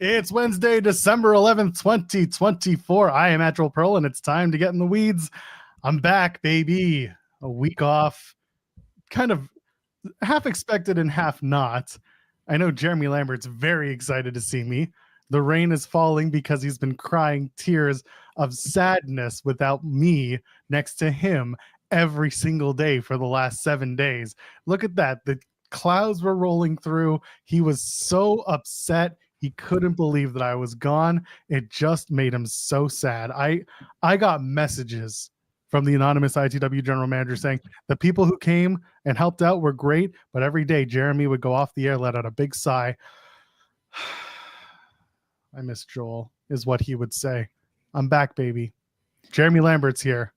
It's Wednesday, December 11th, 2024. I am at Pearl, and it's time to get in the weeds. I'm back, baby. A week off. Kind of half expected and half not. I know Jeremy Lambert's very excited to see me. The rain is falling because he's been crying tears of sadness without me next to him every single day for the last 7 days. Look at that. The clouds were rolling through. He was so upset. He couldn't believe that I was gone. It just made him so sad. I got messages from the anonymous ITW general manager saying the people who came and helped out were great, but every day Jeremy would go off the air, let out a big sigh. I miss Joel, is what he would say. I'm back, baby. Jeremy Lambert's here.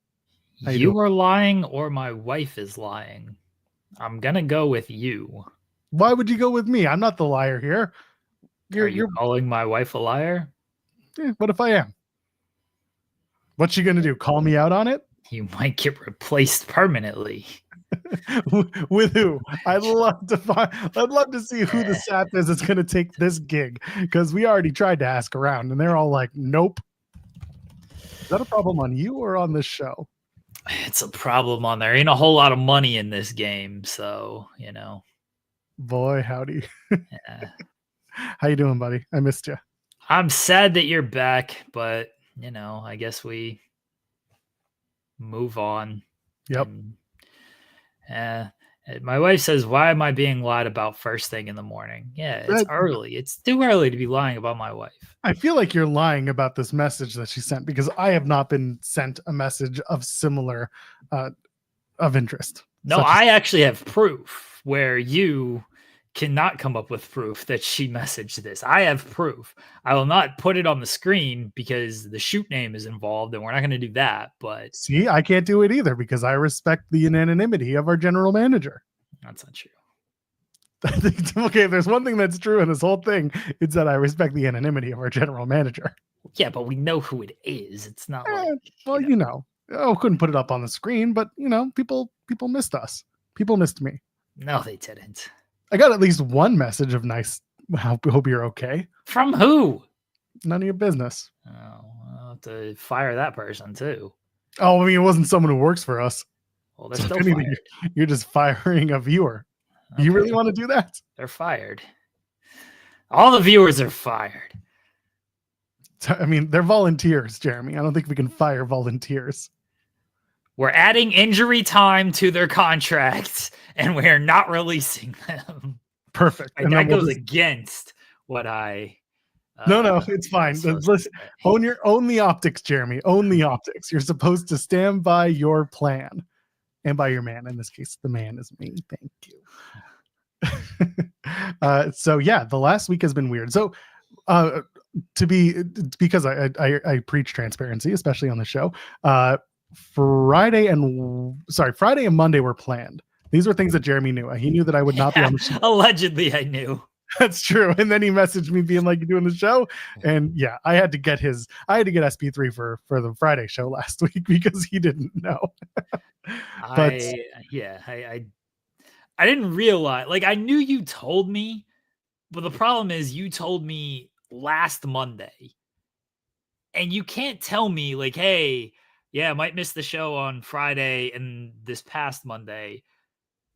You are lying or my wife is lying. I'm going to go with you. Why would you go with me? I'm not the liar here. Are you calling my wife a liar? What if I am? What's she going to do? Call me out on it? You might get replaced permanently. With who? I'd love to see who the sap is that's going to take this gig, because we already tried to ask around and they're all like, nope. Is that a problem on you or on this show? It's a problem on there. Ain't a whole lot of money in this game, so, you know. Boy, howdy. Yeah. How you doing, buddy? I missed you. I'm sad that you're back, but, you know, I guess we move on. Yep. My wife says, why am I being lied about first thing in the morning? Yeah, it's early. It's too early to be lying about my wife. I feel like you're lying about this message that she sent, because I have not been sent a message of similar of interest. No, I actually have proof where you cannot come up with proof that she messaged this. I have proof. I will not put it on the screen because the shoot name is involved and we're not going to do that. But see, I can't do it either because I respect the anonymity of our general manager. That's not true. Okay, if there's one thing that's true in this whole thing, it's that I respect the anonymity of our general manager. Yeah, but we know who it is. It's not like, well, you know. Couldn't put it up on the screen, but you know, people missed us. People missed me. No, they didn't. I got at least one message of nice. Hope you're okay. From who? None of your business. Oh, I'll have to fire that person too. Oh, I mean, it wasn't someone who works for us. Well, they're still fired. You're just firing a viewer. Okay. You really want to do that? They're fired. All the viewers are fired. I mean, they're volunteers, Jeremy. I don't think we can fire volunteers. We're adding injury time to their contracts, and we're not releasing them. Perfect. And that goes against what I... No, it's fine. Listen, own the optics, Jeremy. Own the optics. You're supposed to stand by your plan. And by your man. In this case, the man is me. Thank you. So, yeah, the last week has been weird. So, because I preach transparency, especially on the show, Friday and Monday were planned. These were things that Jeremy knew. He knew that I would not be on the show. Allegedly, I knew. That's true. And then he messaged me being like, "You doing the show?" And yeah, I had to get SP3 for the Friday show last week because he didn't know. But I didn't realize. Like, I knew you told me, but the problem is you told me last Monday, and you can't tell me like, "Hey, yeah, I might miss the show on Friday and this past Monday,"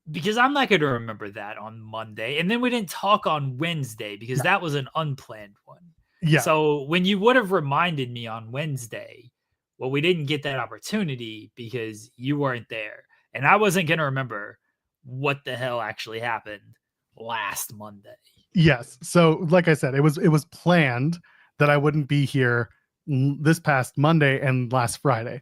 because I'm not going to remember that on Monday. And then we didn't talk on Wednesday because that was an unplanned one. Yeah. So when you would have reminded me on Wednesday, well, we didn't get that opportunity because you weren't there. And I wasn't going to remember what the hell actually happened last Monday. Yes. So like I said, it was planned that I wouldn't be here this past Monday and last Friday.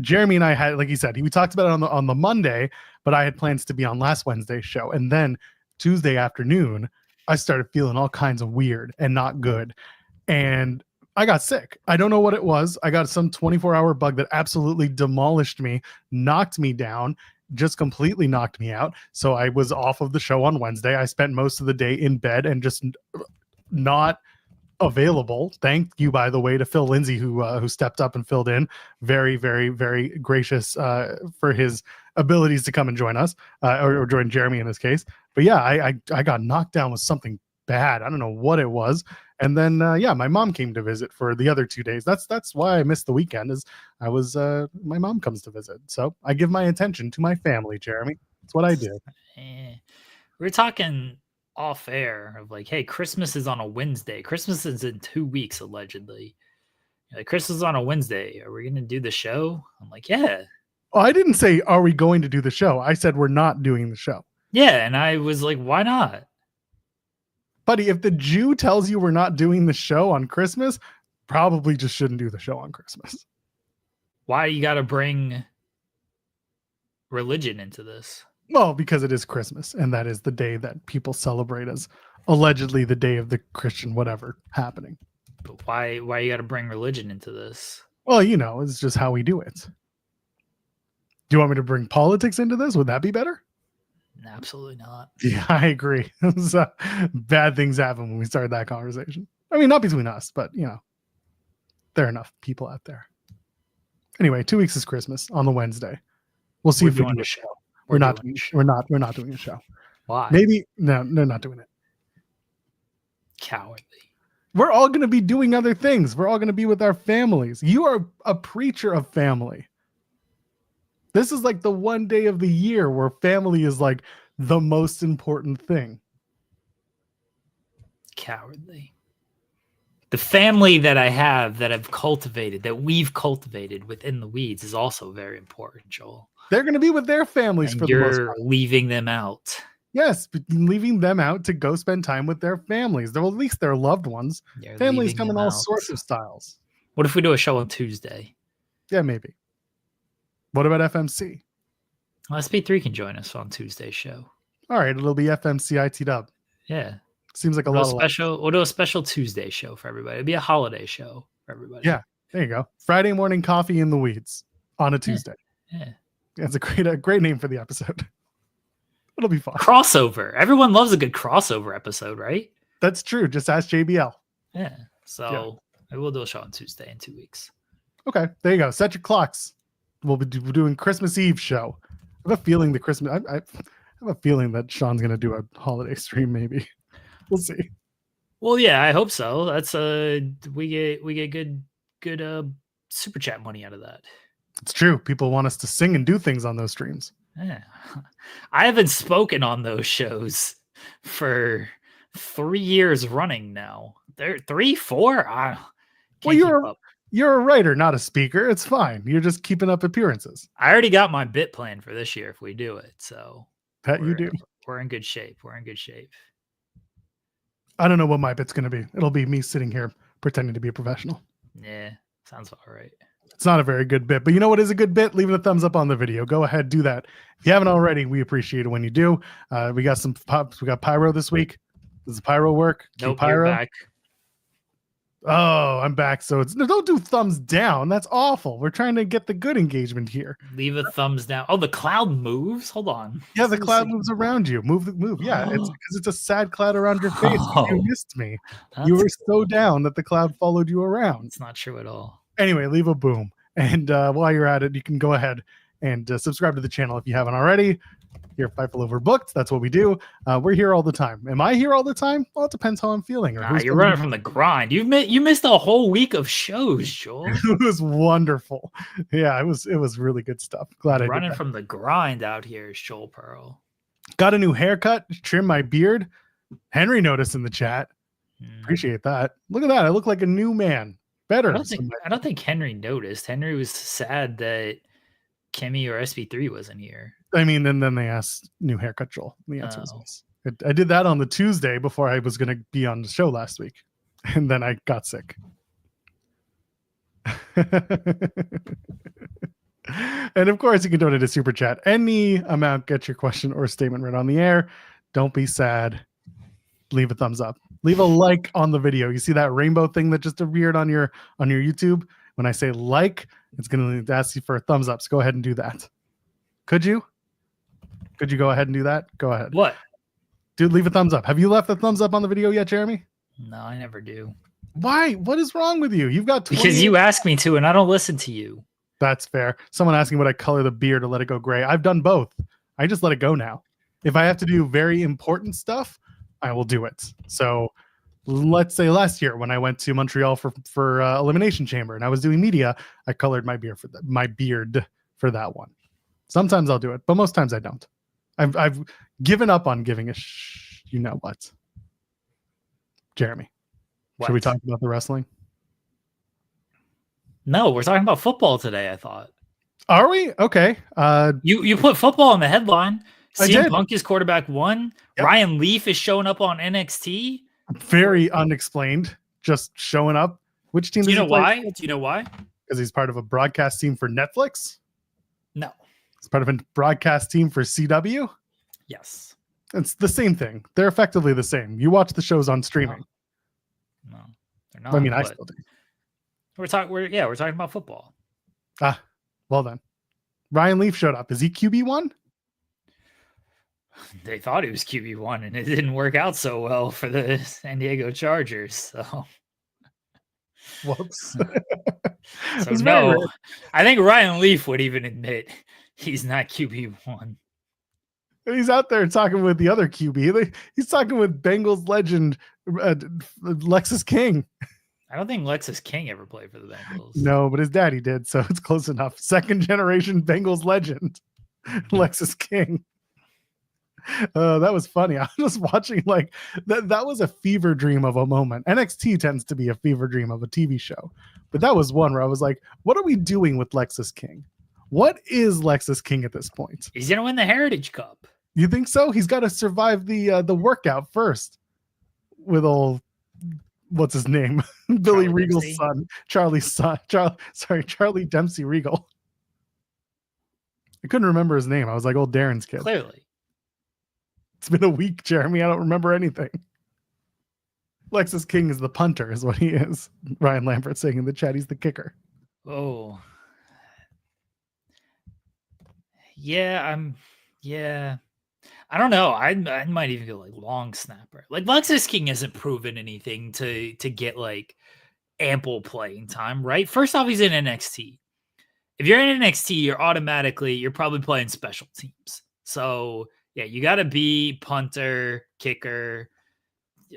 Jeremy and I had, like he said, we talked about it on the Monday, but I had plans to be on last Wednesday's show. And then Tuesday afternoon, I started feeling all kinds of weird and not good. And I got sick. I don't know what it was. I got some 24-hour bug that absolutely demolished me, knocked me down, just completely knocked me out. So I was off of the show on Wednesday. I spent most of the day in bed and just not available. Thank you, by the way, to Phil Lindsay, who stepped up and filled in. Very, very, very gracious for his abilities to come and join us, or join Jeremy in this case. But yeah, I got knocked down with something bad. I don't know what it was. And then my mom came to visit for the other 2 days. That's why I missed the weekend. Is I was my mom comes to visit, so I give my attention to my family. Jeremy, that's what I do. We're talking off air of like, hey, Christmas is on a Wednesday. Christmas is in 2 weeks allegedly. Like, Christmas is on a Wednesday. Are we gonna do the show? I'm like, yeah. Oh, I didn't say are we going to do the show. I said we're not doing the show. Yeah, and I was like, why not? Buddy, if the Jew tells you we're not doing the show on Christmas, probably just shouldn't do the show on Christmas. Why you got to bring religion into this? Well, because it is Christmas, and that is the day that people celebrate as allegedly the day of the Christian whatever happening. But why you got to bring religion into this? Well, it's just how we do it. Do you want me to bring politics into this? Would that be better? Absolutely not. Yeah, I agree. Bad things happen when we started that conversation. I mean, not between us, but there are enough people out there. Anyway, 2 weeks is Christmas on the Wednesday. We'll see if we do a show. We're not doing a show. Why? Maybe no, not doing it. Cowardly. We're all going to be doing other things. We're all going to be with our families. You are a preacher of family. This is like the one day of the year where family is like the most important thing. Cowardly. The family that I have, that I've cultivated, that we've cultivated within the weeds, is also very important, Joel. They're going to be with their families for the most part. You're leaving them out. Yes, but leaving them out to go spend time with their families. Well, at least their loved ones. Families come in all sorts of styles. What if we do a show on Tuesday? Yeah, maybe. What about FMC? Well, SP3 can join us on Tuesday's show. All right, it'll be FMC IT Dub. Yeah. Seems like a lot of special. We'll do a special Tuesday show for everybody. It'll be a holiday show for everybody. Yeah, there you go. Friday morning coffee in the weeds on a Tuesday. Yeah. It's a great name for the episode. It'll be fun. Crossover. Everyone loves a good crossover episode, right? That's true. Just ask JBL. Yeah. So maybe we'll do a show on Tuesday in 2 weeks. Okay, there you go. Set your clocks. We'll be doing Christmas Eve show. I have a feeling I have a feeling that Sean's going to do a holiday stream. Maybe we'll see. Well, yeah, I hope so. That's we get good super chat money out of that. It's true. People want us to sing and do things on those streams. Yeah, I haven't spoken on those shows for 3 years running now. They're 3, 4. Well, you're a writer, not a speaker. It's fine. You're just keeping up appearances. I already got my bit plan for this year if we do it. So you do. We're in good shape. I don't know what my bit's going to be. It'll be me sitting here pretending to be a professional. Yeah, sounds all right. It's not a very good bit, but you know what is a good bit? Leaving a thumbs up on the video. Go ahead, do that. If you haven't already, we appreciate it when you do. We got some pops. We got pyro this week. Does the pyro work? Nope, you're back. Oh, I'm back. So don't do thumbs down. That's awful. We're trying to get the good engagement here. Leave a thumbs down. Oh, the cloud moves. Hold on. Yeah, the cloud moves around you. Move. Yeah, it's because it's a sad cloud around your face. You missed me. You were so down that the cloud followed you around. It's not true at all. Anyway, leave a boom. And while you're at it, you can go ahead and subscribe to the channel if you haven't already. Here at Fightful Overbooked, that's what we do. We're here all the time. Am I here all the time? Well, it depends how I'm feeling. You're running from the grind. You missed a whole week of shows, Joel. It was wonderful. Yeah, it was really good stuff. Glad I did running that. from the grind out here is Joel Pearl. Got a new haircut, trim my beard. Henry noticed in the chat. Appreciate that. Look at that. I look like a new man. Better. I don't think Henry noticed. Henry was sad that Kimmy or SB3 wasn't here. I mean, and then they asked new haircut, Joel. The answer was yes. I did that on the Tuesday before I was going to be on the show last week. And then I got sick. And of course, you can donate a super chat. Any amount, get your question or statement right on the air. Don't be sad. Leave a thumbs up. Leave a like on the video. You see that rainbow thing that just appeared on your YouTube? When I say like, it's going to ask you for a thumbs up. So go ahead and do that. Could you go ahead and do that? Go ahead. What? Dude, leave a thumbs up. Have you left a thumbs up on the video yet, Jeremy? No, I never do. Why? What is wrong with you? You've got 20... Because you ask me to, and I don't listen to you. That's fair. Someone asking would I color the beard or let it go gray. I've done both. I just let it go now. If I have to do very important stuff, I will do it. So let's say last year when I went to Montreal for Elimination Chamber and I was doing media, I colored my beard for that one. Sometimes I'll do it, but most times I don't. I've given up on giving a you know what. Jeremy, should we talk about the wrestling? No, we're talking about football today, I thought. Are we? Okay. You put football on the headline. CM Punk is quarterback 1. Yep. Ryan Leaf is showing up on NXT. Very unexplained, just showing up. Which team? Do you know why? Do you know why? Because he's part of a broadcast team for Netflix. No, he's part of a broadcast team for CW. Yes, it's the same thing. They're effectively the same. You watch the shows on streaming. No, they're not. I mean, I still do. We're talking about football. Ah, well then. Ryan Leaf showed up. Is he QB1? They thought he was QB1, and it didn't work out so well for the San Diego Chargers. So, whoops. So no, I think Ryan Leaf would even admit he's not QB1. He's out there talking with the other QB. He's talking with Bengals legend Lexus King. I don't think Lexus King ever played for the Bengals. No, but his daddy did, so it's close enough. Second generation Bengals legend, Lexus King. That was funny. I was just watching like that was a fever dream of a moment. NXT tends to be a fever dream of a TV show, but that was one where I was like, what are we doing with Lexus King? What is Lexus King at this point? He's gonna win the Heritage Cup. You think so? He's got to survive the workout first with old what's his name? Billy Regal's Dempsey. son, Charlie's son. Charlie Dempsey Regal. I couldn't remember his name. I was like old Darren's kid. Clearly. It's been a week, Jeremy. I don't remember anything. Lexus King is the punter, is what he is. Ryan Lambert saying in the chat, he's the kicker. Oh. Yeah, I don't know. I might even go like long snapper. Like Lexus King hasn't proven anything to get like ample playing time, right? First off, he's in NXT. If you're in NXT, you're probably playing special teams. So yeah, you got to be punter, kicker,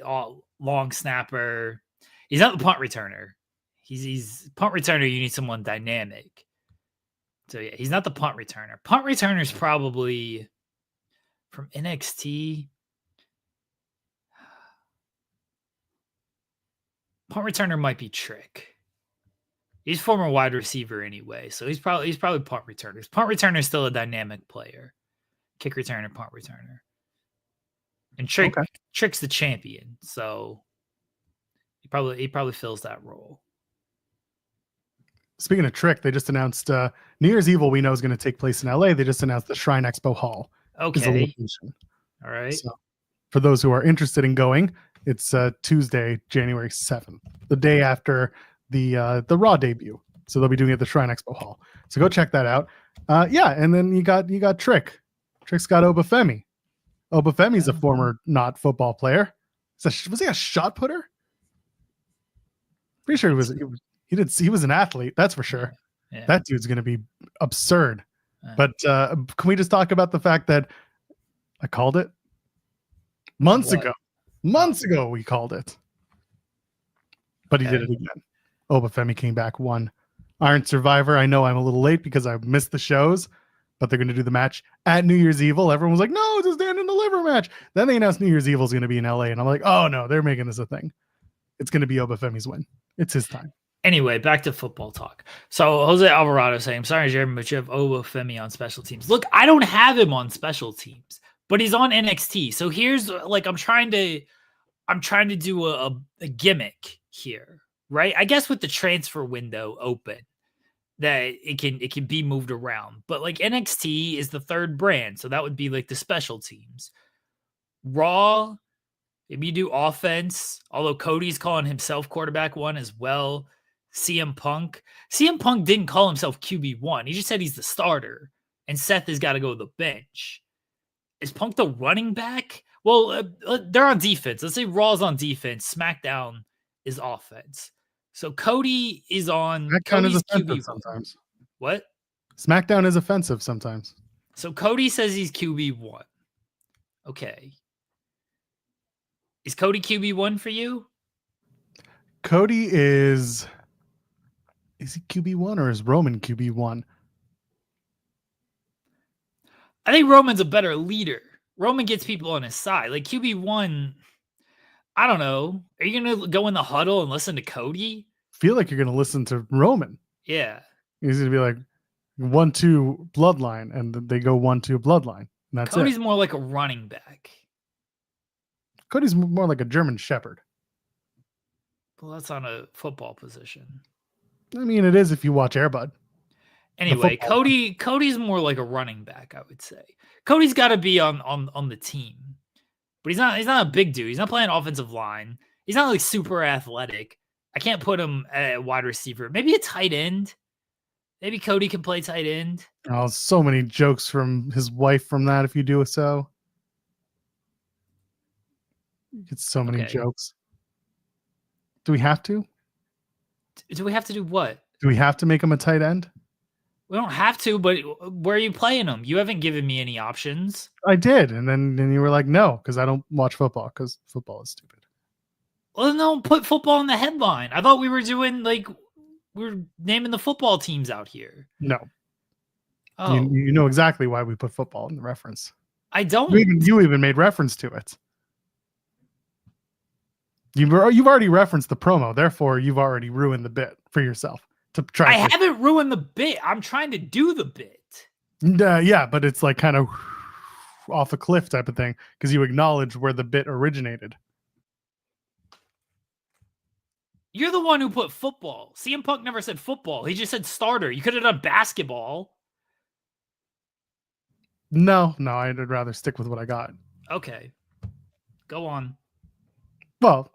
long snapper. He's not the punt returner. He's punt returner. You need someone dynamic. So yeah, he's not the punt returner. Punt returner is probably from NXT. Punt returner might be Trick. He's former wide receiver anyway, so he's probably punt returner. Punt returner is still a dynamic player. Kick returner, punt returner. And Trick's the champion, so he probably fills that role. Speaking of Trick, they just announced New Year's Evil we know is going to take place in LA. They just announced the Shrine Expo Hall. Okay. All right. So for those who are interested in going, it's Tuesday, January 7th, the day after the Raw debut. So they'll be doing it at the Shrine Expo Hall. So go check that out. And then you got Trick. Trick's got Obafemi. Obafemi's a former not football player. Was he a shot putter? Pretty sure he was an athlete, that's for sure. Yeah. That dude's gonna be absurd. But can we just talk about the fact that I called it months ago? Months ago we called it. But he did it again. Obafemi came back, won. Iron Survivor. I know I'm a little late because I missed the shows, but they're going to do the match at New Year's Evil. Everyone was like, no, it's a stand and deliver match. Then they announced New Year's Evil is going to be in LA. And I'm like, oh no, they're making this a thing. It's going to be Obafemi's win. It's his time. Anyway, back to football talk. So Jose Alvarado saying, I'm sorry, Jeremy, but you have Obafemi on special teams. Look, I don't have him on special teams, but he's on NXT. So here's like, I'm trying to do a gimmick here, right? I guess with the transfer window open, that it can be moved around. But like NXT is the third brand, so that would be like the special teams. Raw, maybe you do offense, although Cody's calling himself quarterback 1 as well. CM Punk didn't call himself QB1. He just said he's the starter, and Seth has got to go to the bench. Is Punk the running back? Well, they're on defense. Let's say Raw's on defense. SmackDown is offense. So Cody is on. SmackDown is offensive sometimes. What? SmackDown is offensive sometimes. So Cody says he's QB1. Okay. Is Cody QB1 for you? Cody is he QB1 or is Roman QB1? I think Roman's a better leader. Roman gets people on his side. Like QB1, I don't know. Are you going to go in the huddle and listen to Cody? Feel like you're going to listen to Roman. Yeah. He's going to be like 1-2 bloodline, and they go 1-2 bloodline. And that's Cody's more like a running back. Cody's more like a German Shepherd. Well, that's on a football position. I mean, it is if you watch Air Bud. Anyway, Cody's more like a running back, I would say. Cody's got to be on the team. But he's not a big dude. He's not playing offensive line. He's not like super athletic. I can't put him at wide receiver. Maybe a tight end. Maybe Cody can play tight end. Oh, so many jokes from his wife from that if you do so. You get so many jokes. Do we have to? Do we have to do what? Do we have to make him a tight end? We don't have to, but where are you playing him? You haven't given me any options. I did, and then you were like, no, because I don't watch football, because football is stupid. Well, no, put football in the headline. I thought we were doing, like, we're naming the football teams out here. No. Oh. You know exactly why we put football in the reference. I don't. You even made reference to it. You've already referenced the promo, therefore you've already ruined the bit for yourself. I haven't ruined the bit. I'm trying to do the bit. Yeah, but it's like kind of off a cliff type of thing because you acknowledge where the bit originated. You're the one who put football. CM Punk never said football. He just said starter. You could have done basketball. No, I'd rather stick with what I got. Okay. Go on. Well,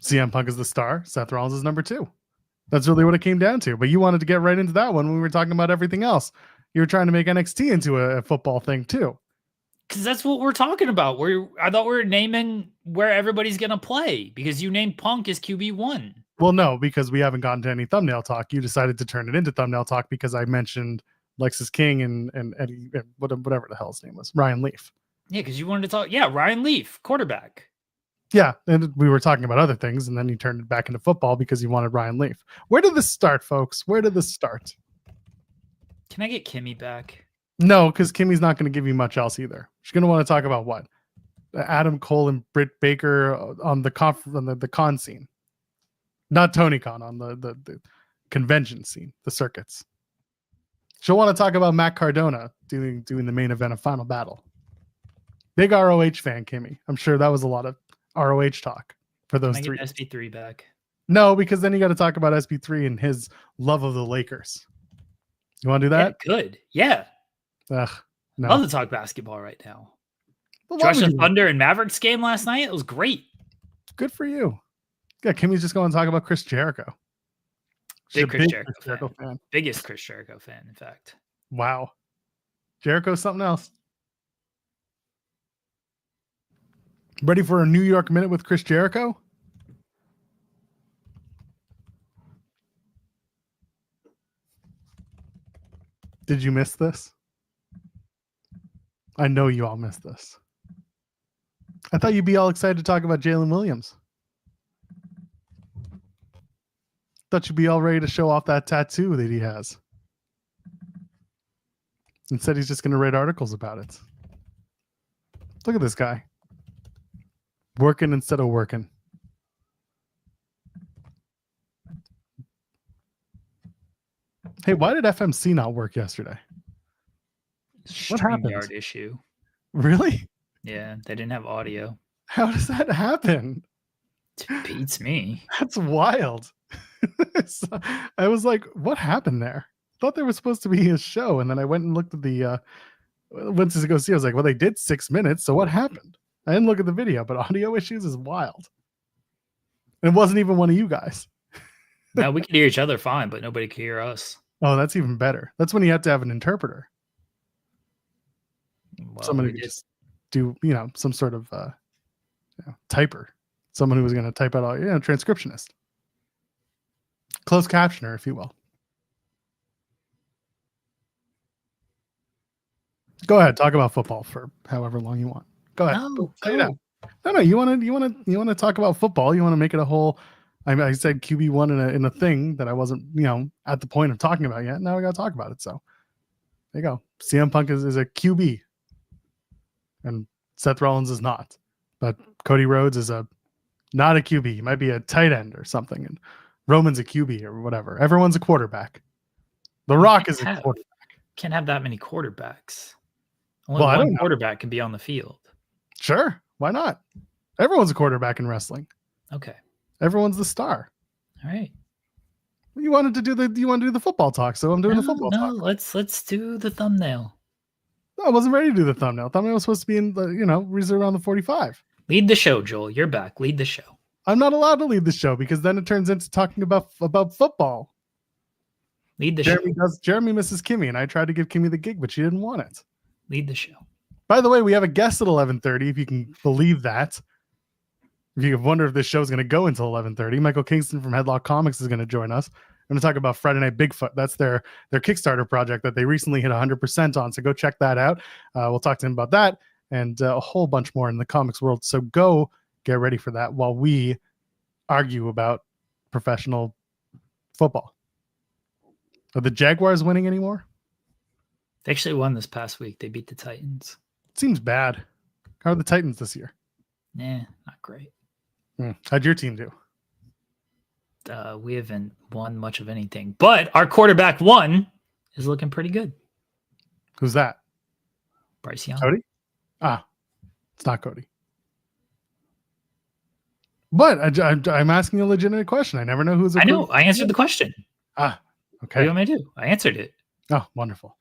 CM Punk is the star. Seth Rollins is number 2. That's really what it came down to. But you wanted to get right into that one when we were talking about everything else. You were trying to make NXT into a football thing too. Because that's what we're talking about. I thought we were naming where everybody's going to play because you named Punk as QB1. Well, no, because we haven't gotten to any thumbnail talk. You decided to turn it into thumbnail talk because I mentioned Lexus King and Eddie, whatever the hell his name was, Ryan Leaf. Yeah, because you wanted to talk. Yeah, Ryan Leaf, quarterback. Yeah, and we were talking about other things, and then you turned it back into football because you wanted Ryan Leaf. Where did this start, folks? Where did this start? Can I get Kimmy back? No, because Kimmy's not going to give you much else either. She's going to want to talk about what? Adam Cole and Britt Baker on the con scene. Not Tony Khan, on the convention scene, the circuits. She'll want to talk about Matt Cardona doing the main event of Final Battle. Big ROH fan, Kimmy. I'm sure that was a lot of ROH talk for those three. Get SB3 back. No, because then you got to talk about SB3 and his love of the Lakers. You want to do that? Yeah, good. Yeah. Ugh, no. Love to talk basketball right now. Well, Watched the Thunder and Mavericks game last night. It was great. Good for you. Yeah, Kimmy's just going to talk about Chris Jericho. Big Chris Jericho fan. Biggest Chris Jericho fan, in fact. Wow. Jericho's something else. Ready for a New York Minute with Chris Jericho? Did you miss this? I know you all missed this. I thought you'd be all excited to talk about Jalen Williams. Thought you'd be all ready to show off that tattoo that he has. Instead, he's just going to write articles about it. Look at this guy. Working instead of working. Hey, why did FMC not work yesterday? What happened? Issue. Really? Yeah, they didn't have audio. How does that happen? It beats me. That's wild. I was like, what happened there? Thought there was supposed to be a show, and then I went and looked at the went to go see. I was like, well, they did 6 minutes, so what happened? I didn't look at the video, but audio issues is wild. And it wasn't even one of you guys. No, we could hear each other fine, but nobody could hear us. Oh, that's even better. That's when you have to have an interpreter. Well, somebody could just do, some sort of typer. Someone who was going to type out all, transcriptionist. Closed captioner, if you will. Go ahead, talk about football for however long you want. Go ahead. No, No. You want to talk about football. You want to make it a whole I said QB1 in a thing that I wasn't, at the point of talking about yet. Now I got to talk about it. So there you go. CM Punk is a QB, and Seth Rollins is not. But Cody Rhodes is not a QB. He might be a tight end or something, and Roman's a QB or whatever. Everyone's a quarterback. The Rock is a quarterback. Can't have that many quarterbacks. Only one quarterback can be on the field. Sure, why not? Everyone's a quarterback in wrestling. Okay. Everyone's the star. All right. You want to do the football talk, so I'm doing the football talk. Let's do the thumbnail. No, I wasn't ready to do the thumbnail. Thumbnail was supposed to be in the, reserved around the 45. Lead the show, Joel. You're back. Lead the show. I'm not allowed to lead the show because then it turns into talking about football. Lead the show. Jeremy misses Kimmy, and I tried to give Kimmy the gig, but she didn't want it. Lead the show. By the way, we have a guest at 11:30, if you can believe that. If you wonder if this show is going to go until 11:30, Michael Kingston from Headlocked Comics is going to join us. I'm going to talk about Friday Night Bigfoot. That's their Kickstarter project that they recently hit 100% on. So go check that out. We'll talk to him about that and a whole bunch more in the comics world. So go get ready for that while we argue about professional football. Are the Jaguars winning anymore? They actually won this past week. They beat the Titans. Seems bad. How are the Titans this year? Nah, not great. How'd your team do? We haven't won much of anything, but our quarterback one is looking pretty good. Who's that? Bryce Young. Cody? It's not Cody. But I'm asking a legitimate question. I never know who's. I know. I answered the question. Okay. What do you want me to do? I answered it. Oh, wonderful.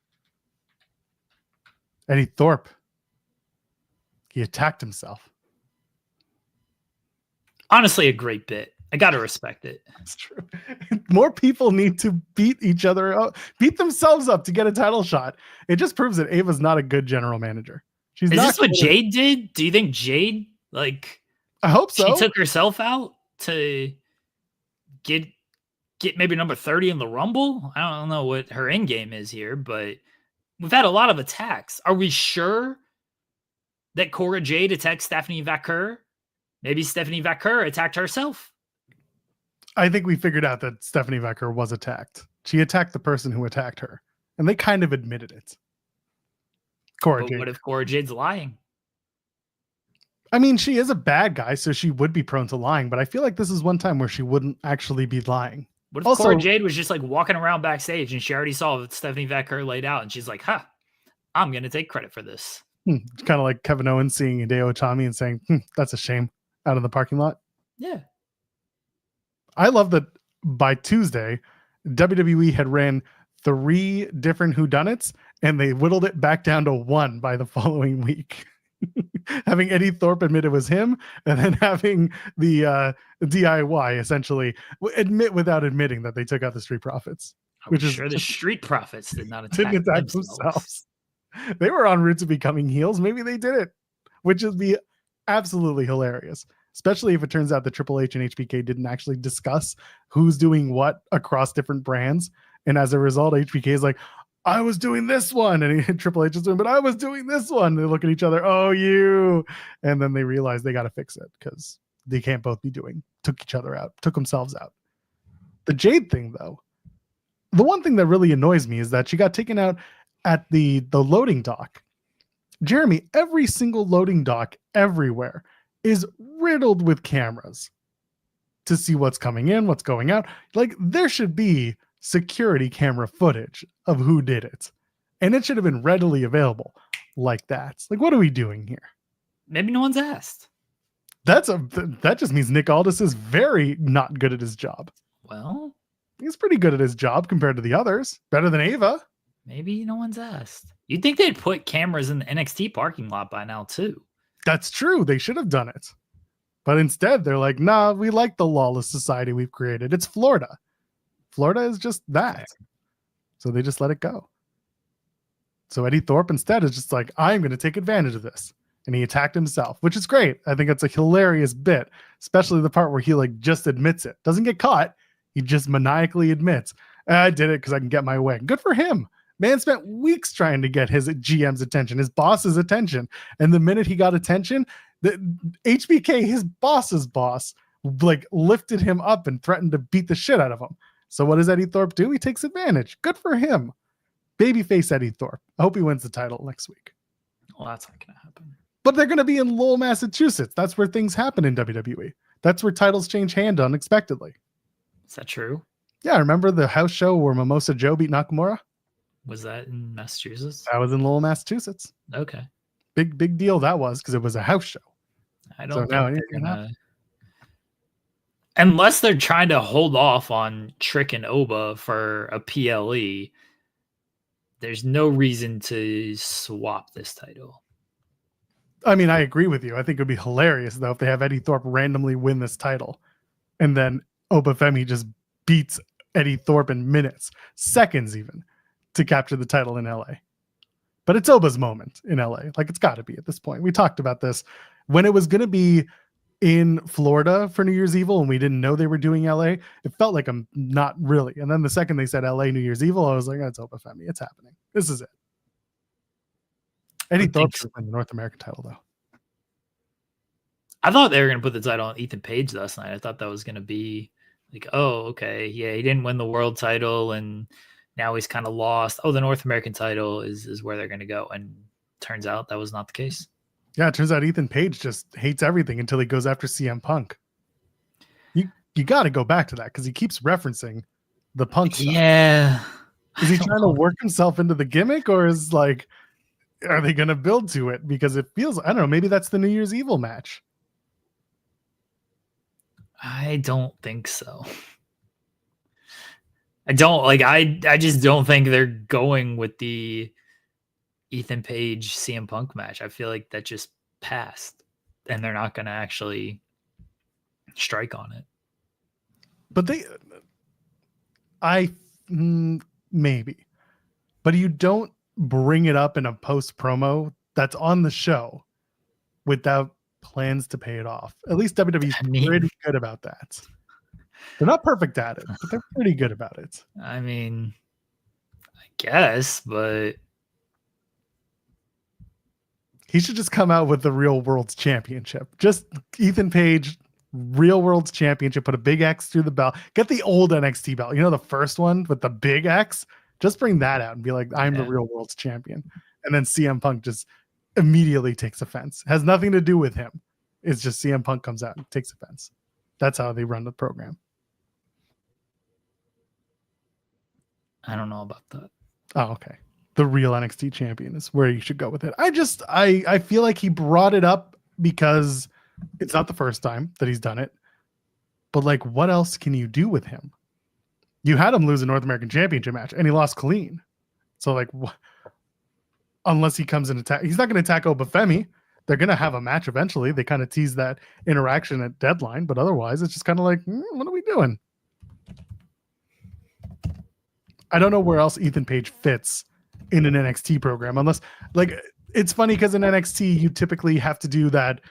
Eddie Thorpe. He attacked himself. Honestly, a great bit. I got to respect it. That's true. More people need to beat each other up, beat themselves up to get a title shot. It just proves that Ava's not a good general manager. Is this what Jade did? Do you think Jade, I hope so. She took herself out to get maybe number 30 in the Rumble? I don't know what her end game is here, but we've had a lot of attacks. Are we sure that Cora Jade attacked Stephanie Vaquer? Maybe Stephanie Vaquer attacked herself. I think we figured out that Stephanie Vaquer was attacked. She attacked the person who attacked her, and they kind of admitted it. What if Cora Jade's lying? I mean, she is a bad guy, so she would be prone to lying, but I feel like this is one time where she wouldn't actually be lying. What if Cora Jade was just walking around backstage and she already saw Stephanie Vaquer laid out and she's like, I'm going to take credit for this. It's kind of like Kevin Owens seeing Hideo Itami and saying, that's a shame, out of the parking lot. Yeah. I love that by Tuesday, WWE had ran 3 different whodunits and they whittled it back down to 1 by the following week. Having Eddie Thorpe admit it was him, and then having the DIY essentially admit without admitting that they took out the Street Profits. Which is sure the Street Profits did not attack themselves. They were en route to becoming heels. Maybe they did it, which would be absolutely hilarious. Especially if it turns out that Triple H and HBK didn't actually discuss who's doing what across different brands. And as a result, HBK is like, I was doing this one. And Triple H is doing, but I was doing this one. They look at each other. Oh, you. And then they realize they got to fix it because they can't both be took each other out, took themselves out. The Jade thing, though, the one thing that really annoys me is that she got taken out at the loading dock. Jeremy, every single loading dock everywhere is riddled with cameras to see what's coming in, what's going out. There should be security camera footage of who did it, and it should have been readily available like that. What are we doing here? Maybe no one's asked. That just means Nick Aldis is very not good at his job. Well, he's pretty good at his job compared to the others. Better than Ava. Maybe no one's asked. You'd think they'd put cameras in the NXT parking lot by now too. That's true. They should have done it. But instead, they're like, nah, we like the lawless society we've created. It's Florida. Florida is just that. So they just let it go. So Eddie Thorpe instead is just like, I'm going to take advantage of this. And he attacked himself, which is great. I think it's a hilarious bit, especially the part where he just admits it. Doesn't get caught. He just maniacally admits, I did it because I can get my way. Good for him. Man spent weeks trying to get his GM's attention, his boss's attention. And the minute he got attention, the HBK, his boss's boss, like lifted him up and threatened to beat the shit out of him. So what does Eddie Thorpe do? He takes advantage. Good for him. Babyface Eddie Thorpe. I hope he wins the title next week. Well, that's not going to happen. But they're going to be in Lowell, Massachusetts. That's where things happen in WWE. That's where titles change hand unexpectedly. Is that true? Yeah, remember the house show where Mimosa Joe beat Nakamura? Was that in Massachusetts? That was in Lowell, Massachusetts. Okay. Big deal that was, because it was a house show. I don't think they're gonna... Unless they're trying to hold off on Trick and Oba for a PLE, there's no reason to swap this title. I mean, I agree with you. I think it would be hilarious, though, if they have Eddie Thorpe randomly win this title, and then Oba Femi just beats Eddie Thorpe in minutes, seconds even, to capture the title in LA. But it's Oba's moment in LA. Like, it's got to be at this point. We talked about this when it was going to be in Florida for New Year's Evil, and we didn't know they were doing LA. It felt like I'm not really. And then the second they said LA New Year's Evil, I was like, that's Oba Femi. It's happening. This is it. Eddie Thorpe should win the North American title, though. I thought they were going to put the title on Ethan Page last night. I thought that was going to be like, oh, okay. Yeah, he didn't win the world title, and now he's kind of lost. Oh, the North American title is where they're going to go. And turns out that was not the case. Yeah, it turns out Ethan Page just hates everything until he goes after CM Punk. You got to go back to that, because he keeps referencing the Punk stuff. Yeah. Is he trying to work himself into the gimmick, or is like, are they going to build to it? Because it feels, I don't know, maybe that's the New Year's Evil match. I don't think so. I just don't think they're going with the Ethan Page CM Punk match. I feel like that just passed, and they're not going to actually strike on it. But maybe. But you don't bring it up in a post promo that's on the show without plans to pay it off. At least WWE's pretty good about that. They're not perfect at it, but they're pretty good about it. I mean, I guess, but he should just come out with the Real World's Championship. Just Ethan Page, Real World's Championship, put a big X through the belt. Get the old NXT belt. You know, the first one with the big X? Just bring that out and be like, I'm the Real World's Champion. And then CM Punk just immediately takes offense. Has nothing to do with him. It's just CM Punk comes out and takes offense. That's how they run the program. I don't know about that. Oh, okay. The real NXT champion is where you should go with it. I feel like he brought it up because it's not the first time that he's done it. But like, what else can you do with him? You had him lose a North American Championship match, and he lost clean. So like, unless he comes and attack, he's not going to attack Oba Femi. They're going to have a match eventually. They kind of tease that interaction at Deadline, but otherwise it's just kind of like, what are we doing? I don't know where else Ethan Page fits in an NXT program, unless, like, it's funny because in NXT you typically have to do that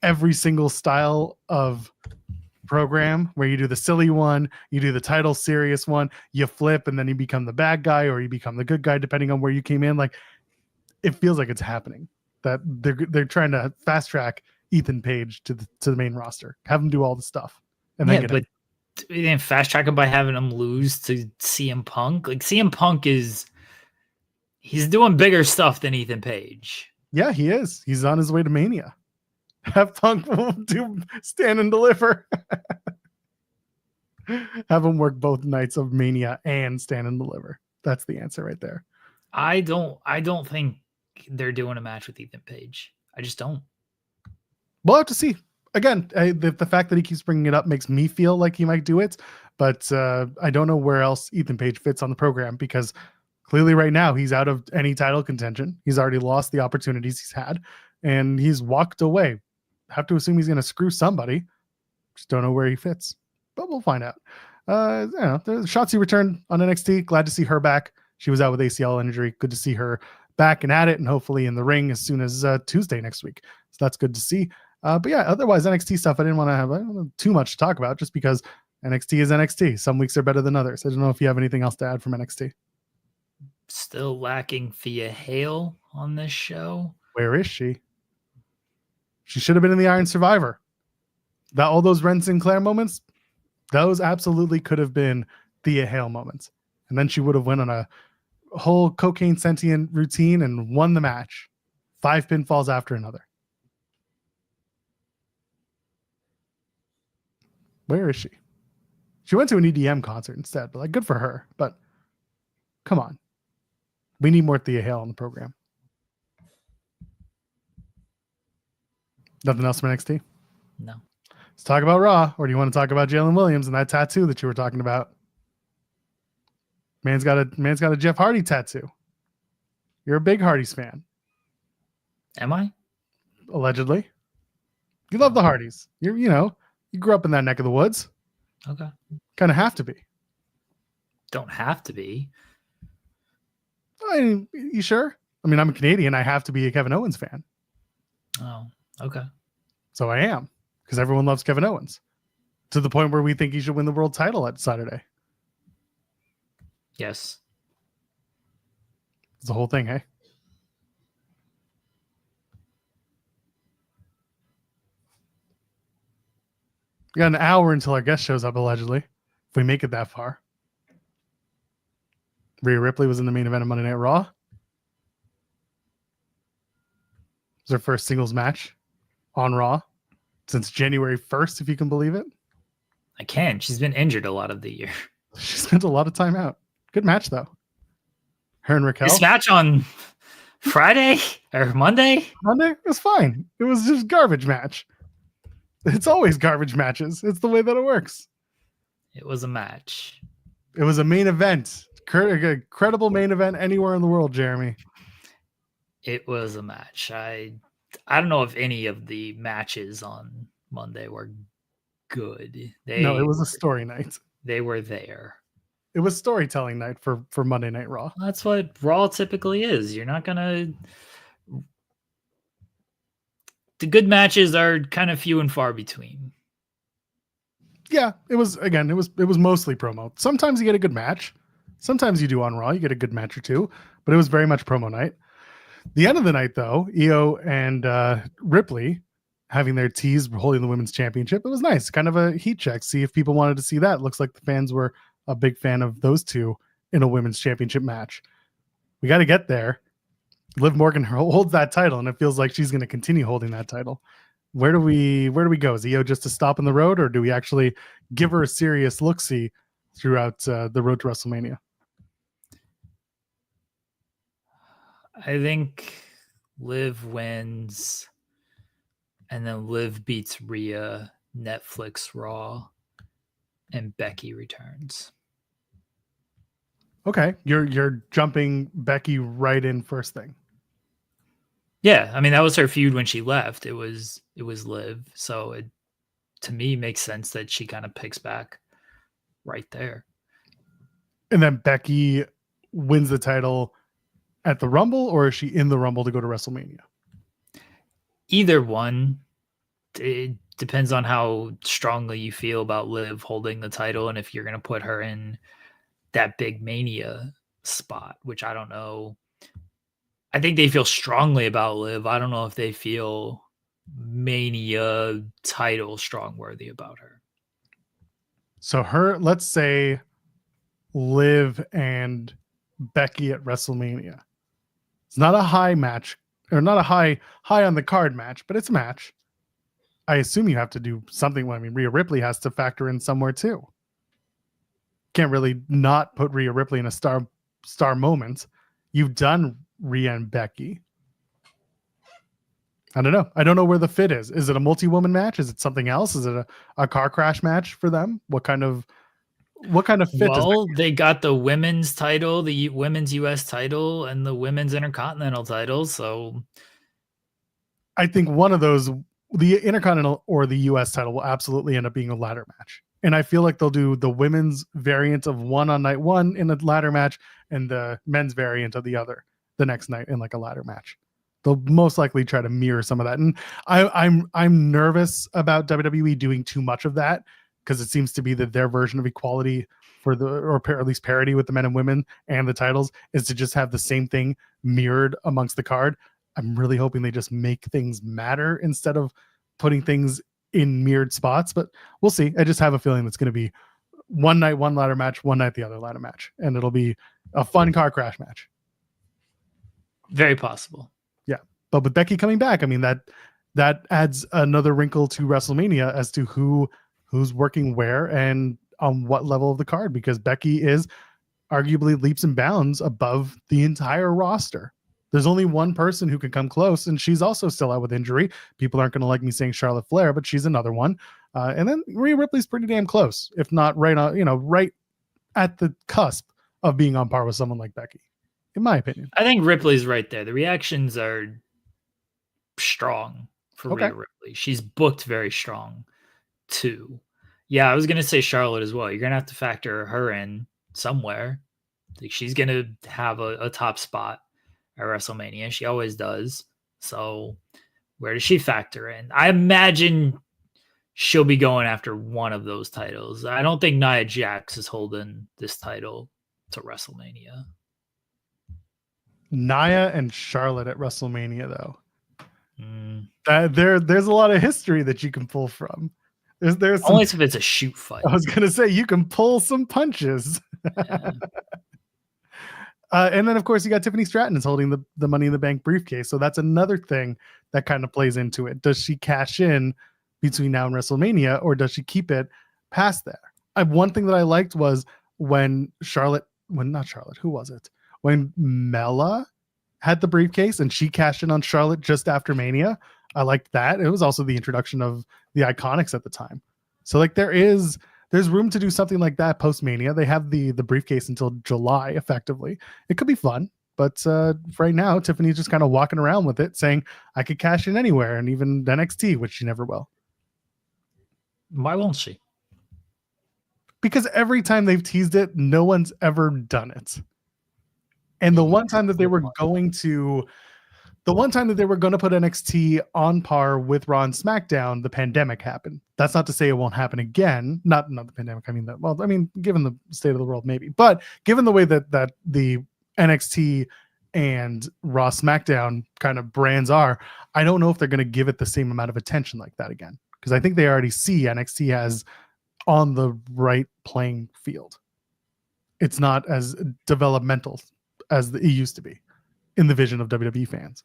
every single style of program where you do the silly one, you do the title serious one, you flip, and then you become the bad guy or you become the good guy depending on where you came in. Like, it feels like it's happening, that they're trying to fast track Ethan Page to the main roster, have him do all the stuff, and then but we didn't fast track him by having him lose to CM Punk. Like, CM Punk he's doing bigger stuff than Ethan Page. Yeah, he is. He's on his way to Mania. Have Punk do stand and deliver. Have him work both nights of Mania and stand and deliver. That's the answer right there. I don't think they're doing a match with Ethan Page. I just don't. We'll have to see. Again, the fact that he keeps bringing it up makes me feel like he might do it, but I don't know where else Ethan Page fits on the program, because clearly right now he's out of any title contention. He's already lost the opportunities he's had, and he's walked away. Have to assume he's going to screw somebody. Just don't know where he fits, but we'll find out. Shotzi returned on NXT. Glad to see her back. She was out with ACL injury. Good to see her back and at it, and hopefully in the ring as soon as Tuesday next week. So that's good to see. But yeah, otherwise NXT stuff, I don't have too much to talk about, just because NXT is NXT. Some weeks are better than others. I don't know if you have anything else to add from NXT. Still lacking Thea Hale on this show. Where is she? She should have been in the Iron Survivor. That all those Ren Sinclair moments, those absolutely could have been Thea Hale moments. And then she would have went on a whole cocaine sentient routine and won the match. 5 pinfalls after another. Where is she? She went to an EDM concert instead, but like, good for her. But come on. We need more Thea Hale on the program. Nothing else from NXT? No. Let's talk about Raw. Or do you want to talk about Jalen Williams and that tattoo that you were talking about? Man's got a Jeff Hardy tattoo. You're a big Hardys fan. Am I? Allegedly. You love the Hardys. You grew up in that neck of the woods. Okay. Kind of have to be. Don't have to be. I mean, you sure? I mean, I'm a Canadian. I have to be a Kevin Owens fan. Oh, okay. So I am, because everyone loves Kevin Owens to the point where we think he should win the world title at Saturday. Yes. It's the whole thing, hey? We got an hour until our guest shows up, allegedly, if we make it that far. Rhea Ripley was in the main event of Monday Night Raw. It was her first singles match on Raw since January 1st, if you can believe it. I can. She's been injured a lot of the year. She spent a lot of time out. Good match, though. Her and Raquel. This match on Friday or Monday? Monday? It was fine. It was just garbage match. It's always garbage matches. It's the way that it works. It was a match. It was a main event. A credible main event anywhere in the world, Jeremy. It was a match. I don't know if any of the matches on Monday were good. No, it was a story night. They were there. It was storytelling night for Monday Night Raw. That's what Raw typically is. You're not gonna. The good matches are kind of few and far between. Yeah, it was mostly promo. Sometimes you get a good match. Sometimes you do on Raw, you get a good match or two, but it was very much promo night. The end of the night, though, Io and Ripley having their teas holding the women's championship. It was nice, kind of a heat check. See if people wanted to see that. Looks like the fans were a big fan of those two in a women's championship match. We got to get there. Liv Morgan holds that title, and it feels like she's going to continue holding that title. Where do we go? Is Io just a stop in the road, or do we actually give her a serious look-see throughout the road to WrestleMania? I think Liv wins, and then Liv beats Rhea, Netflix Raw, and Becky returns. Okay, you're jumping Becky right in first thing. Yeah, I mean that was her feud when she left. It was Liv, so it to me makes sense that she kind of picks back right there. And then Becky wins the title at the Rumble, or is she in the Rumble to go to WrestleMania? Either one. It depends on how strongly you feel about Liv holding the title, and if you're going to put her in that big Mania spot, which I don't know. I think they feel strongly about Liv. I don't know if they feel Mania title strong worthy about her. So let's say Liv and Becky at WrestleMania. It's not a high match, or not a high on the card match, but it's a match. I assume you have to do something. I mean, Rhea Ripley has to factor in somewhere too. Can't really not put Rhea Ripley in a star moment. You've done Rhea and Becky. I don't know. I don't know where the fit is. Is it a multi-woman match? Is it something else? Is it a car crash match for them? What kind of fit? Well, they got the women's title, the women's US title, and the women's intercontinental title. So I think one of those, the intercontinental or the US title, will absolutely end up being a ladder match. And I feel like they'll do the women's variant of one on night one in a ladder match, and the men's variant of the other the next night in like a ladder match. They'll most likely try to mirror some of that. And I'm nervous about WWE doing too much of that, because it seems to be that their version of equality or at least parity with the men and women and the titles is to just have the same thing mirrored amongst the card. I'm really hoping they just make things matter instead of putting things in mirrored spots, but we'll see. I just have a feeling it's going to be one night, one ladder match, one night, the other ladder match. And it'll be a fun car crash match. Very possible. Yeah. But with Becky coming back, I mean, that adds another wrinkle to WrestleMania as to who's working where and on what level of the card, because Becky is arguably leaps and bounds above the entire roster. There's only one person who can come close, and she's also still out with injury. People aren't going to like me saying Charlotte Flair, but she's another one. And then Rhea Ripley's pretty damn close, if not right on, right at the cusp of being on par with someone like Becky, in my opinion. I think Ripley's right there. The reactions are strong for Rhea Ripley. She's booked very strong too. Yeah, I was going to say Charlotte as well. You're going to have to factor her in somewhere. Like, she's going to have a top spot at WrestleMania. She always does. So where does she factor in? I imagine she'll be going after one of those titles. I don't think Nia Jax is holding this title to WrestleMania. Nia and Charlotte at WrestleMania, though. There's a lot of history that you can pull from. There's only if it's a shoot fight. I was going to say, you can pull some punches. Yeah. And then, of course, you got Tiffany Stratton is holding the Money in the Bank briefcase. So that's another thing that kind of plays into it. Does she cash in between now and WrestleMania, or does she keep it past there? One thing that I liked was when Mella had the briefcase and she cashed in on Charlotte just after Mania. I liked that. It was also the introduction of the Iconics at the time. So like there's room to do something like that post-Mania. They have the briefcase until July, effectively. It could be fun, but right now, Tiffany's just kind of walking around with it, saying, I could cash in anywhere, and even NXT, which she never will. Why won't she? Because every time they've teased it, no one's ever done it. And the one time that they were going to put NXT on par with Raw and SmackDown, the pandemic happened. That's not to say it won't happen again. Not the pandemic. Given the state of the world, maybe. But given the way that the NXT and Raw SmackDown kind of brands are, I don't know if they're going to give it the same amount of attention like that again. Because I think they already see NXT as on the right playing field. It's not as developmental as it used to be in the vision of WWE fans.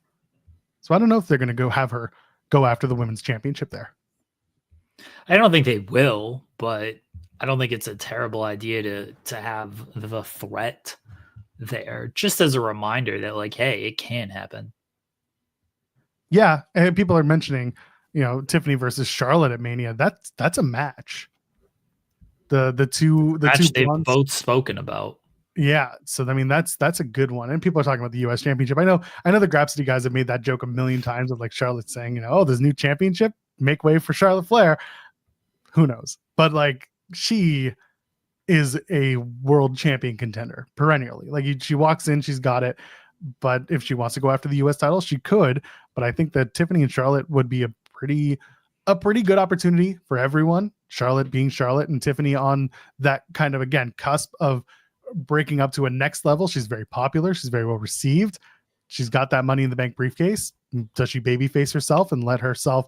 So I don't know if they're going to have her go after the women's championship there. I don't think they will, but I don't think it's a terrible idea to have the threat there, just as a reminder that, like, hey, it can happen. Yeah, and people are mentioning, Tiffany versus Charlotte at Mania. That's a match. The two they've both spoken about. Yeah, so I mean that's a good one, and people are talking about the U.S. Championship. I know the Grapsity guys have made that joke a million times of like Charlotte saying, oh, this new championship, make way for Charlotte Flair. Who knows? But like she is a world champion contender perennially. Like she walks in, she's got it. But if she wants to go after the U.S. title, she could. But I think that Tiffany and Charlotte would be a pretty good opportunity for everyone. Charlotte being Charlotte and Tiffany on that kind of, again, cusp of breaking up to a next level. She's very popular. She's very well received. She's got that Money in the Bank briefcase. Does she babyface herself and let herself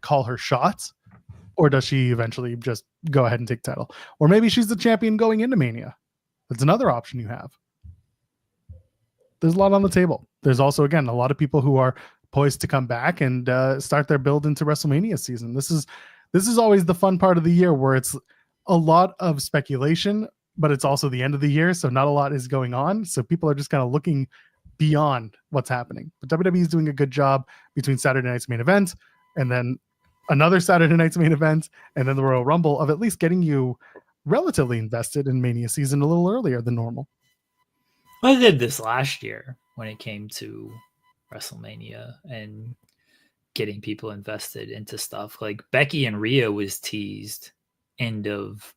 call her shots? Or does she eventually just go ahead and take title? Or maybe she's the champion going into Mania. That's another option you have. There's a lot on the table. There's also, again, a lot of people who are poised to come back and start their build into WrestleMania season. This is always the fun part of the year where it's a lot of speculation, but it's also the end of the year, so not a lot is going on. So people are just kind of looking beyond what's happening. But WWE is doing a good job between Saturday night's main event and then another Saturday night's main event and then the Royal Rumble of at least getting you relatively invested in Mania season a little earlier than normal. I did this last year when it came to WrestleMania and getting people invested into stuff. Like Becky and Rhea was teased end of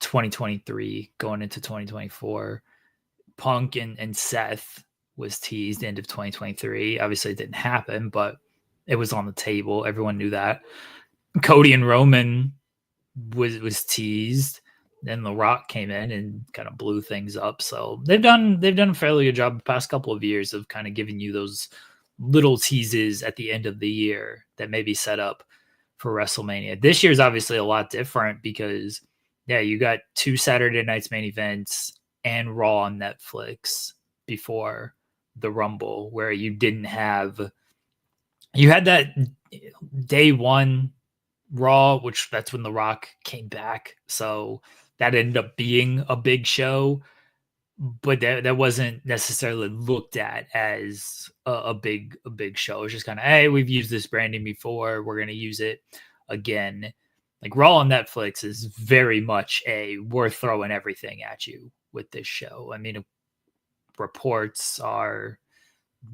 2023 going into 2024. Punk and Seth was teased end of 2023. Obviously it didn't happen, but it was on the table. Everyone knew that. Cody and Roman was teased. Then The Rock came in and kind of blew things up. So they've done a fairly good job the past couple of years of kind of giving you those little teases at the end of the year that maybe set up for WrestleMania. This year's obviously a lot different because, yeah, you got 2 Saturday night's main events and Raw on Netflix before the Rumble, where you had that day one Raw, which that's when The Rock came back. So that ended up being a big show, but that wasn't necessarily looked at as a big show. It's just kind of, hey, we've used this branding before, we're going to use it again. Like Raw on Netflix is very much we're throwing everything at you with this show. I mean, reports are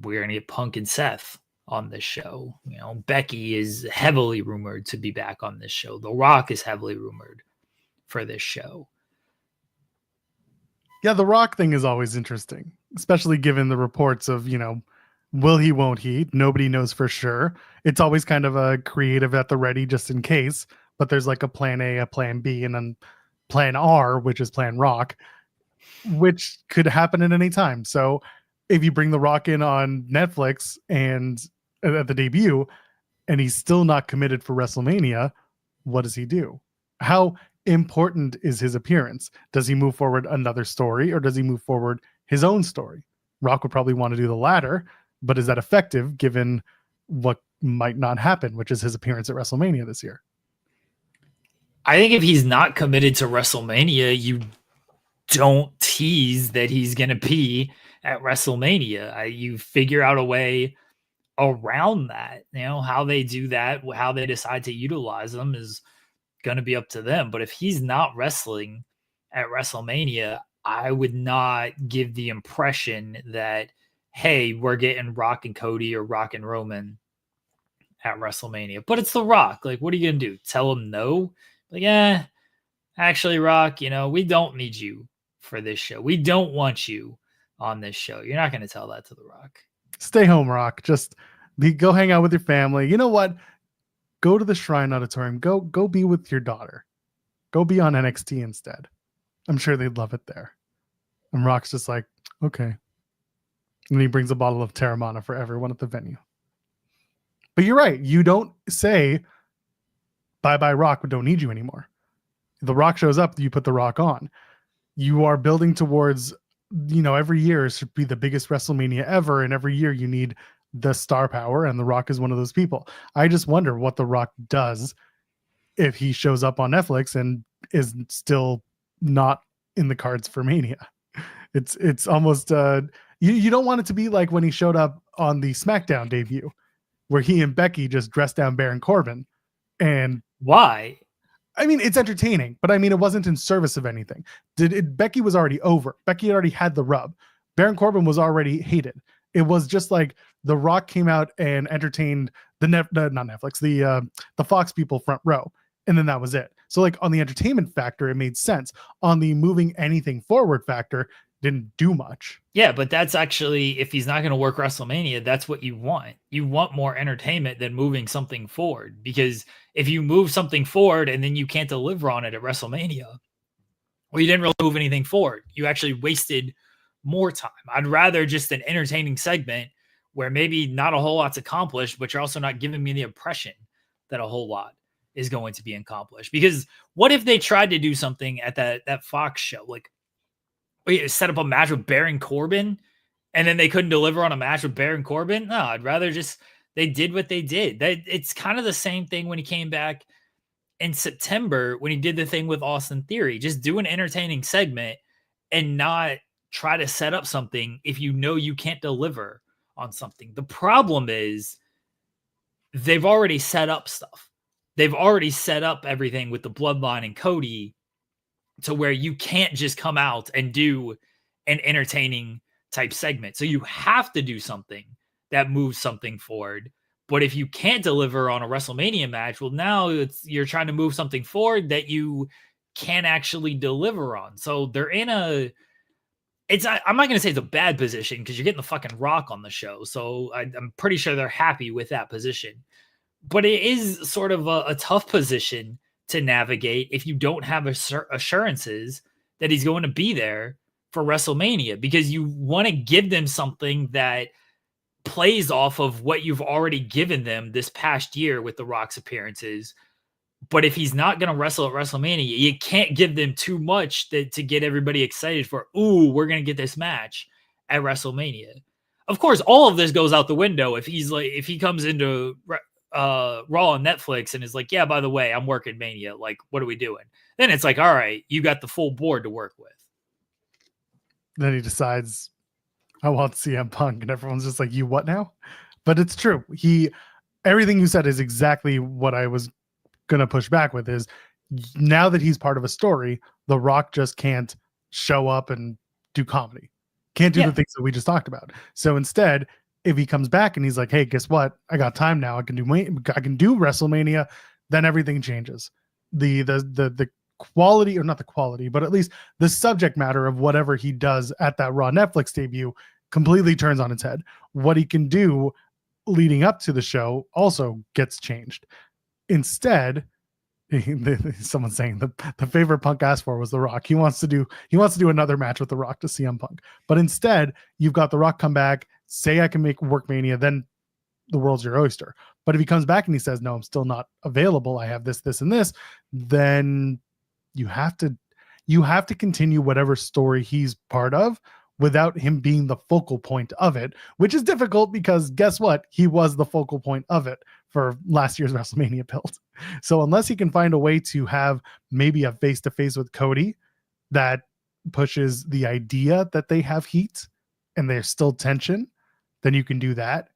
we're going to get Punk and Seth on this show. You know, Becky is heavily rumored to be back on this show. The Rock is heavily rumored for this show. Yeah, the Rock thing is always interesting, especially given the reports of, will he, won't he? Nobody knows for sure. It's always kind of a creative at the ready just in case, but there's like a plan A, a plan B, and then plan R, which is plan Rock, which could happen at any time. So if you bring the Rock in on Netflix and at the debut, and he's still not committed for WrestleMania, what does he do? How important is his appearance? Does he move forward another story, or does he move forward his own story? Rock would probably want to do the latter, but is that effective given what might not happen, which is his appearance at WrestleMania this year? I think if he's not committed to WrestleMania, you don't tease that he's going to be at WrestleMania. You figure out a way around that. How they do that, how they decide to utilize them is going to be up to them. But if he's not wrestling at WrestleMania, I would not give the impression that, hey, we're getting Rock and Cody or Rock and Roman at WrestleMania. But it's The Rock. Like, what are you going to do? Tell him no? Like, actually, Rock, we don't need you for this show. We don't want you on this show. You're not going to tell that to The Rock. Stay home, Rock. Just go hang out with your family. You know what? Go to the Shrine Auditorium. Go be with your daughter. Go be on NXT instead. I'm sure they'd love it there. And Rock's just like, okay. And he brings a bottle of Terramana for everyone at the venue. But you're right. You don't say, bye-bye, Rock. We don't need you anymore. The Rock shows up, you put the Rock on. You are building towards, every year should be the biggest WrestleMania ever. And every year you need the star power, and The Rock is one of those people. I just wonder what The Rock does if he shows up on Netflix and is still not in the cards for Mania. It's almost you don't want it to be like when he showed up on the SmackDown debut, where he and Becky just dressed down Baron Corbin. And why? I mean, it's entertaining, but I mean, it wasn't in service of anything. Becky was already over. Becky had already had the rub. Baron Corbin was already hated. It was just like The Rock came out and entertained not Netflix, the Fox people front row, and then that was it. So like on the entertainment factor, it made sense. On the moving anything forward factor, didn't do much. Yeah, but that's actually, if he's not going to work WrestleMania, that's what you want. You want more entertainment than moving something forward, because if you move something forward and then you can't deliver on it at WrestleMania, well, you didn't really move anything forward. You actually wasted more time. I'd rather just an entertaining segment where maybe not a whole lot's accomplished, but you're also not giving me the impression that a whole lot is going to be accomplished. Because what if they tried to do something at that Fox show, like set up a match with Baron Corbin, and then they couldn't deliver on a match with Baron Corbin? No, I'd rather just they did what they did. It's kind of the same thing when he came back in September when he did the thing with Austin Theory. Just do an entertaining segment and not try to set up something if you know you can't deliver on something. The problem is they've already set up stuff. They've already set up everything with the Bloodline and Cody to where you can't just come out and do an entertaining type segment. So you have to do something that moves something forward. But if you can't deliver on a WrestleMania match, well, now you're trying to move something forward that you can't actually deliver on. So they're in I'm not going to say it's a bad position because you're getting the fucking Rock on the show. So I'm pretty sure they're happy with that position. But it is sort of a tough position to navigate if you don't have assurances that he's going to be there for WrestleMania, because you want to give them something that plays off of what you've already given them this past year with The Rock's appearances. But if he's not going to wrestle at WrestleMania, you can't give them too much to get everybody excited for, ooh, we're going to get this match at WrestleMania. Of course, all of this goes out the window if he comes into Raw on Netflix and is like, yeah, by the way, I'm working Mania. Like, what are we doing? Then it's like, all right, you got the full board to work with. Then he decides, I want CM Punk, and everyone's just like, you what now? But it's true. Everything you said is exactly what I was going to push back with, is now that he's part of a story, The Rock just can't show up and do comedy. Can't do the things that we just talked about. So instead, if he comes back and he's like, hey, guess what? I got time now. I can do WrestleMania. Then everything changes. The quality, or not the quality, but at least the subject matter of whatever he does at that Raw Netflix debut completely turns on its head. What he can do leading up to the show also gets changed. Instead, someone's saying the favorite Punk asked for was The Rock. He wants to do another match with The Rock to CM Punk. But instead, you've got The Rock come back, say I can make work Mania, then the world's your oyster. But if he comes back and he says, no, I'm still not available, I have this, and this, then you have to continue whatever story he's part of without him being the focal point of it, which is difficult because guess what? He was the focal point of it for last year's WrestleMania build. So unless he can find a way to have maybe a face-to-face with Cody that pushes the idea that they have heat and there's still tension, then you can do that.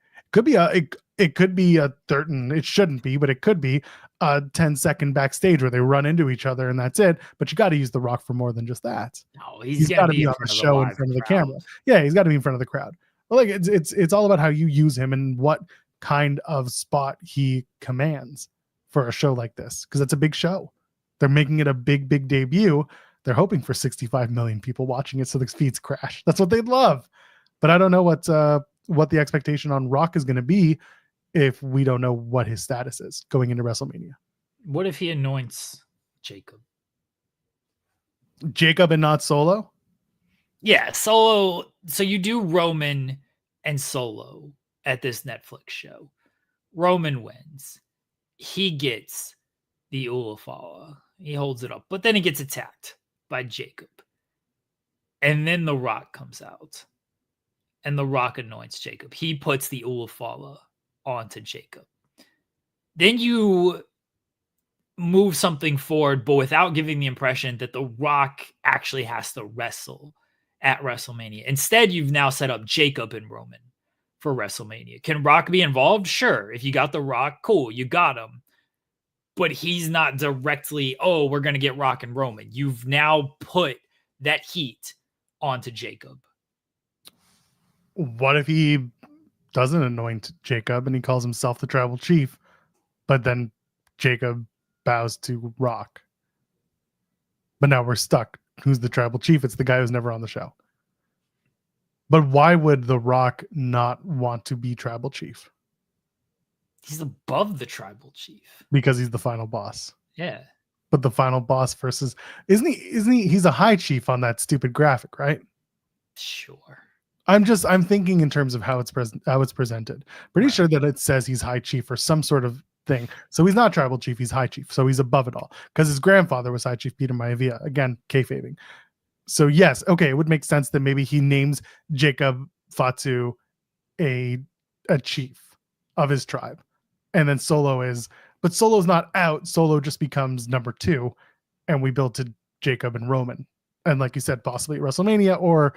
It could be a certain, it shouldn't be, but it could be a 10-second backstage where they run into each other and that's it. But you got to use The Rock for more than just that. No, he's got to be on the show in front of the camera. Yeah, he's got to be in front of the crowd. Well, like it's all about how you use him and what kind of spot he commands for a show like this, because it's a big show. They're making it a big debut. They're hoping for 65 million people watching it so the feeds crash. That's what they'd love. But I don't know what the expectation on Rock is going to be if we don't know what his status is going into WrestleMania. What if he anoints Jacob and not Solo? Yeah, Solo. So you do Roman and Solo at this Netflix show. Roman wins. He gets the Ulafala. He holds it up, but then he gets attacked by Jacob. And then The Rock comes out. And The Rock anoints Jacob. He puts the Ulafala onto Jacob. Then you move something forward, but without giving the impression that The Rock actually has to wrestle at WrestleMania. Instead, you've now set up Jacob and Roman for WrestleMania. Can Rock be involved? Sure. If you got The Rock, cool, you got him. But he's not directly, oh, we're going to get Rock and Roman. You've now put that heat onto Jacob. What if he doesn't anoint Jacob and he calls himself the tribal chief, but then Jacob bows to Rock? But now we're stuck. Who's the tribal chief? It's the guy who's never on the show. But why would The Rock not want to be tribal chief? He's above the tribal chief. Because he's the final boss. Yeah. But the final boss versus isn't he he's a high chief on that stupid graphic, right? Sure. I'm thinking in terms of how it's presented. Pretty sure that it says he's high chief or some sort of thing. So he's not tribal chief, he's high chief. So he's above it all. Because his grandfather was high chief Peter Maivia. Again, kayfabing. So yes, okay, it would make sense that maybe he names Jacob Fatu a chief of his tribe. And then Solo's not out. Solo just becomes number 2. And we build to Jacob and Roman. And like you said, possibly at WrestleMania, or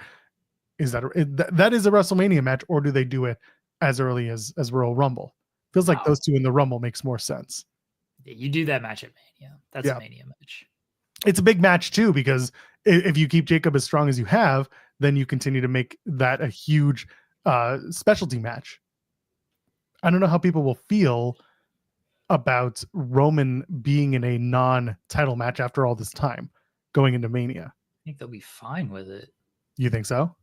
is that is a WrestleMania match, or do they do it as early as Royal Rumble? Feels like those two in the Rumble makes more sense. You do that match at Mania. That's a Mania match. It's a big match too, because if you keep Jacob as strong as you have, then you continue to make that a huge specialty match. I don't know how people will feel about Roman being in a non-title match after all this time going into Mania. I think they'll be fine with it. You think so?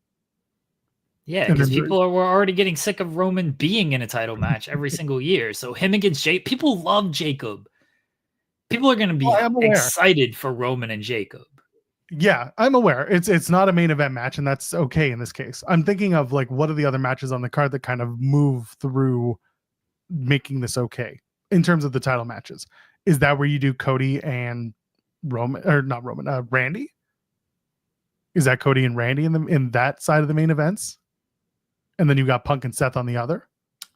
Yeah, because people were already getting sick of Roman being in a title match every single year. So him against Jacob, people love Jacob. People are going to be excited for Roman and Jacob. Yeah, I'm aware. It's not a main event match, and that's okay in this case. I'm thinking of like what are the other matches on the card that kind of move through making this okay in terms of the title matches. Is that where you do Cody and Roman, or not Roman, Randy? Is that Cody and Randy in that side of the main events? And then you got Punk and Seth on the other?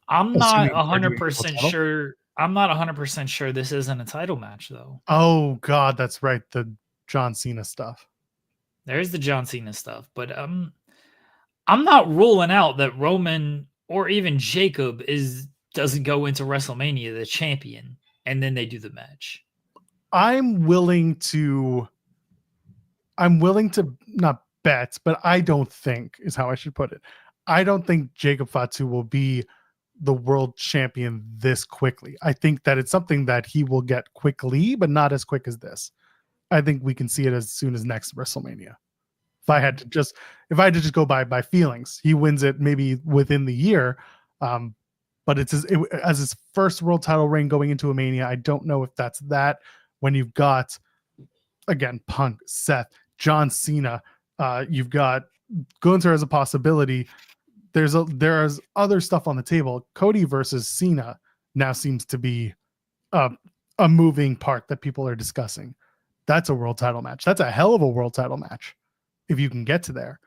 I'm not Assuming they're doing 100% title? sure. I'm not 100% sure this isn't a title match, though. Oh, God, that's right. The John Cena stuff. There's the John Cena stuff, but I'm not ruling out that Roman or even Jacob doesn't go into WrestleMania the champion, and then they do the match. I'm willing to not bet, but I don't think is how I should put it. I don't think Jacob Fatu will be the world champion this quickly. I think that it's something that he will get quickly, but not as quick as this. I think we can see it as soon as next WrestleMania. If I had to just go by feelings, he wins it maybe within the year. But it's as his first world title reign going into a Mania. I don't know if that's that when you've got, again, Punk, Seth, John Cena. You've got Gunther as a possibility. There's other stuff on the table. Cody versus Cena now seems to be a moving part that people are discussing. That's a world title match. That's a hell of a world title match if you can get to there.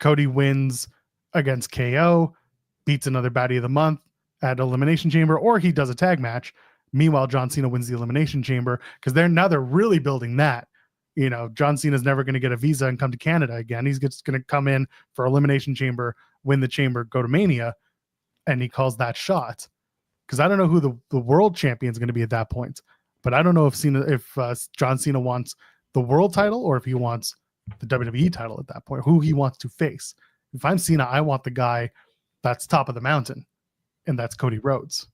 Cody wins against KO, beats another baddie of the month at Elimination Chamber, or he does a tag match. Meanwhile, John Cena wins the Elimination Chamber because they're really building that. You know, John Cena's never going to get a visa and come to Canada again. He's just going to come in for Elimination Chamber, win the Chamber, go to Mania, and he calls that shot. Because I don't know who the world champion is going to be at that point. But I don't know if John Cena wants the world title or if he wants the WWE title at that point, who he wants to face. If I'm Cena, I want the guy that's top of the mountain, and that's Cody Rhodes.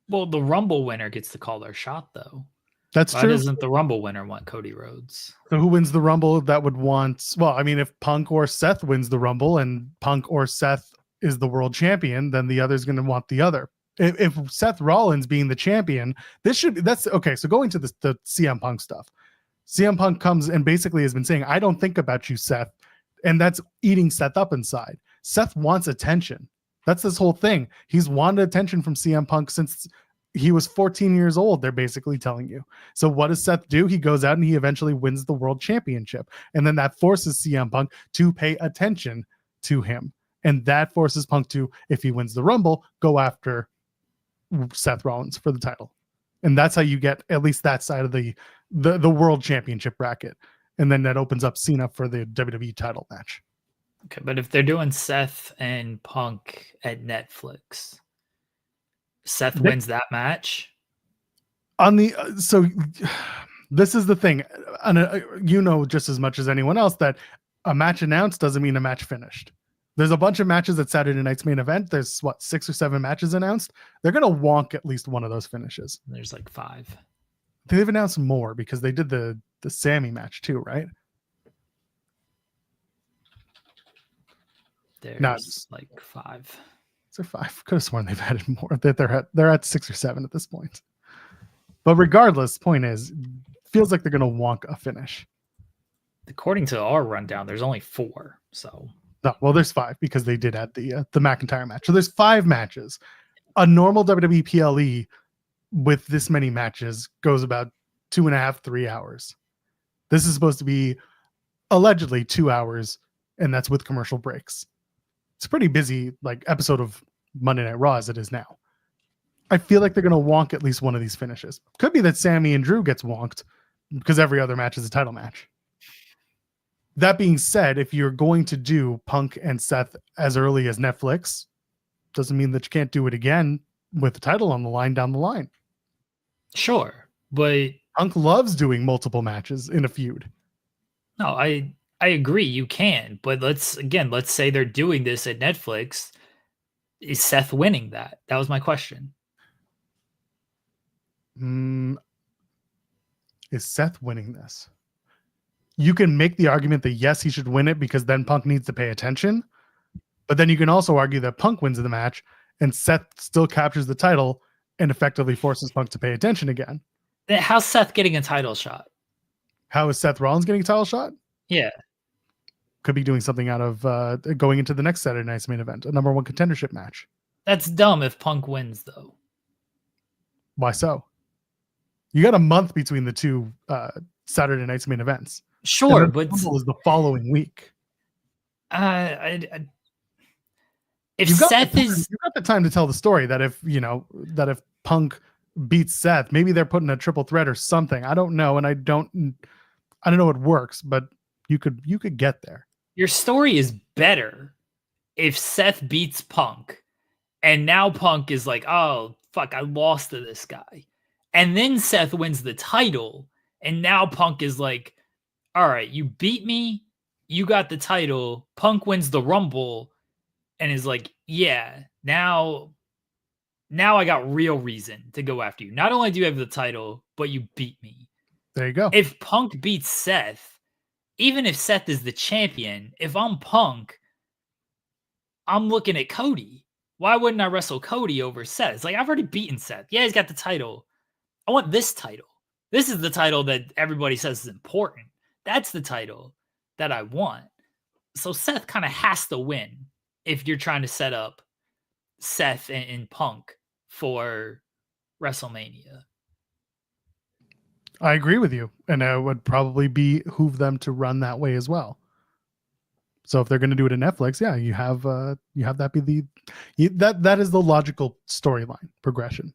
Well, the Rumble winner gets to call their shot, though. That's Why true. doesn't the Rumble winner want Cody Rhodes? So who wins the Rumble that would want... Well, I mean, if Punk or Seth wins the Rumble and Punk or Seth is the world champion, then the other's going to want the other. If Seth Rollins being the champion, that's okay. So going to the CM Punk stuff, CM Punk comes and basically has been saying, I don't think about you, Seth. And that's eating Seth up inside. Seth wants attention. That's this whole thing. He's wanted attention from CM Punk since he was 14 years old. They're basically telling you. So what does Seth do? He goes out and he eventually wins the world championship. And then that forces CM Punk to pay attention to him. And that forces Punk to, if he wins the Rumble, go after Seth Rollins for the title. And that's how you get at least that side of the world championship bracket. And then that opens up Cena for the WWE title match. Okay, but if they're doing Seth and Punk at Netflix, Seth wins that match. So this is the thing, and you know just as much as anyone else that a match announced doesn't mean a match finished. There's a bunch of matches at Saturday night's main event. There's 6 or 7 matches announced. They're gonna wonk at least one of those finishes. There's like 5. They've announced more because they did the Sammy match too, right? There's like 5. Is there 5? Could have sworn they've added more. They're at 6 or 7 at this point. But regardless, point is, feels like they're gonna wonk a finish. According to our rundown, there's only 4. So no, well, there's 5 because they did add the McIntyre match. So there's 5 matches. A normal WWE PLE with this many matches goes about 2.5, 3 hours. This is supposed to be allegedly 2 hours, and that's with commercial breaks. It's a pretty busy episode of Monday Night Raw as it is now. I feel like they're going to wonk at least one of these finishes. Could be that Sammy and Drew gets wonked because every other match is a title match. That being said, if you're going to do Punk and Seth as early as Netflix, doesn't mean that you can't do it again with the title on the line down the line. Sure, but Punk loves doing multiple matches in a feud. No, I agree you can, but let's say they're doing this at Netflix. Is Seth winning that? That was my question. Is Seth winning this? You can make the argument that yes, he should win it because then Punk needs to pay attention. But then you can also argue that Punk wins the match and Seth still captures the title and effectively forces Punk to pay attention again. How's Seth getting a title shot? How is Seth Rollins getting a title shot? Yeah. Could be doing something out of going into the next Saturday night's main event, a number one contendership match. That's dumb if Punk wins, though. Why so? You got a month between the two Saturday night's main events. Sure, but Rumble is the following week. If Seth is, you got the time to tell the story that if Punk beats Seth, maybe they're putting a triple threat or something. I don't know, and I don't know it works, but you could get there. Your story is better if Seth beats Punk, and now Punk is like, oh fuck, I lost to this guy, and then Seth wins the title, and now Punk is like, all right, you beat me, you got the title. Punk wins the Rumble, and is like, yeah, now I got real reason to go after you. Not only do you have the title, but you beat me. There you go. If Punk beats Seth, even if Seth is the champion, if I'm Punk, I'm looking at Cody. Why wouldn't I wrestle Cody over Seth? It's like, I've already beaten Seth. Yeah, he's got the title. I want this title. This is the title that everybody says is important. That's the title that I want. So Seth kind of has to win if you're trying to set up Seth and Punk for WrestleMania. I agree with you, and it would probably behoove them to run that way as well. So if they're going to do it in Netflix, yeah, you have that be that is the logical storyline progression.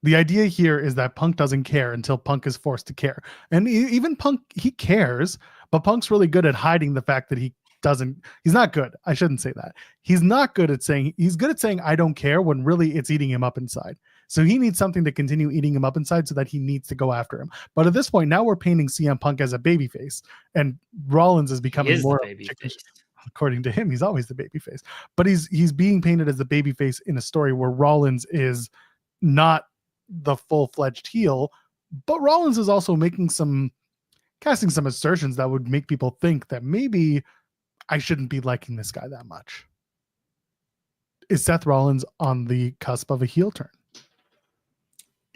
The idea here is that Punk doesn't care until Punk is forced to care, and even Punk, he cares, but Punk's really good at hiding the fact that he doesn't. He's not good. I shouldn't say that. He's not good at saying. He's good at saying I don't care when really it's eating him up inside. So he needs something to continue eating him up inside so that he needs to go after him. But at this point, now we're painting CM Punk as a babyface, and Rollins is becoming more babyface. According to him, he's always the babyface. But he's being painted as the babyface in a story where Rollins is not the full-fledged heel, but Rollins is also casting some assertions that would make people think that maybe I shouldn't be liking this guy that much. Is Seth Rollins on the cusp of a heel turn?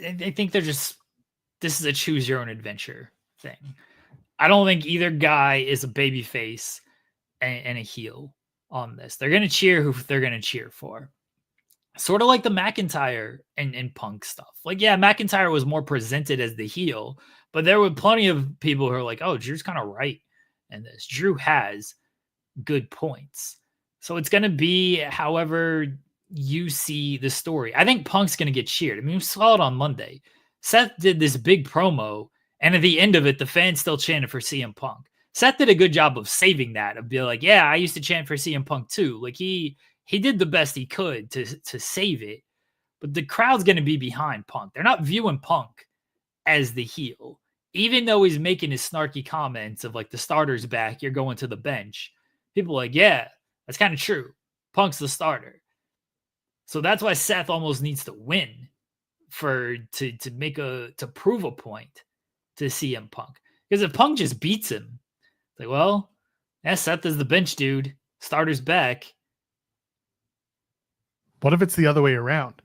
I think this is a choose your own adventure thing. I don't think either guy is a babyface and a heel on this. They're going to cheer who they're going to cheer for. Sort of like the McIntyre and Punk stuff. Like, yeah, McIntyre was more presented as the heel, but there were plenty of people who are like, oh, Drew's kind of right in this. Drew has good points. So it's going to be however you see the story. I think Punk's going to get cheered. I mean, we saw it on Monday. Seth did this big promo, and at the end of it, the fans still chanted for CM Punk. Seth did a good job of saving that, of being like, yeah, I used to chant for CM Punk too. Like he did the best he could to save it, but the crowd's going to be behind Punk. They're not viewing Punk as the heel, even though he's making his snarky comments of like the starter's back, you're going to the bench. People are like, yeah, that's kind of true. Punk's the starter. So that's why Seth almost needs to win to prove a point to CM Punk. Because if Punk just beats him, it's like, well, yeah, Seth is the bench dude. Starter's back. What if it's the other way around?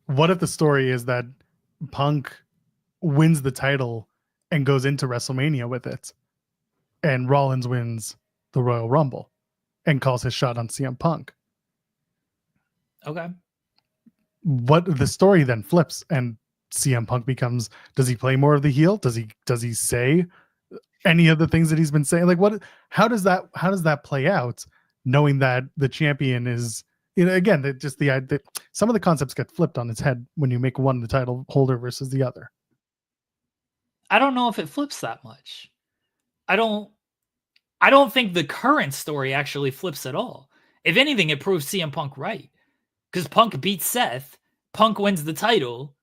What if the story is that Punk wins the title and goes into WrestleMania with it, and Rollins wins the Royal Rumble and calls his shot on CM Punk? Okay. What the story then flips, and CM Punk becomes, does he play more of the heel? Does he say any of the things that he's been saying? Like, how does that play out, knowing that the champion is, again, that some of the concepts get flipped on its head when you make one the title holder versus the other. I don't know if it flips that much. I don't think the current story actually flips at all. If anything, it proves CM Punk right. Because Punk beats Seth, Punk wins the title,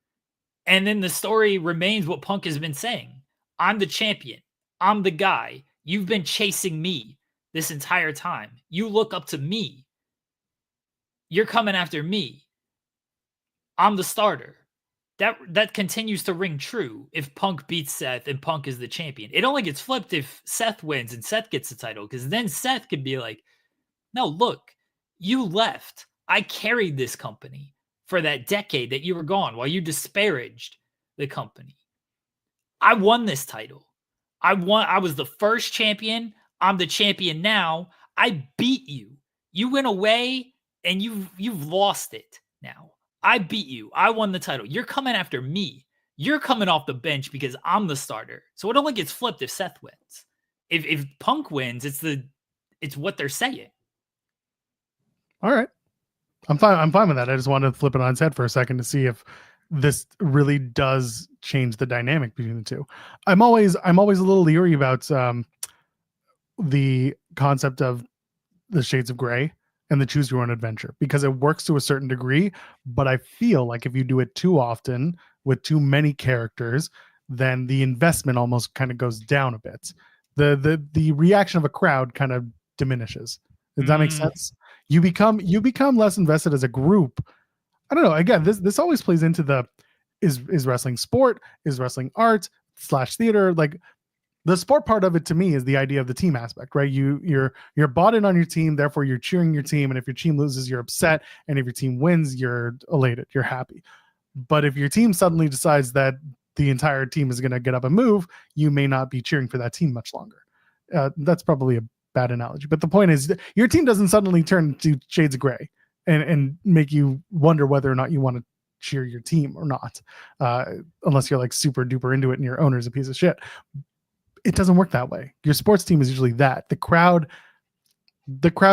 and then the story remains what Punk has been saying. I'm the champion. I'm the guy. You've been chasing me this entire time. You look up to me. You're coming after me. I'm the starter. That continues to ring true if Punk beats Seth and Punk is the champion. It only gets flipped if Seth wins and Seth gets the title, because then Seth could be like, no, look, you left. I carried this company for that decade that you were gone while you disparaged the company. I won this title. I was the first champion. I'm the champion now. I beat you. You went away and you've lost it now. I beat you. I won the title. You're coming after me. You're coming off the bench because I'm the starter. So it only gets flipped if Seth wins. If Punk wins, it's what they're saying. All right. I'm fine with that. I just wanted to flip it on its head for a second to see if this really does change the dynamic between the two. I'm always a little leery about the concept of the shades of gray and the choose your own adventure, because it works to a certain degree, but I feel like if you do it too often with too many characters, then the investment almost kind of goes down a bit. The reaction of a crowd kind of diminishes. Does that make sense? You become less invested as a group. I don't know. Again, this always plays into the is wrestling sport, is wrestling art / theater. Like, the sport part of it to me is the idea of the team aspect, right? You're bought in on your team, therefore you're cheering your team, and if your team loses, you're upset, and if your team wins, you're elated, you're happy. But if your team suddenly decides that the entire team is going to get up and move, you may not be cheering for that team much longer. That's probably a bad analogy, but the point is your team doesn't suddenly turn to shades of gray and make you wonder whether or not you want to cheer your team or not, unless you're like super duper into it and your owner's a piece of shit. It doesn't work that way. Your sports team is usually that. The crowd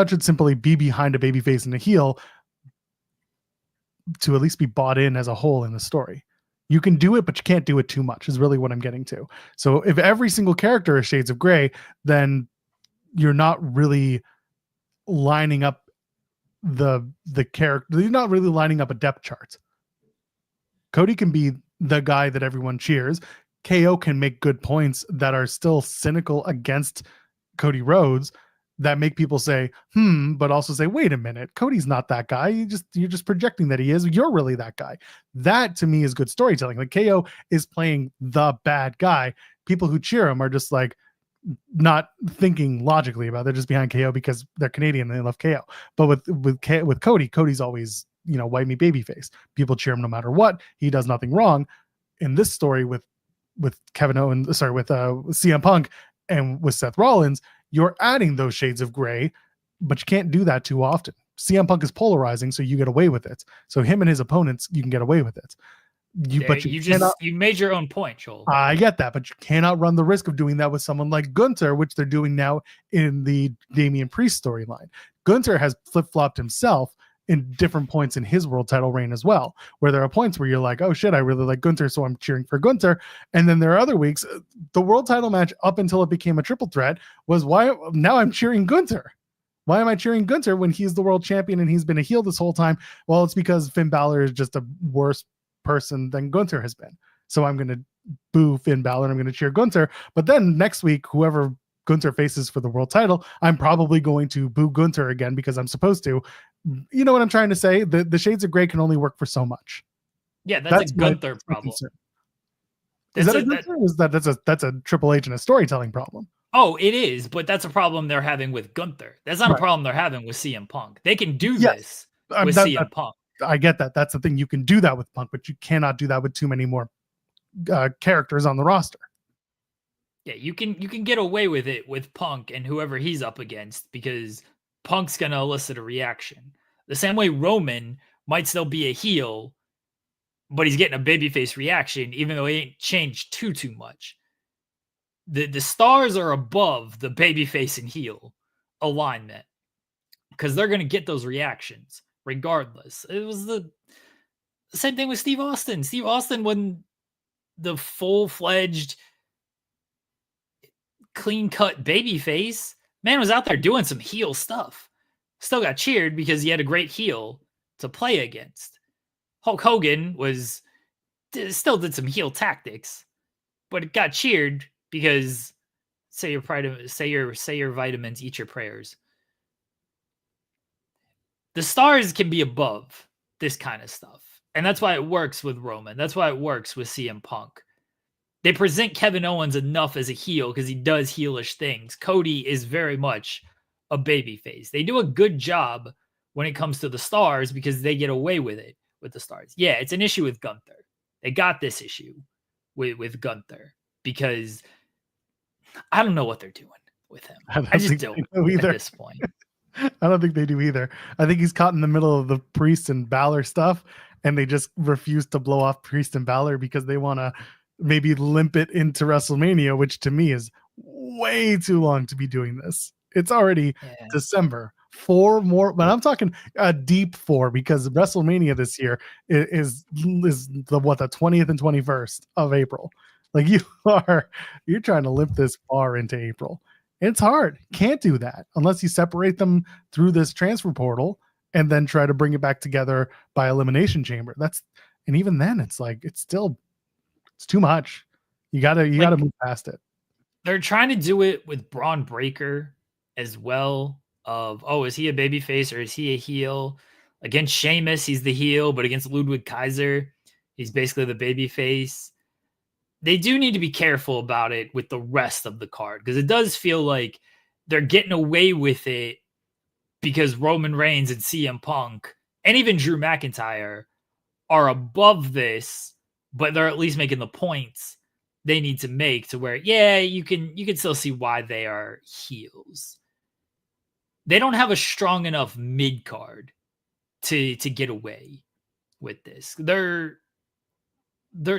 should simply be behind a babyface and a heel to at least be bought in as a whole in the story. You can do it, but you can't do it too much, is really what I'm getting to. So if every single character is shades of gray, then you're not really lining up the character. You're not really lining up a depth chart. Cody can be the guy that everyone cheers. KO can make good points that are still cynical against Cody Rhodes that make people say, but also say, wait a minute, Cody's not that guy. You're just projecting that he is. You're really that guy. That to me is good storytelling. Like, KO is playing the bad guy. People who cheer him are just like not thinking logically about it. They're just behind KO because they're Canadian and they love KO. But with Cody, Cody's always, white meat babyface. People cheer him no matter what. He does nothing wrong. In this story with Kevin Owens, with CM Punk and with Seth Rollins, you're adding those shades of gray, but you can't do that too often. CM Punk is polarizing, so you get away with it. So him and his opponents, you can get away with it. You made your own point, Joel. I get that, but you cannot run the risk of doing that with someone like Gunther, which they're doing now in the Damian Priest storyline. Gunther has flip-flopped himself in different points in his world title reign as well, where there are points where you're like, oh shit, I really like Gunther, so I'm cheering for Gunther. And then there are other weeks, the world title match up until it became a triple threat was why now I'm cheering Gunther. Why am I cheering Gunther when he's the world champion and he's been a heel this whole time? Well, it's because Finn Balor is just a worse person than Gunther has been. So I'm going to boo Finn Balor and I'm going to cheer Gunther. But then next week, whoever Gunther faces for the world title, I'm probably going to boo Gunther again because I'm supposed to. You know what I'm trying to say? The shades of gray can only work for so much. Yeah, that's a Gunther problem. Is that a Gunther? Is that's a Triple H and a storytelling problem? Oh, it is, but that's a problem they're having with Gunther. That's not a problem they're having with CM Punk. They can do this with CM Punk. I get that. That's the thing. You can do that with Punk, but you cannot do that with too many more characters on the roster. Yeah, you can get away with it with Punk and whoever he's up against because Punk's going to elicit a reaction. The same way Roman might still be a heel, but he's getting a babyface reaction, even though he ain't changed too much. The stars are above the babyface and heel alignment because they're going to get those reactions regardless. It was the same thing with Steve Austin. Steve Austin wasn't the full-fledged, clean-cut babyface. Man was out there doing some heel stuff. Still got cheered because he had a great heel to play against. Hulk Hogan still did some heel tactics, but it got cheered because say your vitamins, eat your prayers. The stars can be above this kind of stuff. And that's why it works with Roman. That's why it works with CM Punk. They present Kevin Owens enough as a heel because he does heelish things. Cody is very much a babyface. They do a good job when it comes to the stars because they get away with it with the stars. Yeah, it's an issue with Gunther. They got this issue with Gunther because I don't know what they're doing with him. I just don't at this point. I don't think they do either. I think he's caught in the middle of the Priest and Balor stuff, and they just refuse to blow off Priest and Balor because they want to maybe limp it into WrestleMania, which to me is way too long to be doing this. It's already December. 4 more, but I'm talking a deep 4 because WrestleMania this year is the 20th and 21st of April. Like you're trying to limp this far into April. It's hard. Can't do that unless you separate them through this transfer portal and then try to bring it back together by Elimination Chamber. And even then it's like it's too much. You gotta move past it. They're trying to do it with Braun Breaker as well. Is he a babyface or is he a heel? Against Sheamus, he's the heel, but against Ludwig Kaiser, he's basically the babyface. They do need to be careful about it with the rest of the card because it does feel like they're getting away with it because Roman Reigns and CM Punk and even Drew McIntyre are above this, but they're at least making the points they need to make to where, you can still see why they are heels. They don't have a strong enough mid card to get away with this. Their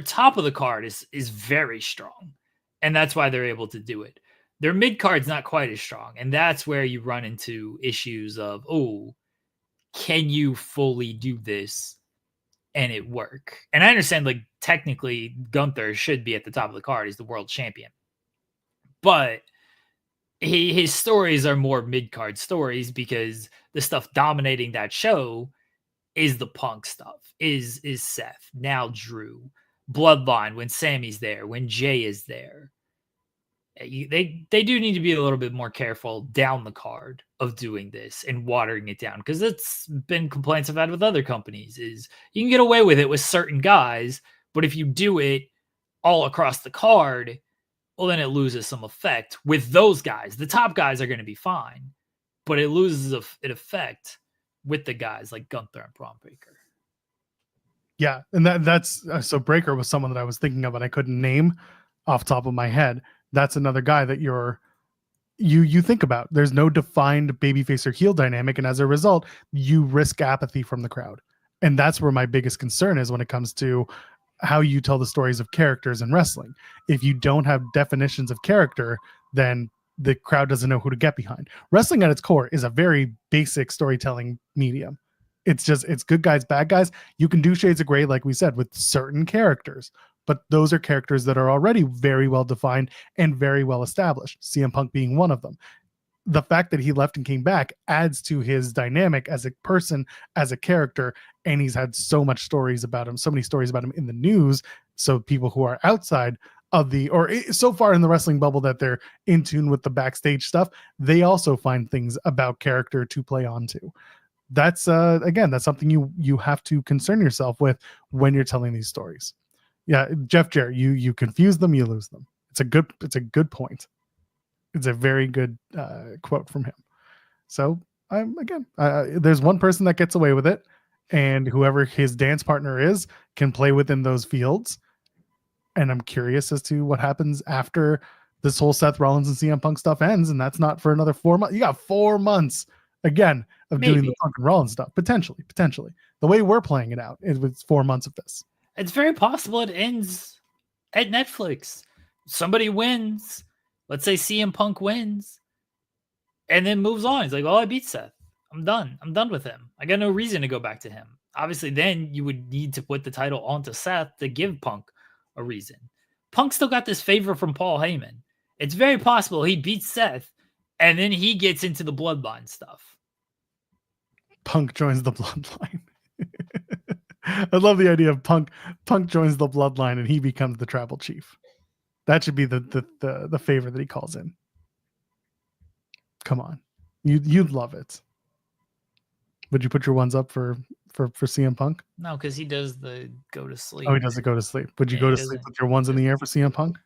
top of the card is very strong, and that's why they're able to do it. Their mid card's not quite as strong, and that's where you run into issues of, can you fully do this and it work? And I understand, like, technically Gunther should be at the top of the card. He's the world champion, but his stories are more mid card stories because the stuff dominating that show is the Punk stuff, is Seth, now Drew, Bloodline when Sammy's there, when Jay is there. They do need to be a little bit more careful down the card of doing this and watering it down, because it's been complaints I've had with other companies is you can get away with it with certain guys, but if you do it all across the card, well, then it loses some effect with those guys. The top guys are going to be fine, but it loses an effect with the guys like Gunther and Braun Breaker. Yeah, and that's so Breaker was someone that I was thinking of and I couldn't name off the top of my head. That's another guy that you think about. There's no defined babyface or heel dynamic, and as a result, you risk apathy from the crowd. And that's where my biggest concern is when it comes to how you tell the stories of characters in wrestling. If you don't have definitions of character, then the crowd doesn't know who to get behind. Wrestling at its core is a very basic storytelling medium. It's good guys, bad guys. You can do shades of gray, like we said, with certain characters, but those are characters that are already very well defined and very well established. CM Punk being one of them. The fact that he left and came back adds to his dynamic as a person, as a character, and he's had so many stories about him in the news. So people who are outside of so far in the wrestling bubble that they're in tune with the backstage stuff, they also find things about character to play onto. That's again, that's something you have to concern yourself with when you're telling these stories. Yeah, Jeff Jarrett, you confuse them, you lose them. It's a good point. It's a very good quote from him. So there's one person that gets away with it, and whoever his dance partner is can play within those fields. And I'm curious as to what happens after this whole Seth Rollins and CM Punk stuff ends, and that's not for another 4 months. You got 4 months again of doing the Punk and Rollins stuff. Potentially. The way we're playing it out is with 4 months of this. It's very possible it ends at Netflix. Somebody wins. Let's say CM Punk wins and then moves on. He's like, I beat Seth. I'm done. I'm done with him. I got no reason to go back to him. Obviously, then you would need to put the title onto Seth to give Punk a reason. Punk still got this favor from Paul Heyman. It's very possible he beats Seth and then he gets into the bloodline stuff. Punk joins the bloodline. I love the idea of Punk joins the bloodline and he becomes the tribal chief. That should be the favor that he calls in. Come on. You'd love it. Would you put your ones up for CM Punk? No, because he does the go to sleep. Oh, he does the go to sleep. Would you go to sleep with your ones in the air for CM Punk?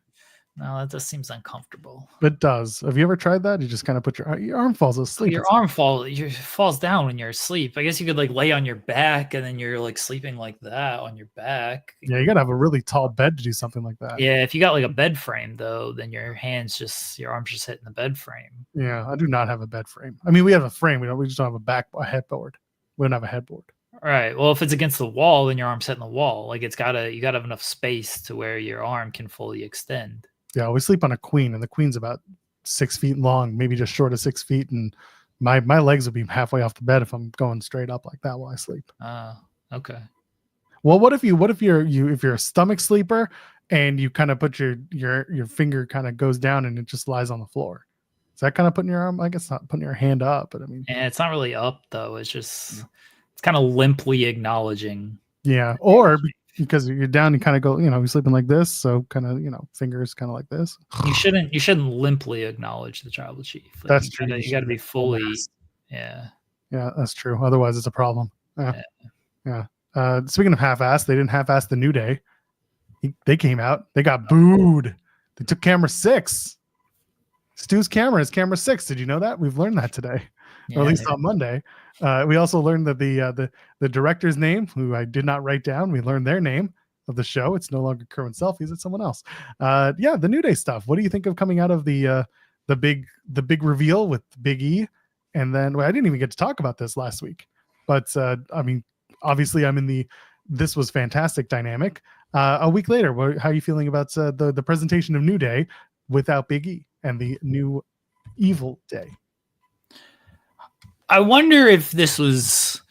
No, that just seems uncomfortable. It does. Have you ever tried that? You just kind of put your arm falls asleep. Your arm falls down when you're asleep. I guess you could like lay on your back and then you're like sleeping like that on your back. Yeah, you gotta have a really tall bed to do something like that. Yeah, if you got like a bed frame though, then your arms just hitting the bed frame. Yeah, I do not have a bed frame. I mean, we have a frame. We just don't have a headboard. We don't have a headboard. Right. Well, if it's against the wall, then your arm's hitting the wall. Like you gotta have enough space to where your arm can fully extend. Yeah, we sleep on a queen, and the queen's about 6 feet long, maybe just short of 6 feet, and my legs would be halfway off the bed if I'm going straight up like that while I sleep. Okay. Well, what if you're a stomach sleeper and you kind of put your finger kind of goes down and it just lies on the floor? Is that kind of putting your arm? I guess not putting your hand up, but I mean, and it's not really up though. It's just it's kind of limply acknowledging. Yeah, or because you're down, you kind of go, you're sleeping like this, so kind of, fingers kind of like this. You shouldn't limply acknowledge the tribal chief. Like, that's true. You got to be fully. Yeah. Yeah, that's true. Otherwise, it's a problem. Yeah. Speaking of half-assed, they didn't half-ass the New Day. They came out. They got booed. They took camera 6. Stu's camera is camera 6. Did you know that? We've learned that today, or at least on Monday. We also learned that the director's name, who I did not write down, we learned their name of the show. It's no longer Kerwin Selfies. It's someone else. The New Day stuff. What do you think of coming out of the big reveal with Big E? And then I didn't even get to talk about this last week, but I mean, obviously I'm in the this was fantastic dynamic. A week later, how are you feeling about the presentation of New Day without Big E and the new Evil Day? I wonder if this was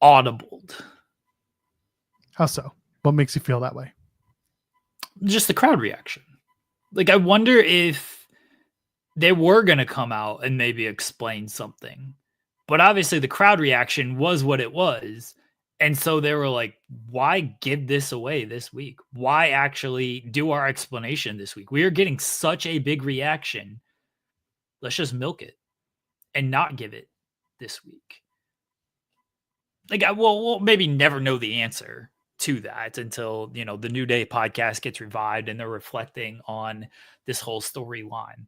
audibled. How so? What makes you feel that way? Just the crowd reaction. Like, I wonder if they were going to come out and maybe explain something. But obviously the crowd reaction was what it was. And so they were like, why give this away this week? Why actually do our explanation this week? We are getting such a big reaction. Let's just milk it and not give it this week. Like, we'll maybe never know the answer to that until, the New Day podcast gets revived and they're reflecting on this whole storyline.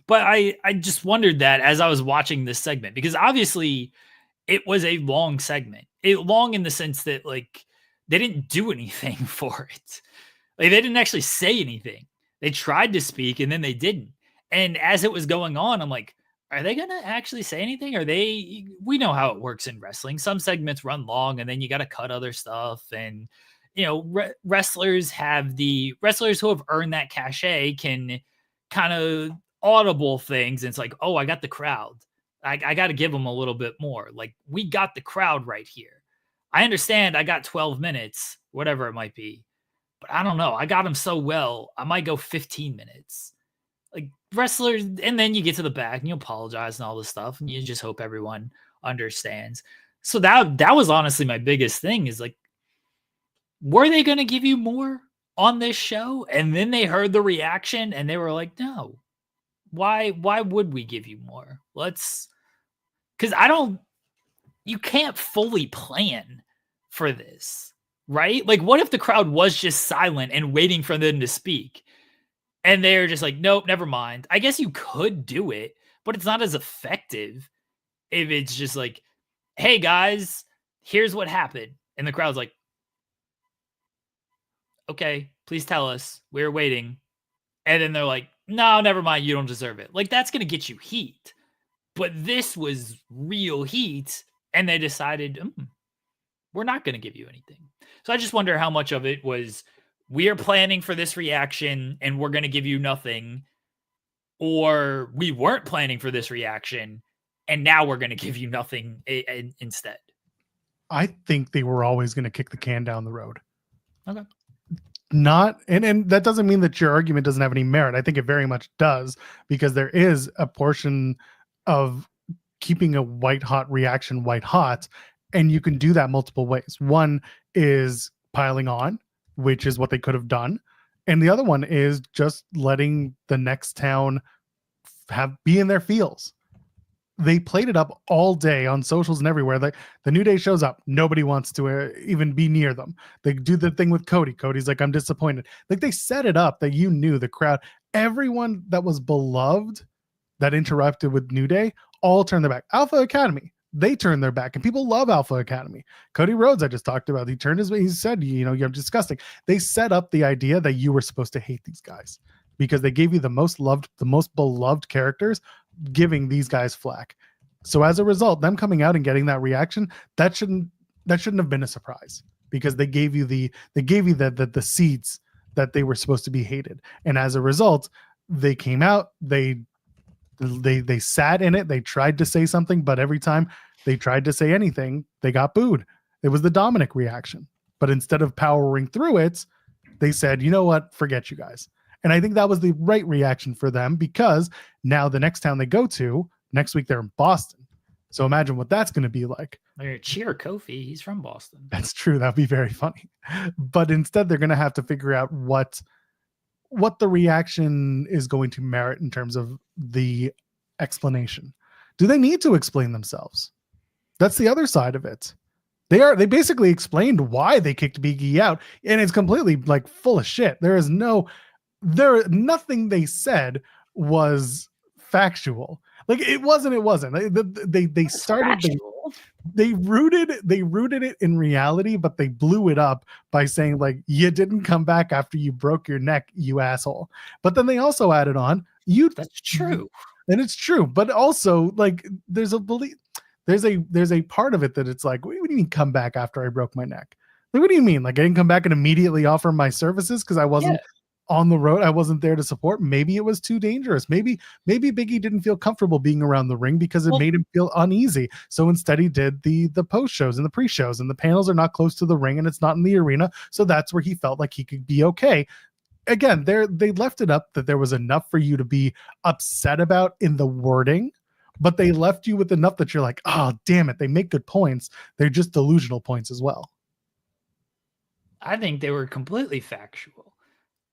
But I just wondered that as I was watching this segment, because obviously it was a long segment. Long in the sense that, like, they didn't do anything for it. Like, they didn't actually say anything. They tried to speak and then they didn't. And as it was going on, I'm like, are they going to actually say anything? We know how it works in wrestling. Some segments run long and then you got to cut other stuff. And, wrestlers who have earned that cachet can kind of audible things. And it's like, oh, I got the crowd. I got to give them a little bit more. Like, we got the crowd right here. I understand I got 12 minutes, whatever it might be, but I don't know. I got them so well. I might go 15 minutes. Like, wrestlers, and then you get to the back and you apologize and all this stuff, and you just hope everyone understands. So that was honestly my biggest thing is, like, were they going to give you more on this show? And then they heard the reaction and they were like, no, why would we give you more? Because you can't fully plan for this, right? Like, what if the crowd was just silent and waiting for them to speak? And they're just like, nope, never mind. I guess you could do it, but it's not as effective if it's just like, hey, guys, here's what happened. And the crowd's like, okay, please tell us. We're waiting. And then they're like, no, never mind. You don't deserve it. Like, that's going to get you heat. But this was real heat. And they decided, we're not going to give you anything. So I just wonder how much of it was, we are planning for this reaction and we're going to give you nothing, or we weren't planning for this reaction and now we're going to give you nothing instead. I think they were always going to kick the can down the road. Okay. And that doesn't mean that your argument doesn't have any merit. I think it very much does, because there is a portion of keeping a white hot reaction white hot, and you can do that multiple ways. One is piling on, which is what they could have done. And the other one is just letting the next town be in their feels. they played it up all day on socials and everywhere. Like the New Day shows up, nobody wants to even be near them. They do the thing with Cody. Cody's like, I'm disappointed. Like they set it up that you knew the crowd, everyone that was beloved that interrupted with New Day, all turned their back. Alpha Academy, they turned their back, and people love Alpha Academy. Cody Rhodes, I just talked about, he turned his way. He said, you're disgusting. They set up the idea that you were supposed to hate these guys because they gave you the most loved, the most beloved characters, giving these guys flack. So as a result, them coming out and getting that reaction, that shouldn't have been a surprise, because they gave you the seeds that they were supposed to be hated. And as a result, they came out, they sat in it, they tried to say something, but every time they tried to say anything, they got booed. It was the Dominic reaction. But instead of powering through it, they said, you know what, forget you guys. And I think that was the right reaction for them, because now the next town they go to, next week they're in Boston. So imagine what that's going to be like. They're going to cheer Kofi. He's from Boston. That's true. That'd be very funny. But instead they're going to have to figure out what the reaction is going to merit in terms of the explanation. Do they need to explain themselves? That's the other side of it. They basically explained why they kicked Big E out, and it's completely like full of shit. Nothing they said was factual. Like it wasn't. They started. They rooted it in reality, but they blew it up by saying like, you didn't come back after you broke your neck, you asshole. But then they also added on, that's true. And it's true. But also like there's a part of it that it's like, what do you mean come back after I broke my neck? Like, what do you mean? Like I didn't come back and immediately offer my services because I wasn't on the road. I wasn't there to support. Maybe it was too dangerous. Maybe Big E didn't feel comfortable being around the ring because it made him feel uneasy. So instead he did the post shows and the pre-shows, and the panels are not close to the ring and it's not in the arena. So that's where he felt like he could be okay. Again, they left it up that there was enough for you to be upset about in the wording, but they left you with enough that you're like, oh, damn it. They make good points. They're just delusional points as well. I think they were completely factual.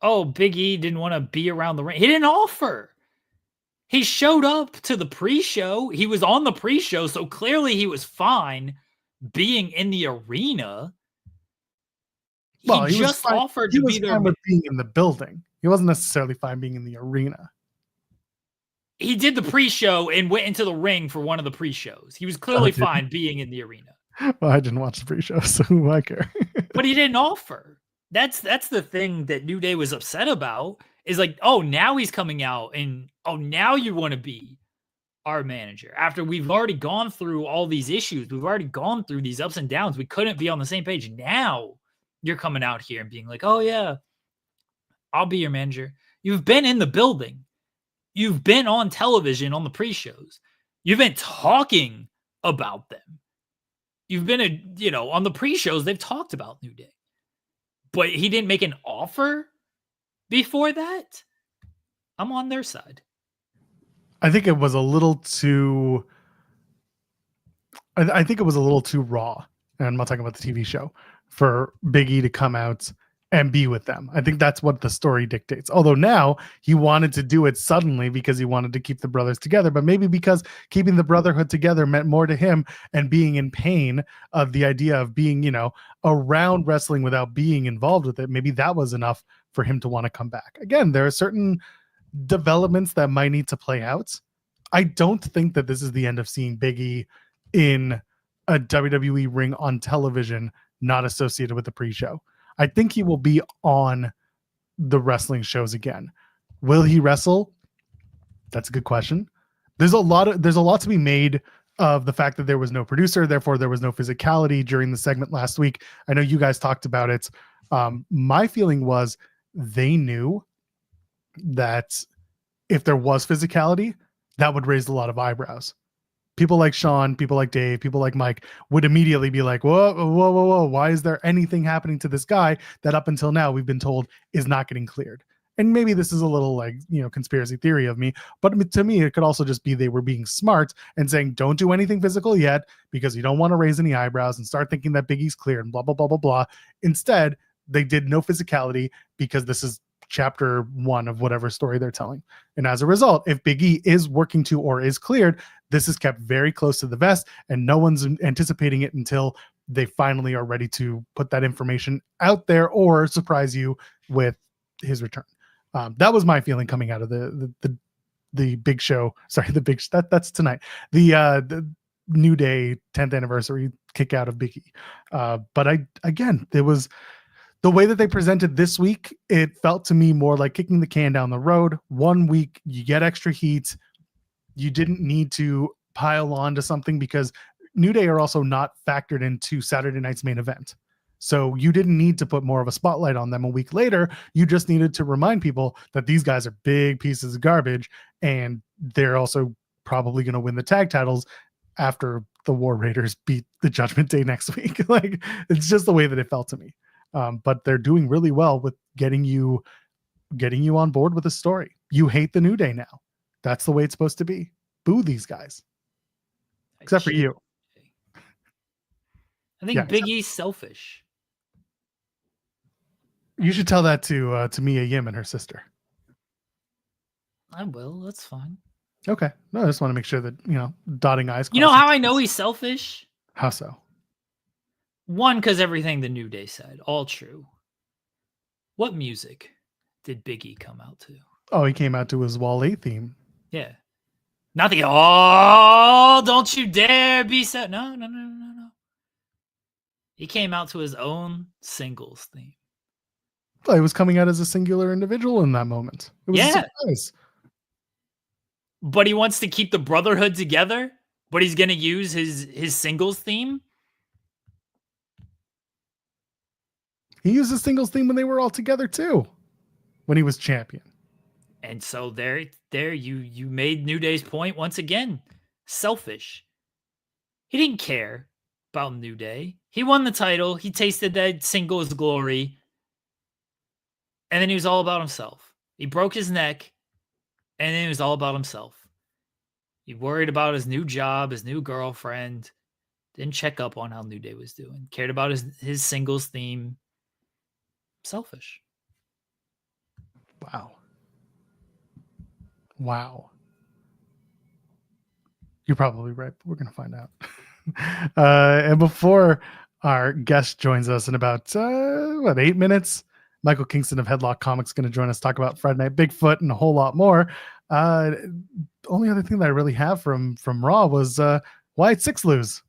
Oh, Big E didn't want to be around the ring. He didn't offer. He showed up to the pre-show. He was on the pre-show, so clearly he was fine being in the arena. He just offered to be there. He was fine with being in the building. He wasn't necessarily fine being in the arena. He did the pre-show and went into the ring for one of the pre-shows. He was clearly fine being in the arena. Well, I didn't watch the pre-show, so who I care. But he didn't offer. That's the thing that New Day was upset about, is like, oh, now he's coming out and, oh, now you want to be our manager. After we've already gone through all these issues, we've already gone through these ups and downs. We couldn't be on the same page. Now you're coming out here and being like, oh, yeah, I'll be your manager. You've been in the building. You've been on television on the pre-shows. You've been talking about them. You've been, on the pre-shows, they've talked about New Day. But he didn't make an offer before that. I'm on their side. I think it was a little too. I think it was a little too raw, and I'm not talking about the TV show, for Big E to come out and be with them. I think that's what the story dictates. Although now he wanted to do it suddenly because he wanted to keep the brothers together, but maybe because keeping the brotherhood together meant more to him, and being in pain of the idea of being, around wrestling without being involved with it. Maybe that was enough for him to want to come back. Again, there are certain developments that might need to play out. I don't think that this is the end of seeing Big E in a WWE ring on television, not associated with the pre-show. I think he will be on the wrestling shows again. Will he wrestle? That's a good question. There's a lot to be made of the fact that there was no producer, therefore there was no physicality during the segment last week. I know you guys talked about it. My feeling was they knew that if there was physicality, that would raise a lot of eyebrows. People like Sean, people like Dave, people like Mike would immediately be like, whoa. Why is there anything happening to this guy that up until now we've been told is not getting cleared? And maybe this is a little conspiracy theory of me, but to me, it could also just be they were being smart and saying, don't do anything physical yet because you don't want to raise any eyebrows and start thinking that Big E's cleared and blah, blah, blah, blah, blah. Instead, they did no physicality because this is chapter 1 of whatever story they're telling. And as a result, if Big E is working to or is cleared, this is kept very close to the vest, and no one's anticipating it until they finally are ready to put that information out there or surprise you with his return. That was my feeling coming out of the big show. Sorry, that's tonight. The New Day 10th anniversary kick out of Big E. But there was the way that they presented this week. It felt to me more like kicking the can down the road. 1 week, you get extra heat. You didn't need to pile on to something because New Day are also not factored into Saturday night's main event. So you didn't need to put more of a spotlight on them a week later. You just needed to remind people that these guys are big pieces of garbage, and they're also probably going to win the tag titles after the War Raiders beat the Judgment Day next week. Like, it's just the way that it felt to me. But they're doing really well with getting you on board with the story. You hate the New Day now. That's the way it's supposed to be. Boo these guys. Except for you. I think Big E's selfish. You should tell that to Mia Yim and her sister. I will. That's fine. Okay. No, I just want to make sure that, dotting I's. You know how I know he's selfish? How so? One, because everything the New Day said, all true. What music did Big E come out to? Oh, he came out to his Wall 8 theme. Yeah. Not the, oh, don't you dare be set. No. He came out to his own singles theme. Well, he was coming out as a singular individual in that moment. It was a surprise. But he wants to keep the Brotherhood together, but he's going to use his singles theme. He used his singles theme when they were all together too, when he was champion. And so there you made New Day's point once again. Selfish. He didn't care about New Day. He won the title. He tasted that singles glory. And then he was all about himself. He broke his neck, and then he was all about himself. He worried about his new job, his new girlfriend. Didn't check up on how New Day was doing. Cared about his singles theme. Selfish. Wow. You're probably right, but we're going to find out. And before our guest joins us in about 8 minutes, Michael Kingston of Headlocked Comics is going to join us, talk about Friday Night Bigfoot and a whole lot more. The only other thing that I really have from Raw was Wyatt Sicks lose.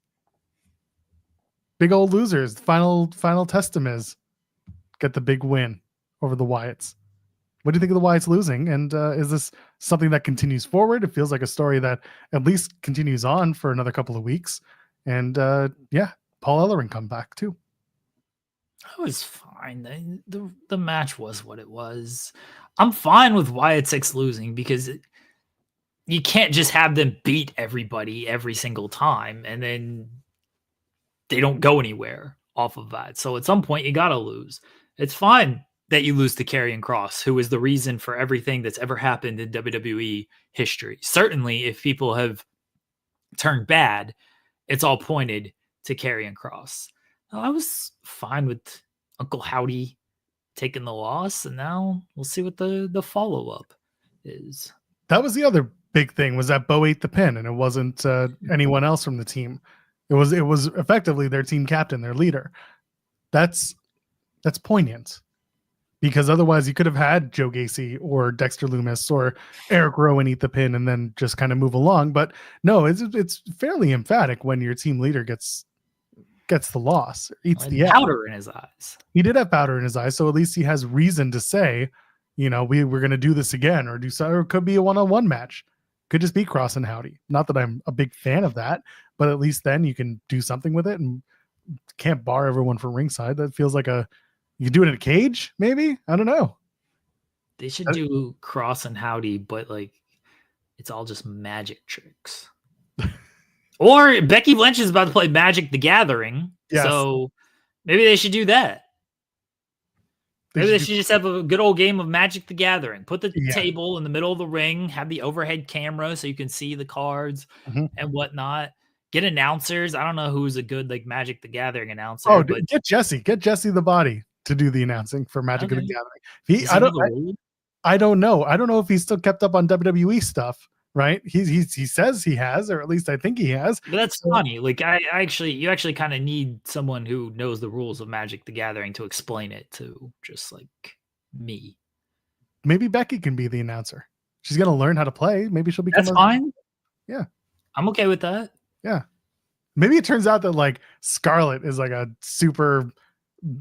Big old losers. Final testament get the big win over the Wyatts. What do you think of the Wyatts losing? And is this something that continues forward? It feels like a story that at least continues on for another couple of weeks. And Paul Ellering come back too. That was fine. The match was what it was. I'm fine with Wyatt Sicks losing because you can't just have them beat everybody every single time and then they don't go anywhere off of that. So at some point you got to lose. It's fine that you lose to Karrion Kross, who is the reason for everything that's ever happened in WWE history. Certainly, if people have turned bad, it's all pointed to Karrion Kross. I was fine with Uncle Howdy taking the loss, and now we'll see what the follow-up is. That was the other big thing, was that Bo ate the pin, and it wasn't anyone else from the team. It was effectively their team captain, their leader. That's poignant. Because otherwise you could have had Joe Gacy or Dexter Lumis or Eric Rowan eat the pin and then just kind of move along. But no, it's fairly emphatic when your team leader gets the loss, eats the powder in his eyes. He did have powder in his eyes, so at least he has reason to say, we're going to do this again, or it could be a one-on-one match. Could just be Kross and Howdy. Not that I'm a big fan of that, but at least then you can do something with it and can't bar everyone from ringside. That feels like you can do it in a cage, maybe? I don't know. They should do Kross and Howdy, but it's all just magic tricks. Or Becky Lynch is about to play Magic the Gathering. Yes. So maybe they should do that. Maybe they should just have a good old game of Magic the Gathering. Put the table in the middle of the ring, have the overhead camera so you can see the cards and whatnot. Get announcers. I don't know who's a good Magic the Gathering announcer. Oh, get Jesse. Get Jesse the Body. to do the announcing for Magic of the Okay. Gathering. Does he know the rules? I don't know. I don't know if he's still kept up on WWE stuff, right? He says he has, or at least I think he has. But that's funny. Like you actually kind of need someone who knows the rules of Magic the Gathering to explain it to just like me. Maybe Becky can be the announcer. She's gonna learn how to play. Maybe she'll become. That's fine. Yeah, I'm okay with that. Yeah, maybe it turns out that like Scarlett is like a super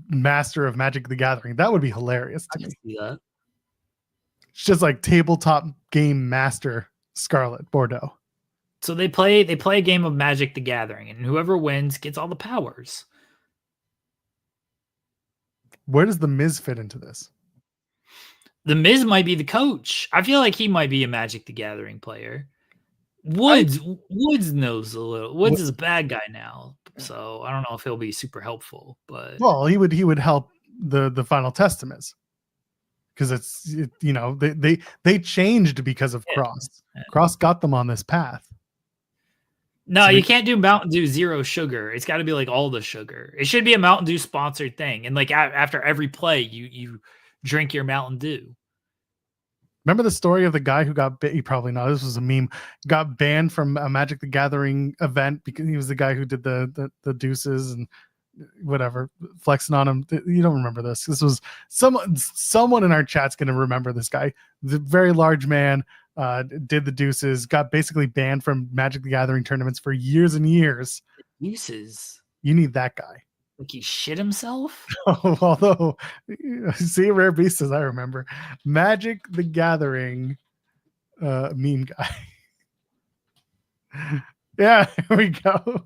master of Magic the Gathering. That would be hilarious to me. See that. It's just like tabletop game master Scarlett Bordeaux. So they play a game of Magic the Gathering, and whoever wins gets all the powers. Where does the Miz fit into this? The Miz might be the coach. I feel like he might be a Magic the Gathering player. Woods knows a little. Woods is a bad guy now, so I don't know if he'll be super helpful. But well, he would help the Final Testaments because they changed because of Cross. Yeah. Cross got them on this path. No, you can't do Mountain Dew zero sugar. It's got to be like all the sugar. It should be a Mountain Dew sponsored thing, and like after every play, you drink your Mountain Dew. Remember the story of the guy who got you probably know this was a meme, got banned from a Magic the Gathering event because he was the guy who did the deuces and whatever, flexing on him. You don't remember this. This was someone in our chat's going to remember this guy. The very large man did the deuces, got basically banned from Magic the Gathering tournaments for years and years. Deuces? You need that guy. Like he shit himself? Although, see, Rare Beast says, I remember Magic the Gathering meme guy. Yeah, here we go.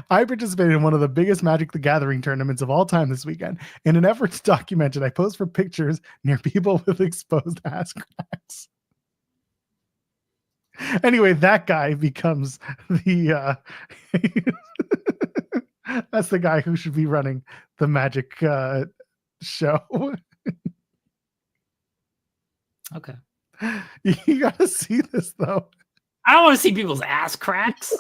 I participated in one of the biggest Magic the Gathering tournaments of all time this weekend. In an effort to document it, I posed for pictures near people with exposed ass cracks. Anyway, that guy becomes the that's the guy who should be running the Magic show. Okay. You got to see this, though. I don't want to see people's ass cracks.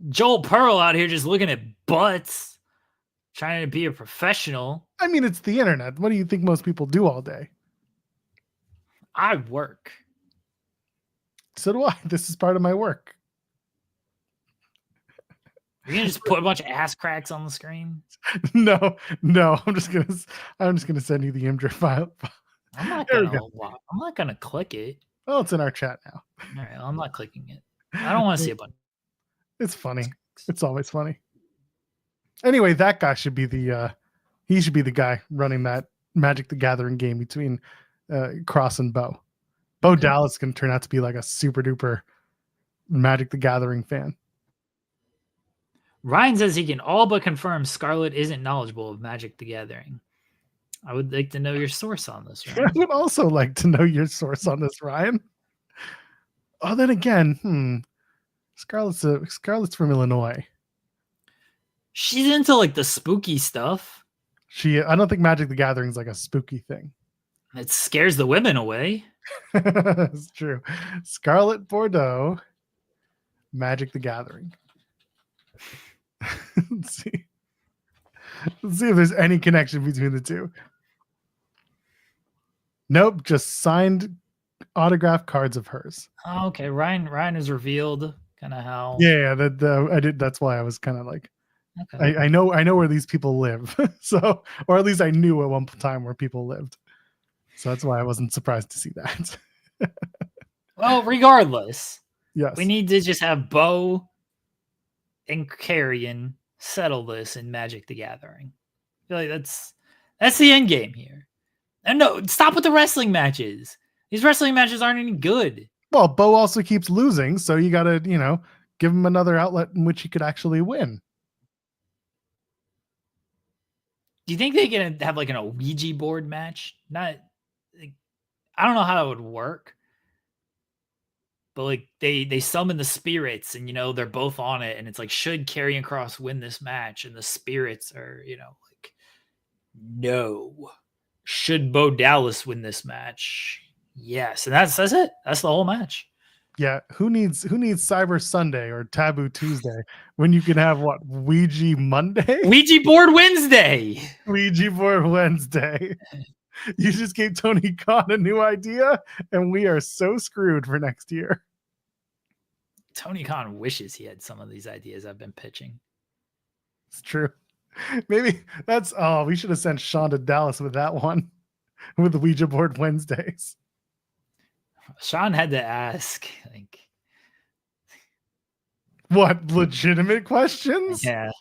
Joel Pearl out here just looking at butts, trying to be a professional. I mean, it's the internet. What do you think most people do all day? I work. So do I. This is part of my work. You're gonna just put a bunch of ass cracks on the screen? No. I'm just gonna send you the imdrift file. I'm not gonna click it. Oh, it's in our chat now. All right, I'm not clicking it. I don't want to see a bunch. It's funny. It's always funny. Anyway, that guy should be the guy running that Magic the Gathering game between Cross and Bo. Bo Dallas can turn out to be like a super duper Magic the Gathering fan. Ryan says he can all but confirm Scarlett isn't knowledgeable of Magic the Gathering. I would like to know your source on this, Ryan. I would also like to know your source on this, Ryan. Oh, then again, Scarlett's from Illinois. She's into like the spooky stuff. I don't think Magic the Gathering is like a spooky thing. It scares the women away. It's true. Scarlett Bordeaux, Magic the Gathering. Let's see if there's any connection between the two. Nope, just signed autograph cards of hers. Oh, okay. Ryan is revealed kind of how. Yeah, I did. That's why I was kind of like, okay. I know where these people live. So, or at least I knew at one time where people lived. So that's why I wasn't surprised to see that. Well, regardless, yes, we need to just have Bo and Carrion settle this in Magic the Gathering. I feel like that's the end game here. And no, stop with the wrestling matches. These wrestling matches aren't any good. Well, Bo also keeps losing, so you got to, give him another outlet in which he could actually win. Do you think they can have like an Ouija board match? I don't know how that would work. But like they summon the spirits and they're both on it, and it's like, should Karrion Kross win this match? And the spirits are, like, no. Should Bo Dallas win this match? Yes. And that's it. That's the whole match. Yeah, who needs Cyber Sunday or Taboo Tuesday when you can have what, Ouija Monday? Ouija board Wednesday. Ouija board Wednesday. You just gave Tony Khan a new idea, and we are so screwed for next year. Tony Khan wishes he had some of these ideas I've been pitching. It's true. Maybe that's, we should have sent Sean to Dallas with that one, with the Ouija board Wednesdays. Sean had to ask, like, what, legitimate questions? Yeah,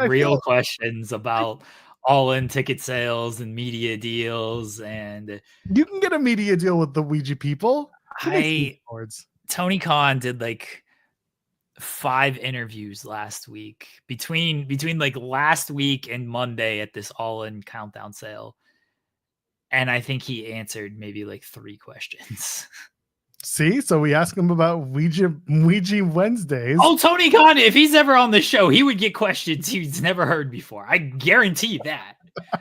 real questions about all-in ticket sales and media deals, and you can get a media deal with the Ouija people. Tony Khan did like 5 interviews last week between like last week and Monday at this all-in countdown sale. And I think he answered maybe like 3 questions. See, so we asked him about Ouija Wednesdays. Oh, Tony Khan, if he's ever on the show, he would get questions he's never heard before. I guarantee that.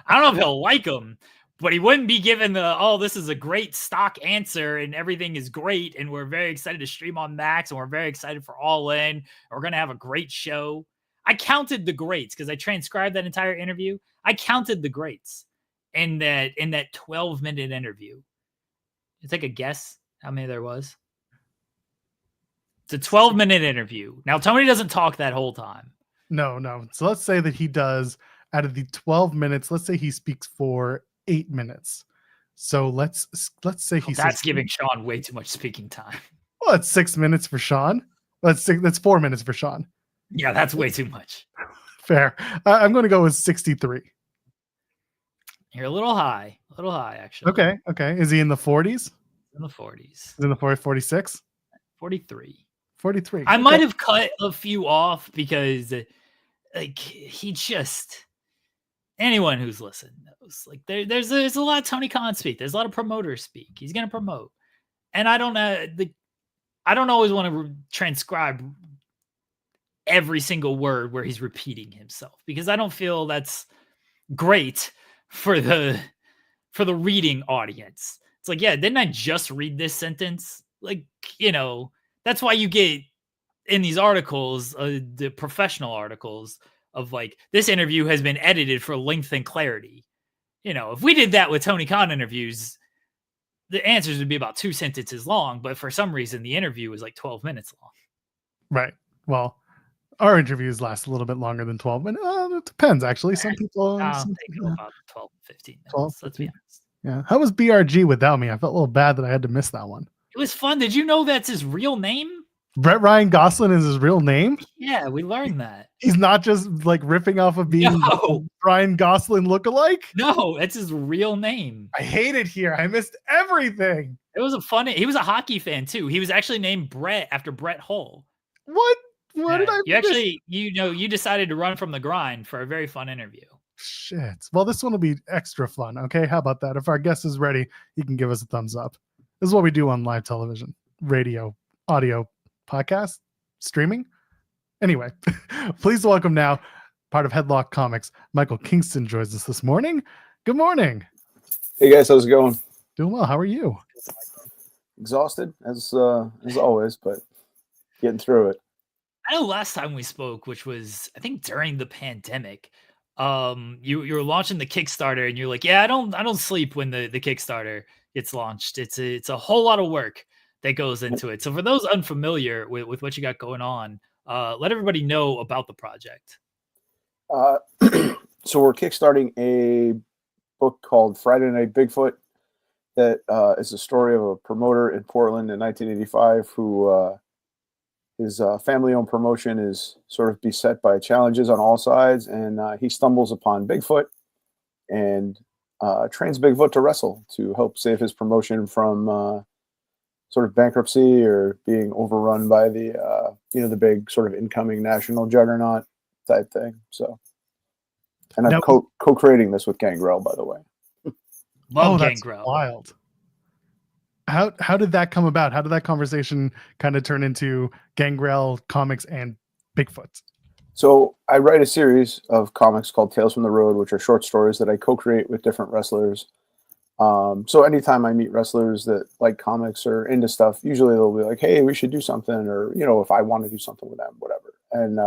I don't know if he'll like them, but he wouldn't be given this is a great stock answer and everything is great. And we're very excited to stream on Max and we're very excited for All In. And we're going to have a great show. I counted the greats because I transcribed that entire interview. I counted the greats in that 12-minute interview. You take a guess how many there was? It's a 12-minute interview. Now, Tony doesn't talk that whole time. No. So let's say that he does, out of the 12 minutes, let's say he speaks for 8 minutes. So let's say that's giving Sean way too much speaking time. Well, it's 6 minutes for Sean. That's 4 minutes for Sean. Yeah, that's way too much. Fair. I'm going to go with 63. You're a little high actually. Okay. Is he in the 40s? In the 40s. In the 46? 43. 43. I might have cut a few off because like he just, anyone who's listened knows, like there's a lot of Tony Khan speak. There's a lot of promoters speak. He's going to promote. And I don't always want to transcribe every single word where he's repeating himself because I don't feel that's great for the reading audience. It's like, yeah, didn't I just read this sentence? Like, that's why you get in these articles, the professional articles of like, this interview has been edited for length and clarity. If we did that with Tony Khan interviews, the answers would be about 2 sentences long, but for some reason the interview was like 12 minutes long. Right. Well, our interviews last a little bit longer than 12 minutes. It depends, actually. Some people about 12, 15 minutes. 12, let's be honest. Yeah. How was BRG without me? I felt a little bad that I had to miss that one. It was fun. Did you know that's his real name? Brett Ryan Gosselin is his real name? Yeah, we learned that. He's not just like riffing off of being Ryan Gosselin lookalike? No, that's his real name. I hate it here. I missed everything. It was he was a hockey fan too. He was actually named Brett after Brett Hull. What? What did I miss? You decided to run from the grind for a very fun interview. Shit. Well, this one will be extra fun. Okay. How about that? If our guest is ready, he can give us a thumbs up. This is what we do on live television, radio, audio, podcast, streaming. Anyway, please welcome now, part of Headlocked Comics, Michael Kingston joins us this morning. Good morning. Hey guys, how's it going? Doing well. How are you? Exhausted as always, but getting through it. I know last time we spoke, which was I think during the pandemic, you were launching the Kickstarter and you're like, yeah, I don't sleep when the Kickstarter gets launched. It's a whole lot of work that goes into it. So for those unfamiliar with what you got going on, let everybody know about the project. So we're kickstarting a book called Friday Night Bigfoot that is a story of a promoter in Portland in 1985 who his family-owned promotion is sort of beset by challenges on all sides, and he stumbles upon Bigfoot and trains Bigfoot to wrestle to help save his promotion from sort of bankruptcy or being overrun by the the big sort of incoming national juggernaut type thing. So, and I'm co-creating this with Gangrel, by the way. Love that's Gangrel. Wild. How did that come about? How did that conversation kind of turn into Gangrel Comics and Bigfoot? So I write a series of comics called Tales from the Road, which are short stories that I co-create with different wrestlers. So anytime I meet wrestlers that like comics or into stuff, usually they'll be like, "Hey, we should do something," or if I want to do something with them, whatever. And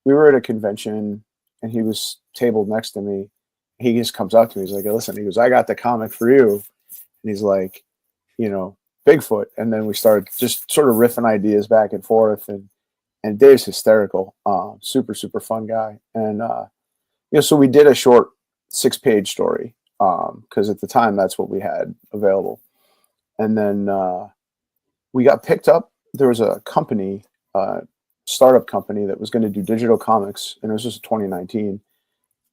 we were at a convention, and he was tabled next to me. He just comes up to me. He's like, "Listen," he goes, "I got the comic for you," and he's like, Bigfoot. And then we started just sort of riffing ideas back and forth, and Dave's hysterical, super super fun guy, and so we did a short 6-page story. Because at the time that's what we had available. And then we got picked up. There was a company, startup company that was going to do digital comics, and it was just 2019.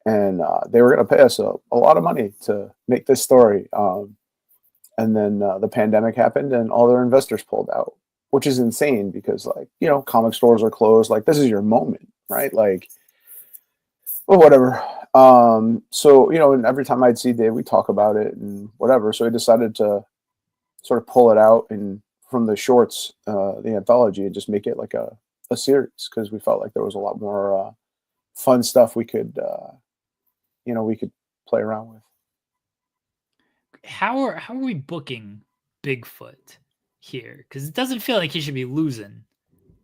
And they were going to pay us a lot of money to make this story. And then the pandemic happened, and all their investors pulled out, which is insane because, comic stores are closed. Like, this is your moment, right? Like, well, whatever. So, and every time I'd see Dave, we talk about it and whatever. So I decided to sort of pull it out and from the shorts, the anthology, and just make it like a series, because we felt like there was a lot more fun stuff we could play around with. How are we booking Bigfoot here? Because it doesn't feel like he should be losing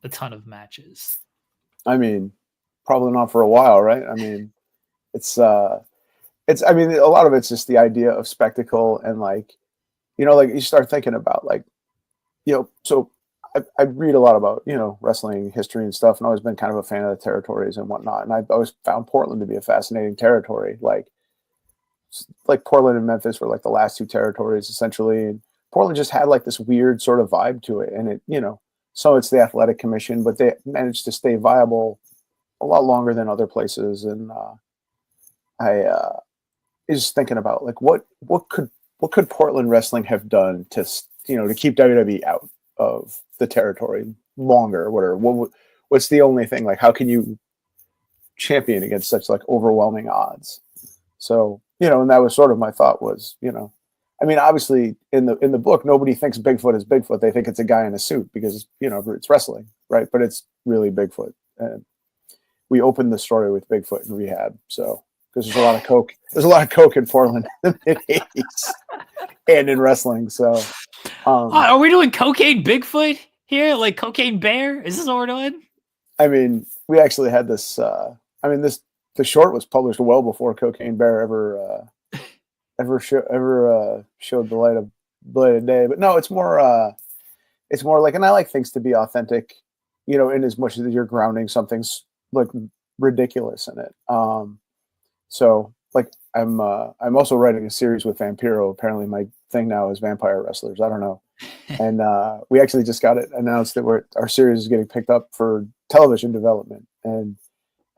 a ton of matches. I mean, probably not for a while, right? I mean, it's a lot of it's just the idea of spectacle, and you start thinking about so I read a lot about, wrestling history and stuff, and always been kind of a fan of the territories and whatnot. And I've always found Portland to be a fascinating territory. Like Portland and Memphis were like the last two territories essentially. And Portland just had like this weird sort of vibe to it. And it, so it's the athletic commission, but they managed to stay viable a lot longer than other places. And I is thinking about like what could Portland wrestling have done to keep WWE out of the territory longer, or whatever. What's the only thing, like how can you champion against such like overwhelming odds? So and that was sort of my thought was, I mean, obviously in the book nobody thinks Bigfoot is Bigfoot. They think it's a guy in a suit because it's wrestling, right? But it's really Bigfoot. And we opened the story with Bigfoot in rehab, so because there's a lot of coke. There's a lot of coke in Portland in the 80s and in wrestling. So, are we doing cocaine Bigfoot here? Like cocaine bear? Is this what we're doing? I mean, we actually had this. The short was published well before Cocaine Bear ever showed the light of day. But no, it's more like, and I like things to be authentic, in as much as you're grounding something's like ridiculous in it. So like I'm also writing a series with Vampiro. Apparently my thing now is vampire wrestlers. I don't know. And we actually just got it announced that our series is getting picked up for television development. And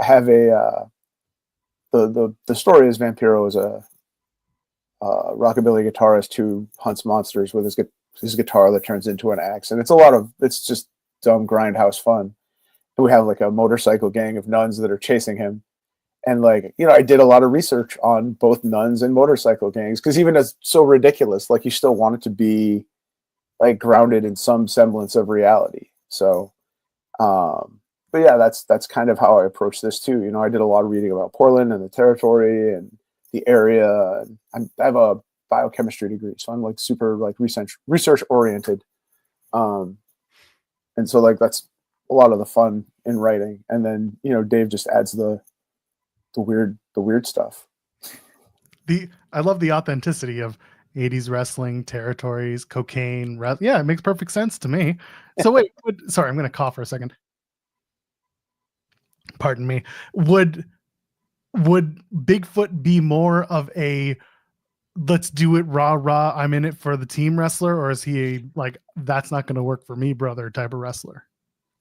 I have the story is Vampiro is a rockabilly guitarist who hunts monsters with his guitar that turns into an axe. And it's just dumb grindhouse fun. And we have like a motorcycle gang of nuns that are chasing him. And I did a lot of research on both nuns and motorcycle gangs, because even as so ridiculous, like you still want it to be like grounded in some semblance of reality. So, but yeah, that's kind of how I approach this too. I did a lot of reading about Portland and the territory and the area. And I have a biochemistry degree, so I'm like super like research oriented. And so like that's a lot of the fun in writing. And then Dave just adds the weird stuff. I love the authenticity of 80s wrestling, territories, cocaine. Yeah, it makes perfect sense to me. So wait, sorry, I'm going to cough for a second. Pardon me. Would Bigfoot be more of a let's do it rah, I'm in it for the team wrestler, or is he like that's not going to work for me, brother type of wrestler?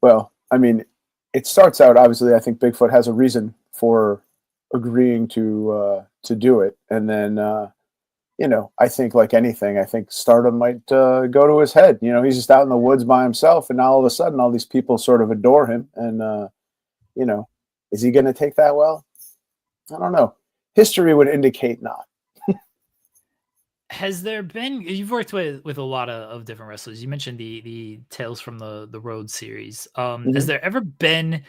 Well, I mean, it starts out obviously. I think Bigfoot has a reason for agreeing to do it, and then I think like anything, I think stardom might go to his head. He's just out in the woods by himself, and now all of a sudden all these people sort of adore him, and is he going to take that well? I don't know. History would indicate not. Has there been, you've worked with a lot of different wrestlers. You mentioned the Tales from the Road series. Has there ever been,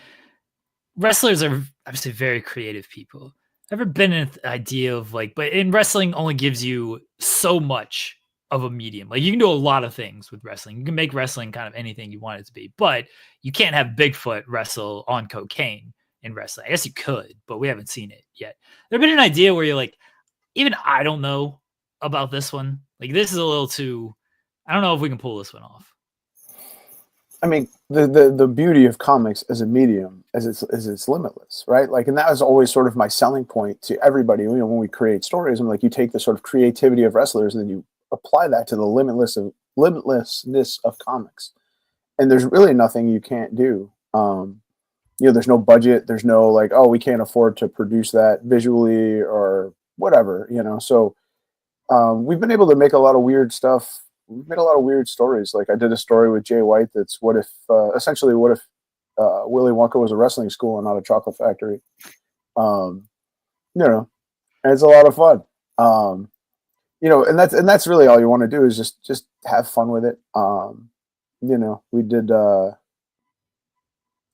wrestlers are obviously very creative people. Ever been an idea of like, but in wrestling only gives you so much of a medium. Like you can do a lot of things with wrestling. You can make wrestling kind of anything you want it to be, but you can't have Bigfoot wrestle on cocaine in wrestling. I guess you could, but we haven't seen it yet. There been an idea where you're like, even I don't know about this one. Like this is a little too, I don't know if we can pull this one off. I mean, the beauty of comics as a medium is it's limitless, right? Like, and that was always sort of my selling point to everybody. You know, when we create stories, I'm like, you take the sort of creativity of wrestlers and then you apply that to the limitlessness of comics, and there's really nothing you can't do. You know, there's no budget, there's no like, oh, we can't afford to produce that visually or whatever, you know. So we've been able to make a lot of weird stuff. We've made a lot of weird stories. Like I did a story with Jay White that's what if Willy Wonka was a wrestling school and not a chocolate factory. You know, and it's a lot of fun. You know, and that's really all you want to do is just have fun with it. You know, we did a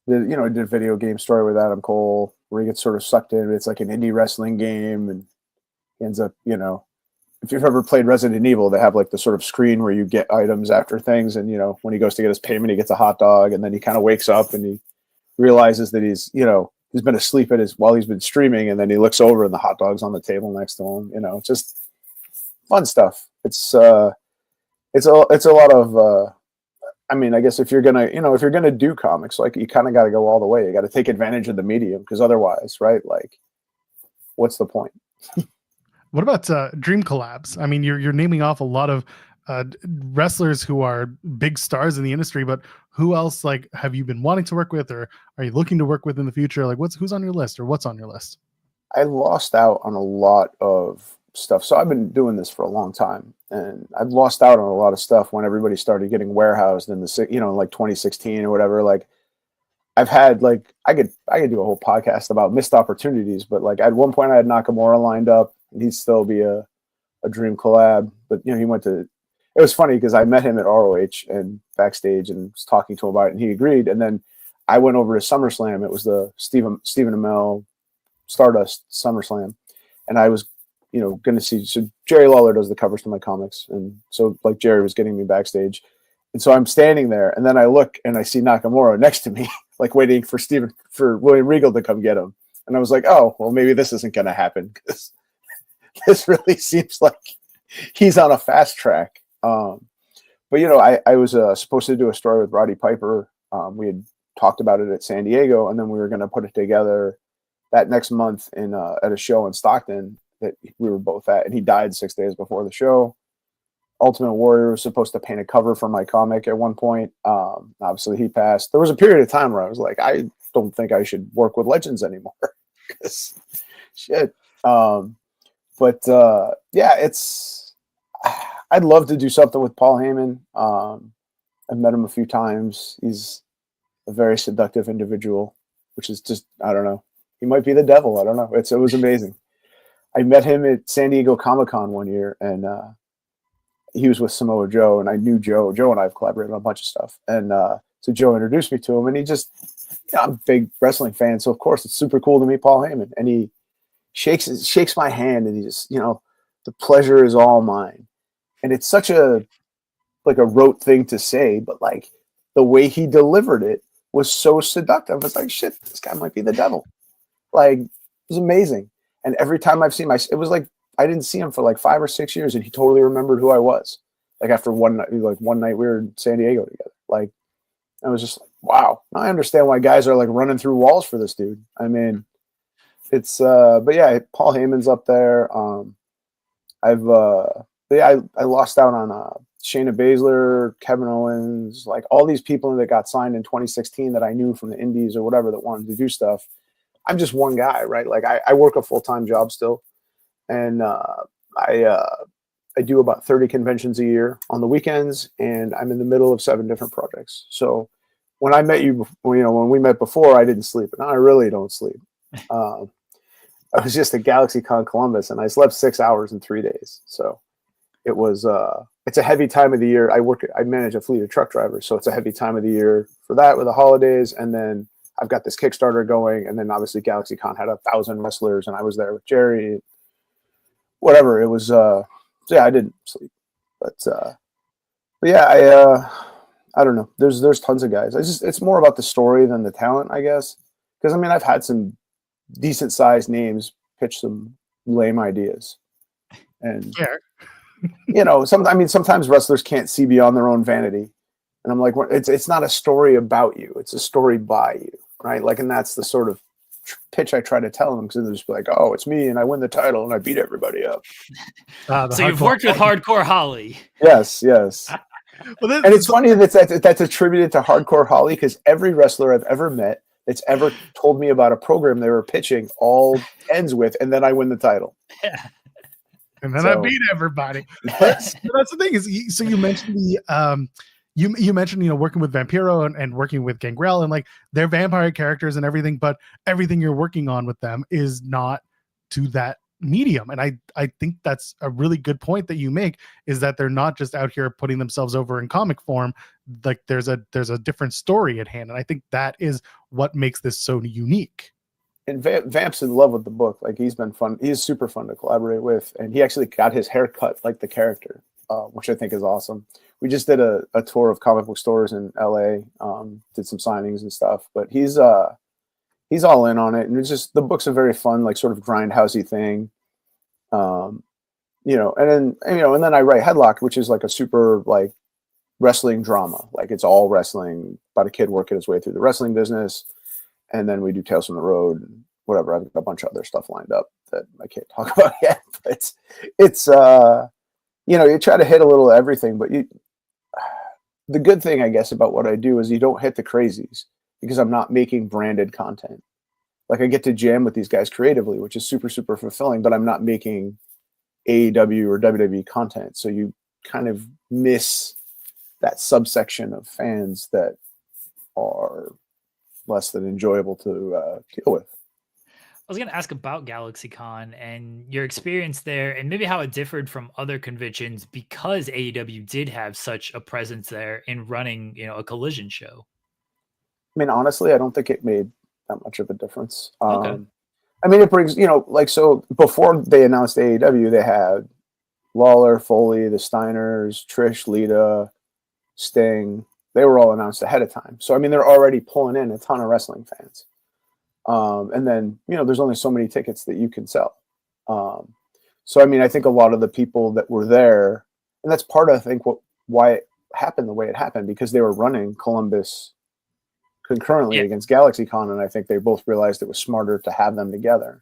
video game story with Adam Cole where he gets sort of sucked in. It's like an indie wrestling game and he ends up, you know, if you've ever played Resident Evil, they have like the sort of screen where you get items after things. And, you know, when he goes to get his payment, he gets a hot dog and then he kind of wakes up and he realizes that he's been asleep while he's been streaming. And then he looks over and the hot dog's on the table next to him, you know, just fun stuff. It's a lot of, I mean, I guess if you're going to do comics, like you kind of got to go all the way. You got to take advantage of the medium because otherwise, right? Like what's the point? What about dream collabs? I mean, you're naming off a lot of wrestlers who are big stars in the industry, but who else like have you been wanting to work with, or are you looking to work with in the future? Like, who's on your list, or what's on your list? I lost out on a lot of stuff, so I've been doing this for a long time, and I've lost out on a lot of stuff when everybody started getting warehoused in the like 2016 or whatever. Like, I've had like I could do a whole podcast about missed opportunities, but like at one point I had Nakamura lined up. He'd still be a dream collab, but you know, it was funny because I met him at ROH and backstage and was talking to him about it and he agreed. And then I went over to SummerSlam. It was the Stephen Amell Stardust SummerSlam. And I was, you know, going to see, so Jerry Lawler does the covers to my comics. And so like Jerry was getting me backstage. And so I'm standing there and then I look and I see Nakamura next to me, like waiting for William Regal to come get him. And I was like, oh, well, maybe this isn't going to happen because this really seems like he's on a fast track. But, you know, I was supposed to do a story with Roddy Piper. We had talked about it at San Diego, and then we were going to put it together that next month at a show in Stockton that we were both at. And he died 6 days before the show. Ultimate Warrior was supposed to paint a cover for my comic at one point. Obviously, he passed. There was a period of time where I was like, I don't think I should work with legends anymore. Because shit. But yeah, I'd love to do something with Paul Heyman. I've met him a few times. He's a very seductive individual, which is just, I don't know. He might be the devil. I don't know. It was amazing. I met him at San Diego Comic-Con one year, and he was with Samoa Joe, and I knew Joe. Joe and I have collaborated on a bunch of stuff. And so Joe introduced me to him, and he just, you know, I'm a big wrestling fan, so of course it's super cool to meet Paul Heyman. And he shakes my hand, and he just, you know, the pleasure is all mine. And it's such a rote thing to say, but like the way he delivered it was so seductive. I was like, shit, this guy might be the devil. Like, it was amazing. And every time I've seen it was like I didn't see him for like 5 or 6 years, and he totally remembered who I was. Like after one night we were in San Diego together. Like, I was just like, wow. Now I understand why guys are like running through walls for this dude. I mean, it's but yeah, Paul Heyman's up there. I lost out on Shayna Baszler, Kevin Owens, like all these people that got signed in 2016 that I knew from the indies or whatever that wanted to do stuff. I'm just one guy, right? Like I work a full-time job still, and I do about 30 conventions a year on the weekends, and I'm in the middle of 7 different projects. So when I met you, when we met before, I didn't sleep, and now I really don't sleep. I was just at GalaxyCon Columbus, and I slept 6 hours in 3 days. So it was it's a heavy time of the year. I manage a fleet of truck drivers, so it's a heavy time of the year for that with the holidays, and then I've got this Kickstarter going, and then obviously GalaxyCon had 1,000 wrestlers, and I was there with Jerry. Whatever it was, so yeah, I didn't sleep, but yeah, I don't know. There's tons of guys. It's more about the story than the talent, I guess. Because I mean, I've had some decent sized names pitch some lame ideas, and sometimes wrestlers can't see beyond their own vanity, and I'm like, it's not a story about you; it's a story by you, right? Like, and that's the sort of pitch I try to tell them, because they're just like, oh, it's me and I win the title and I beat everybody up. So you've worked with Hardcore Holly. Yes. Well, and it's funny that's attributed to Hardcore Holly, because every wrestler I've ever met that's ever told me about a program they were pitching all ends with, and then I win the title. Yeah. And then I beat everybody. That's the thing is, so you mentioned you mentioned, working with Vampiro and working with Gangrel, and like they're vampire characters and everything, but everything you're working on with them is not to that medium. And I think that's a really good point that you make, is that they're not just out here putting themselves over in comic form. Like there's a different story at hand. And I think that is what makes this so unique. And Vamp's in love with the book. Like, he's been fun. He's super fun to collaborate with. And he actually got his hair cut like the character, which I think is awesome. We just did a tour of comic book stores in LA, did some signings and stuff, but he's all in on it. And it's just, the book's a very fun, like, sort of grindhousey thing. And then I write Headlocked, which is like a super, like, wrestling drama. Like, it's all wrestling about a kid working his way through the wrestling business. And then we do Tales from the Road and whatever. I've got a bunch of other stuff lined up that I can't talk about yet, but it's you try to hit a little of everything, but the good thing, I guess, about what I do is you don't hit the crazies, because I'm not making branded content. Like, I get to jam with these guys creatively, which is super, super fulfilling, but I'm not making AEW or WWE content. So you kind of miss that subsection of fans that are less than enjoyable to deal with. I was going to ask about GalaxyCon and your experience there, and maybe how it differed from other conventions, because AEW did have such a presence there in running, a Collision show. I mean, honestly, I don't think it made that much of a difference. Okay. I mean, it brings, so before they announced AEW, they had Lawler, Foley, the Steiners, Trish, Lita, Sting. They were all announced ahead of time. So, I mean, they're already pulling in a ton of wrestling fans. And then, there's only so many tickets that you can sell. So, I mean, I think a lot of the people that were there, and that's part of, I think, why it happened the way it happened, because they were running Columbus concurrently against GalaxyCon, and I think they both realized it was smarter to have them together.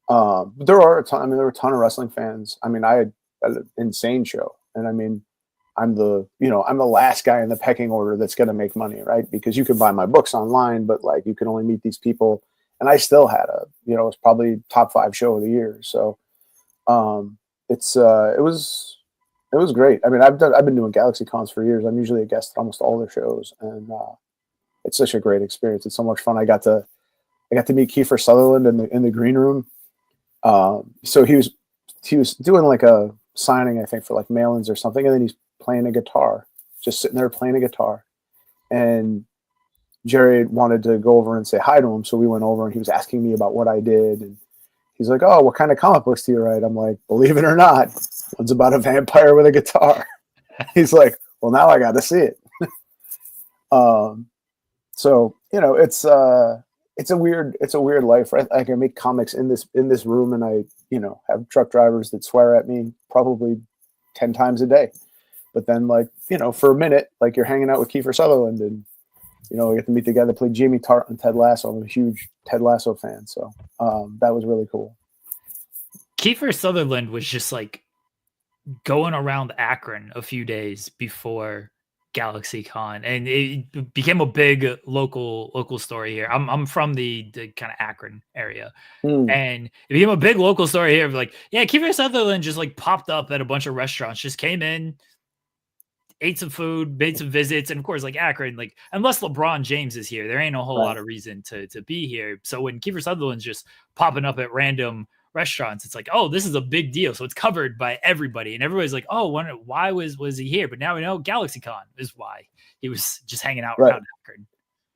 But there were a ton of wrestling fans. I mean, I had an insane show, and I mean, I'm the last guy in the pecking order that's going to make money, right? Because you can buy my books online, but like, you can only meet these people. And I still had it was probably top 5 show of the year. So, it was great. I mean, I've been doing GalaxyCons for years. I'm usually a guest at almost all their shows, and it's such a great experience. It's so much fun. I got to meet Kiefer Sutherland in the green room. So he was doing like a signing, I think, for like mail-ins or something, and then he's playing a guitar, just sitting there playing a guitar. And Jerry wanted to go over and say hi to him, so we went over, and he was asking me about what I did, and he's like, "Oh, what kind of comic books do you write?" I'm like, "Believe it or not, one's about a vampire with a guitar." He's like, "Well, now I got to see it." So it's a weird life, right? I can make comics in this room, and I have truck drivers that swear at me probably 10 times a day. But then, like, for a minute, like, you're hanging out with Kiefer Sutherland, and we get to meet the guy that played Jamie Tart on Ted Lasso. I'm a huge Ted Lasso fan, so that was really cool. Kiefer Sutherland was just like going around Akron a few days before GalaxyCon, and it became a big local story here. I'm from the kind of Akron area, and it became a big local story here. Like, yeah, Kiefer Sutherland just like popped up at a bunch of restaurants, just came in, ate some food, made some visits, and of course, like Akron, like, unless LeBron James is here, there ain't a whole lot of reason to be here. So when Kiefer Sutherland's just popping up at random restaurants, it's like, oh, this is a big deal. So it's covered by everybody, and everybody's like, oh, why was he here? But now we know GalaxyCon is why he was just hanging out around Akron.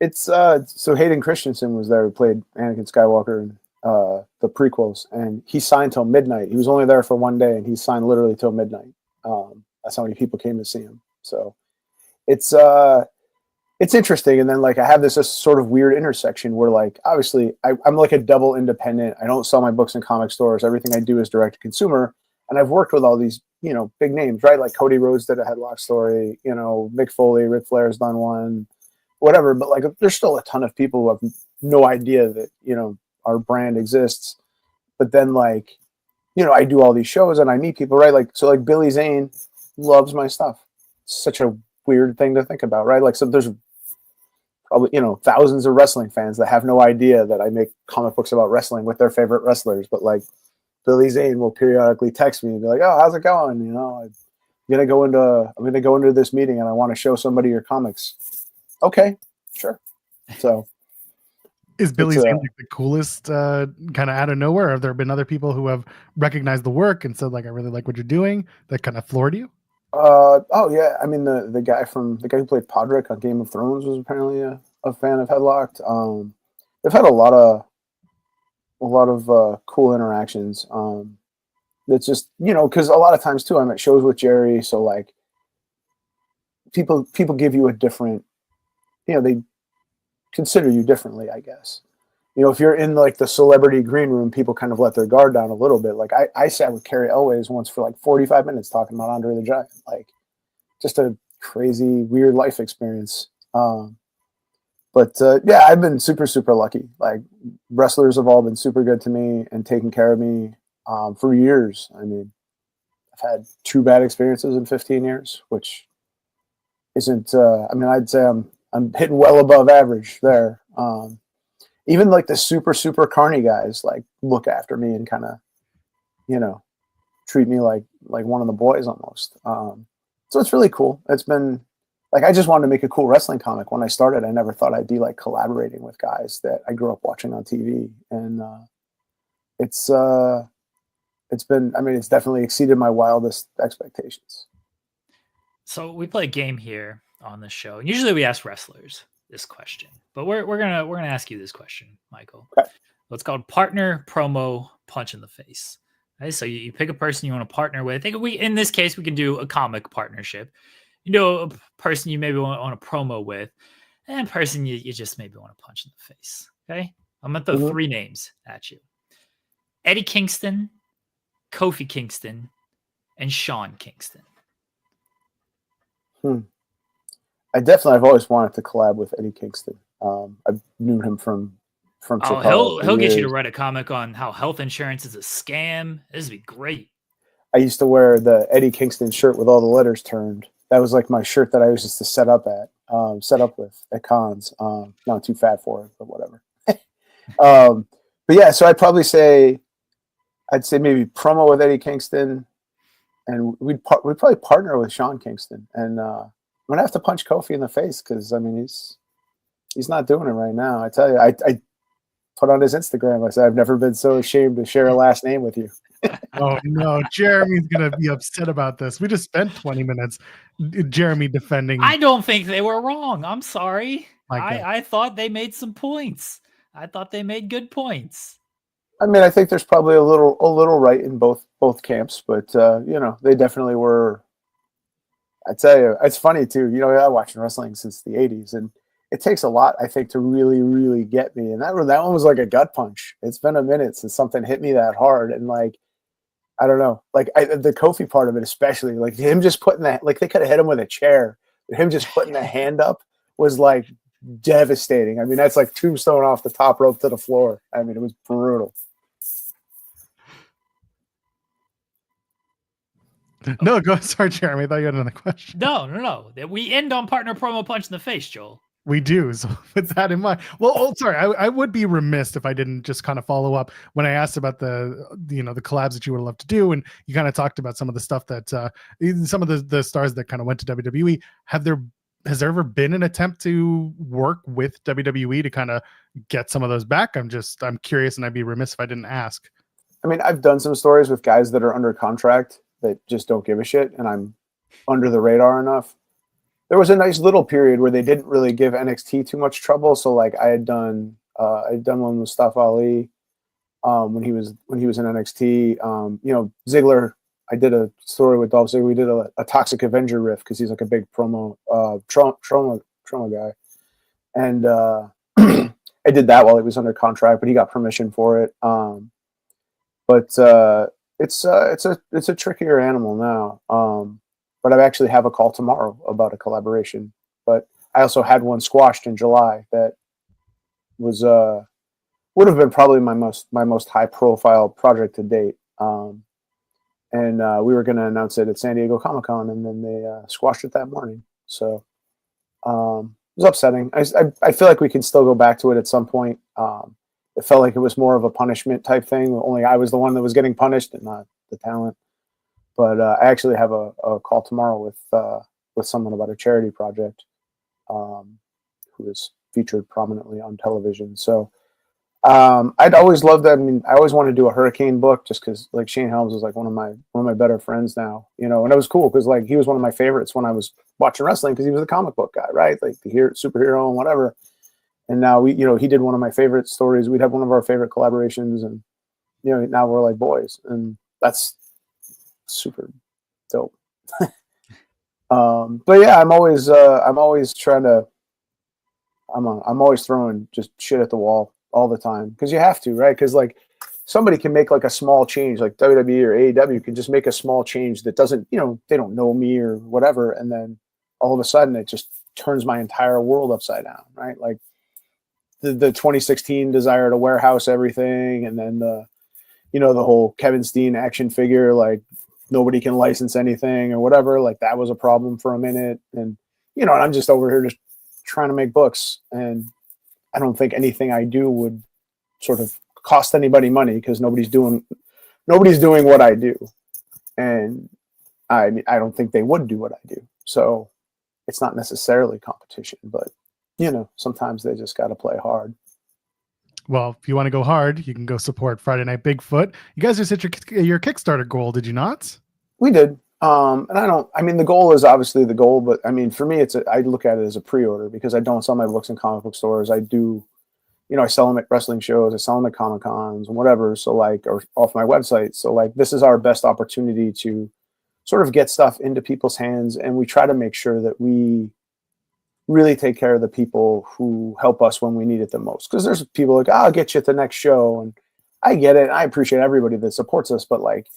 It's so Hayden Christensen was there, who played Anakin Skywalker in the prequels, and he signed till midnight. He was only there for one day, and he signed literally till midnight. That's how many people came to see him. So it's interesting. And then like I have this sort of weird intersection where like obviously I'm like a double independent. I don't sell my books in comic stores. Everything I do is direct to consumer. And I've worked with all these, you know, big names, right? Like Cody Rhodes did a Headlocked story, you know, Mick Foley, Ric Flair's done one, whatever. But like there's still a ton of people who have no idea that, you know, our brand exists. But then like, you know, I do all these shows and I meet people, right? Like, so like Billy Zane loves my stuff. It's such a weird thing to think about, right? Like, so there's probably, you know, thousands of wrestling fans that have no idea that I make comic books about wrestling with their favorite wrestlers. But like Billy Zane will periodically text me and be like, "Oh, how's it going? You know, I'm gonna go into this meeting and I want to show somebody your comics." Okay, sure. So is Billy Zane like the coolest kind of out of nowhere? Have there been other people who have recognized the work and said like, "I really like what you're doing," that kind of floored you? Oh yeah. I mean the guy who played Podrick on Game of Thrones was apparently a fan of Headlocked. They've had a lot of cool interactions. It's just, you know, because a lot of times too I'm at shows with Jerry, so like people give you a different, you know, they consider you differently, I guess. You know, if you're in like the celebrity green room, people kind of let their guard down a little bit. Like I sat with Carrie Elways once for like 45 minutes talking about Andre the Giant, like just a crazy, weird life experience. But yeah, I've been super, super lucky. Like wrestlers have all been super good to me and taking care of me for years. I mean, I've had 2 bad experiences in 15 years, which isn't, I mean, I'd say I'm hitting well above average there. Even like the super, super carny guys, like look after me and kind of, you know, treat me like one of the boys almost. So it's really cool. It's been like, I just wanted to make a cool wrestling comic. When I started, I never thought I'd be like collaborating with guys that I grew up watching on TV. And it's been, I mean, it's definitely exceeded my wildest expectations. So we play a game here on the show. And usually we ask wrestlers this question, but we're gonna ask you this question, Michael. Okay. What's called partner, promo, punch in the face. Okay, so you pick a person you want to partner with. I think in this case we can do a comic partnership. You know, a person you maybe want to promo with, and a person you just maybe want to punch in the face. Okay, I'm gonna throw 3 names at you: Eddie Kingston, Kofi Kingston, and Sean Kingston. I've always wanted to collab with Eddie Kingston. I've known him from Chicago. He'll get you to write a comic on how health insurance is a scam. This would be great. I used to wear the Eddie Kingston shirt with all the letters turned. That was like my shirt that I used to set up with at cons. Not too fat for it, but whatever. But yeah, so I'd say maybe promo with Eddie Kingston, and we'd probably partner with Sean Kingston. And I'm gonna have to punch Kofi in the face because I mean he's not doing it right now. I tell you, I put on his Instagram. I said I've never been so ashamed to share a last name with you. Oh no, Jeremy's gonna be upset about this. We just spent 20 minutes, Jeremy defending. I don't think they were wrong. I'm sorry. I thought they made some points. I thought they made good points. I mean, I think there's probably a little right in both camps, but you know, they definitely were. I tell you, it's funny too. You know, I've watched wrestling since the '80s, and it takes a lot, I think, to really, really get me. And that one was like a gut punch. It's been a minute since something hit me that hard, and like, I don't know, like the Kofi part of it, especially, like him just putting that, like they could have hit him with a chair, but him just putting the hand up was like devastating. I mean, that's like tombstone off the top rope to the floor. I mean, it was brutal. No, go. Sorry, Jeremy. I thought you had another question. No. We end on partner, promo, punch in the face, Joel. We do. So with that in mind, well, sorry, I would be remiss if I didn't just kind of follow up when I asked about the collabs that you would love to do, and you kind of talked about some of the stuff that some of the stars that kind of went to WWE. Has there ever been an attempt to work with WWE to kind of get some of those back? I'm curious, and I'd be remiss if I didn't ask. I mean, I've done some stories with guys that are under contract that just don't give a shit, and I'm under the radar enough there was a nice little period where they didn't really give NXT too much trouble. So like I'd done one with Mustafa Ali when he was in NXT. Ziggler. I did a story with Dolph Ziggler. We did a Toxic Avenger riff because he's like a big promo trauma guy, and I did that while he was under contract, but he got permission for it. But it's a trickier animal now. But I actually have a call tomorrow about a collaboration. But I also had one squashed in July that was would have been probably my most high profile project to date. And we were going to announce it at San Diego Comic-Con, and then they squashed it that morning. So it was upsetting. I feel like we can still go back to it at some point. It felt like it was more of a punishment type thing. Only I was the one that was getting punished and not the talent. But I actually have a call tomorrow with someone about a charity project who is featured prominently on television. So I'd always loved that. I mean, I always wanted to do a Hurricane book just because like Shane Helms is like one of my better friends now, and it was cool because like he was one of my favorites when I was watching wrestling because he was a comic book guy, right? Like the superhero and whatever. And now he did one of my favorite stories. We'd have one of our favorite collaborations, and now we're like boys, and that's super dope. But yeah, I'm always throwing just shit at the wall all the time because you have to, right? Because like somebody can make like a small change, like WWE or AEW can just make a small change that doesn't, they don't know me or whatever, and then all of a sudden it just turns my entire world upside down, right? Like the 2016 desire to warehouse everything, and then the whole Kevin Steen action figure, like nobody can license anything or whatever, like that was a problem for a minute, and and I'm just over here just trying to make books, and I don't think anything I do would sort of cost anybody money because nobody's doing what I do, and I don't think they would do what I do. So it's not necessarily competition, but sometimes they just got to play hard. Well, if you want to go hard, you can go support Friday Night Bigfoot. You guys just hit your Kickstarter goal, did you not? We did. And the goal is obviously the goal, but I mean, for me, I look at it as a pre-order because I don't sell my books in comic book stores. I do, I sell them at wrestling shows, I sell them at Comic-Cons and whatever. So like, or off my website. So like, this is our best opportunity to sort of get stuff into people's hands. And we try to make sure that we really take care of the people who help us when we need it the most. Because there's people like, I'll get you at the next show. And I get it. I appreciate everybody that supports us, but like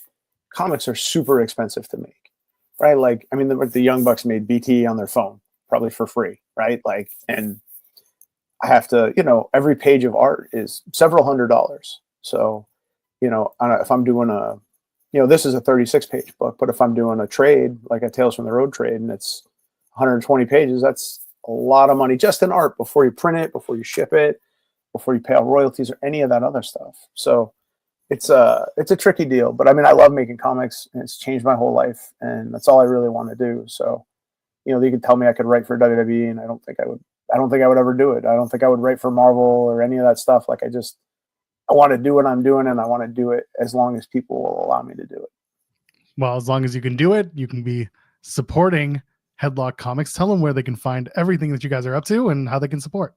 comics are super expensive to make, right? Like, I mean, the Young Bucks made BT on their phone, probably for free, right? Like, and I have to, every page of art is several $100s. So, if I'm doing this is a 36-page book, but if I'm doing a trade, like a Tales from the Road trade, and it's 120 pages, that's a lot of money just in art before you print it, before you ship it, before you pay out royalties or any of that other stuff. So it's a tricky deal, but I mean, I love making comics and it's changed my whole life, and that's all I really want to do. So, you could tell me I could write for WWE, and I don't think I would ever do it. I don't think I would write for Marvel or any of that stuff. Like I want to do what I'm doing, and I want to do it as long as people will allow me to do it. Well, as long as you can do it, you can be supporting Headlocked Comics. Tell them where they can find everything that you guys are up to and how they can support.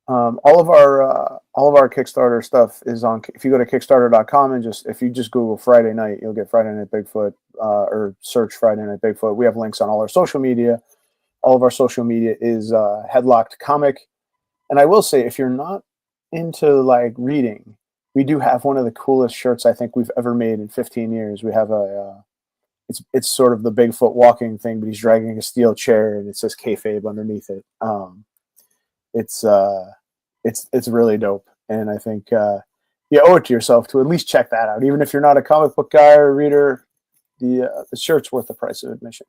All of our Kickstarter stuff is on. If you go to Kickstarter.com and if you just Google Friday Night, you'll get Friday Night Bigfoot, or search Friday Night Bigfoot. We have links on all our social media. All of our social media is Headlocked Comic. And I will say, if you're not into like reading, we do have one of the coolest shirts I think we've ever made in 15 years. We have it's sort of the Bigfoot walking thing, but he's dragging a steel chair, and it says kayfabe underneath it. It's really dope, and I think you owe it to yourself to at least check that out. Even if you're not a comic book guy or reader, the shirt's worth the price of admission.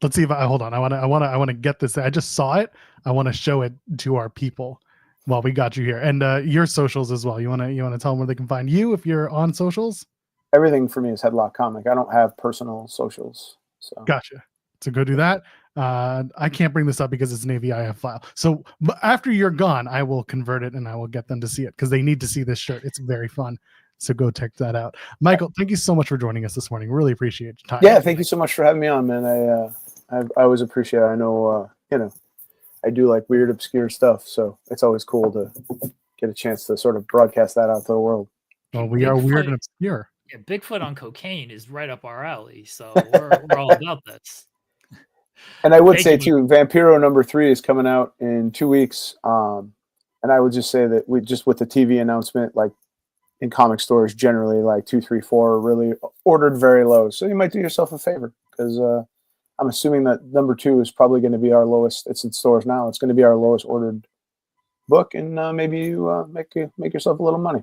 Let's see if hold on. I want to get this. I just saw it. I want to show it to our people while we got you here, and your socials as well. You want to tell them where they can find you if you're on socials? Everything for me is Headlock Comic. I don't have personal socials. So gotcha. So go do that. I can't bring this up because it's an AVIF file. So after you're gone, I will convert it and I will get them to see it because they need to see this shirt. It's very fun. So go check that out. Michael, thank you so much for joining us this morning. Really appreciate your time. Yeah, thank you so much for having me on, man. I always appreciate it. I know, I do like weird, obscure stuff, so it's always cool to get a chance to sort of broadcast that out to the world. Well, we are weird and obscure. Yeah, Bigfoot on cocaine is right up our alley, so we're all about this. And I would say too, Vampiro #3 is coming out in 2 weeks. And I would just say that we just with the TV announcement, like in comic stores, generally like 2, 3, 4 are really ordered very low. So you might do yourself a favor because I'm assuming that #2 is probably going to be our lowest. It's in stores now. It's going to be our lowest ordered book, and maybe you make yourself a little money.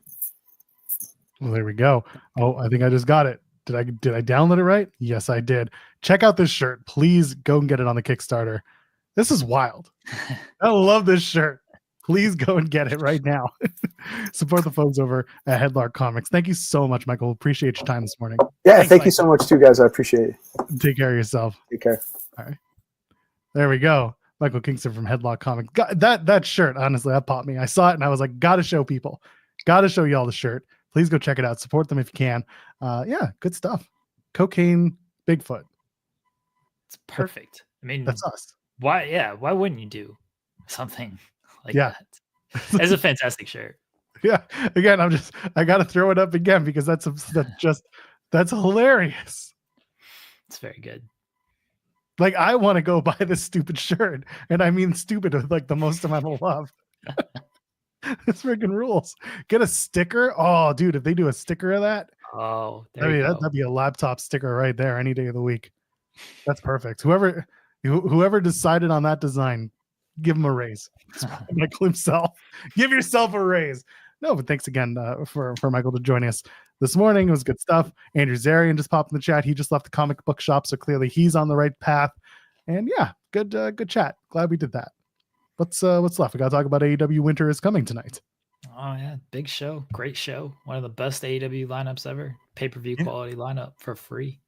Well, there we go. Oh, I think I just got it. Did I download it right? Yes, I did. Check out this shirt. Please go and get it on the Kickstarter. This is wild. I love this shirt. Please go and get it right now. Support the folks over at Headlocked Comics. Thank you so much, Michael. Appreciate your time this morning. Yeah, thank you so much too, guys. I appreciate it. Take care of yourself. Take care. All right. There we go. Michael Kingston from Headlocked Comics. That shirt, honestly, that popped me. I saw it and I was like, gotta show people. Gotta show y'all the shirt. Please go check it out. Support them if you can. Yeah, good stuff. Cocaine Bigfoot. It's perfect. I mean, that's us. Why wouldn't you do something like that? It's a fantastic shirt. Yeah. Again, I gotta throw it up again because that's hilarious. It's very good. Like, I want to go buy this stupid shirt, and I mean stupid with like the most amount of love. This freaking rules. Get a sticker. Oh, dude, if they do a sticker of that, that'd be a laptop sticker right there any day of the week. That's perfect. Whoever decided on that design, give him a raise. Michael himself. Give yourself a raise. No, but thanks again for Michael to join us this morning. It was good stuff. Andrew Zarian just popped in the chat. He just left the comic book shop, so clearly he's on the right path. And yeah, good chat. Glad we did that. What's left? We got to talk about AEW Winter is Coming tonight. Oh yeah, big show, great show, one of the best AEW lineups ever. Pay-per-view quality lineup for free.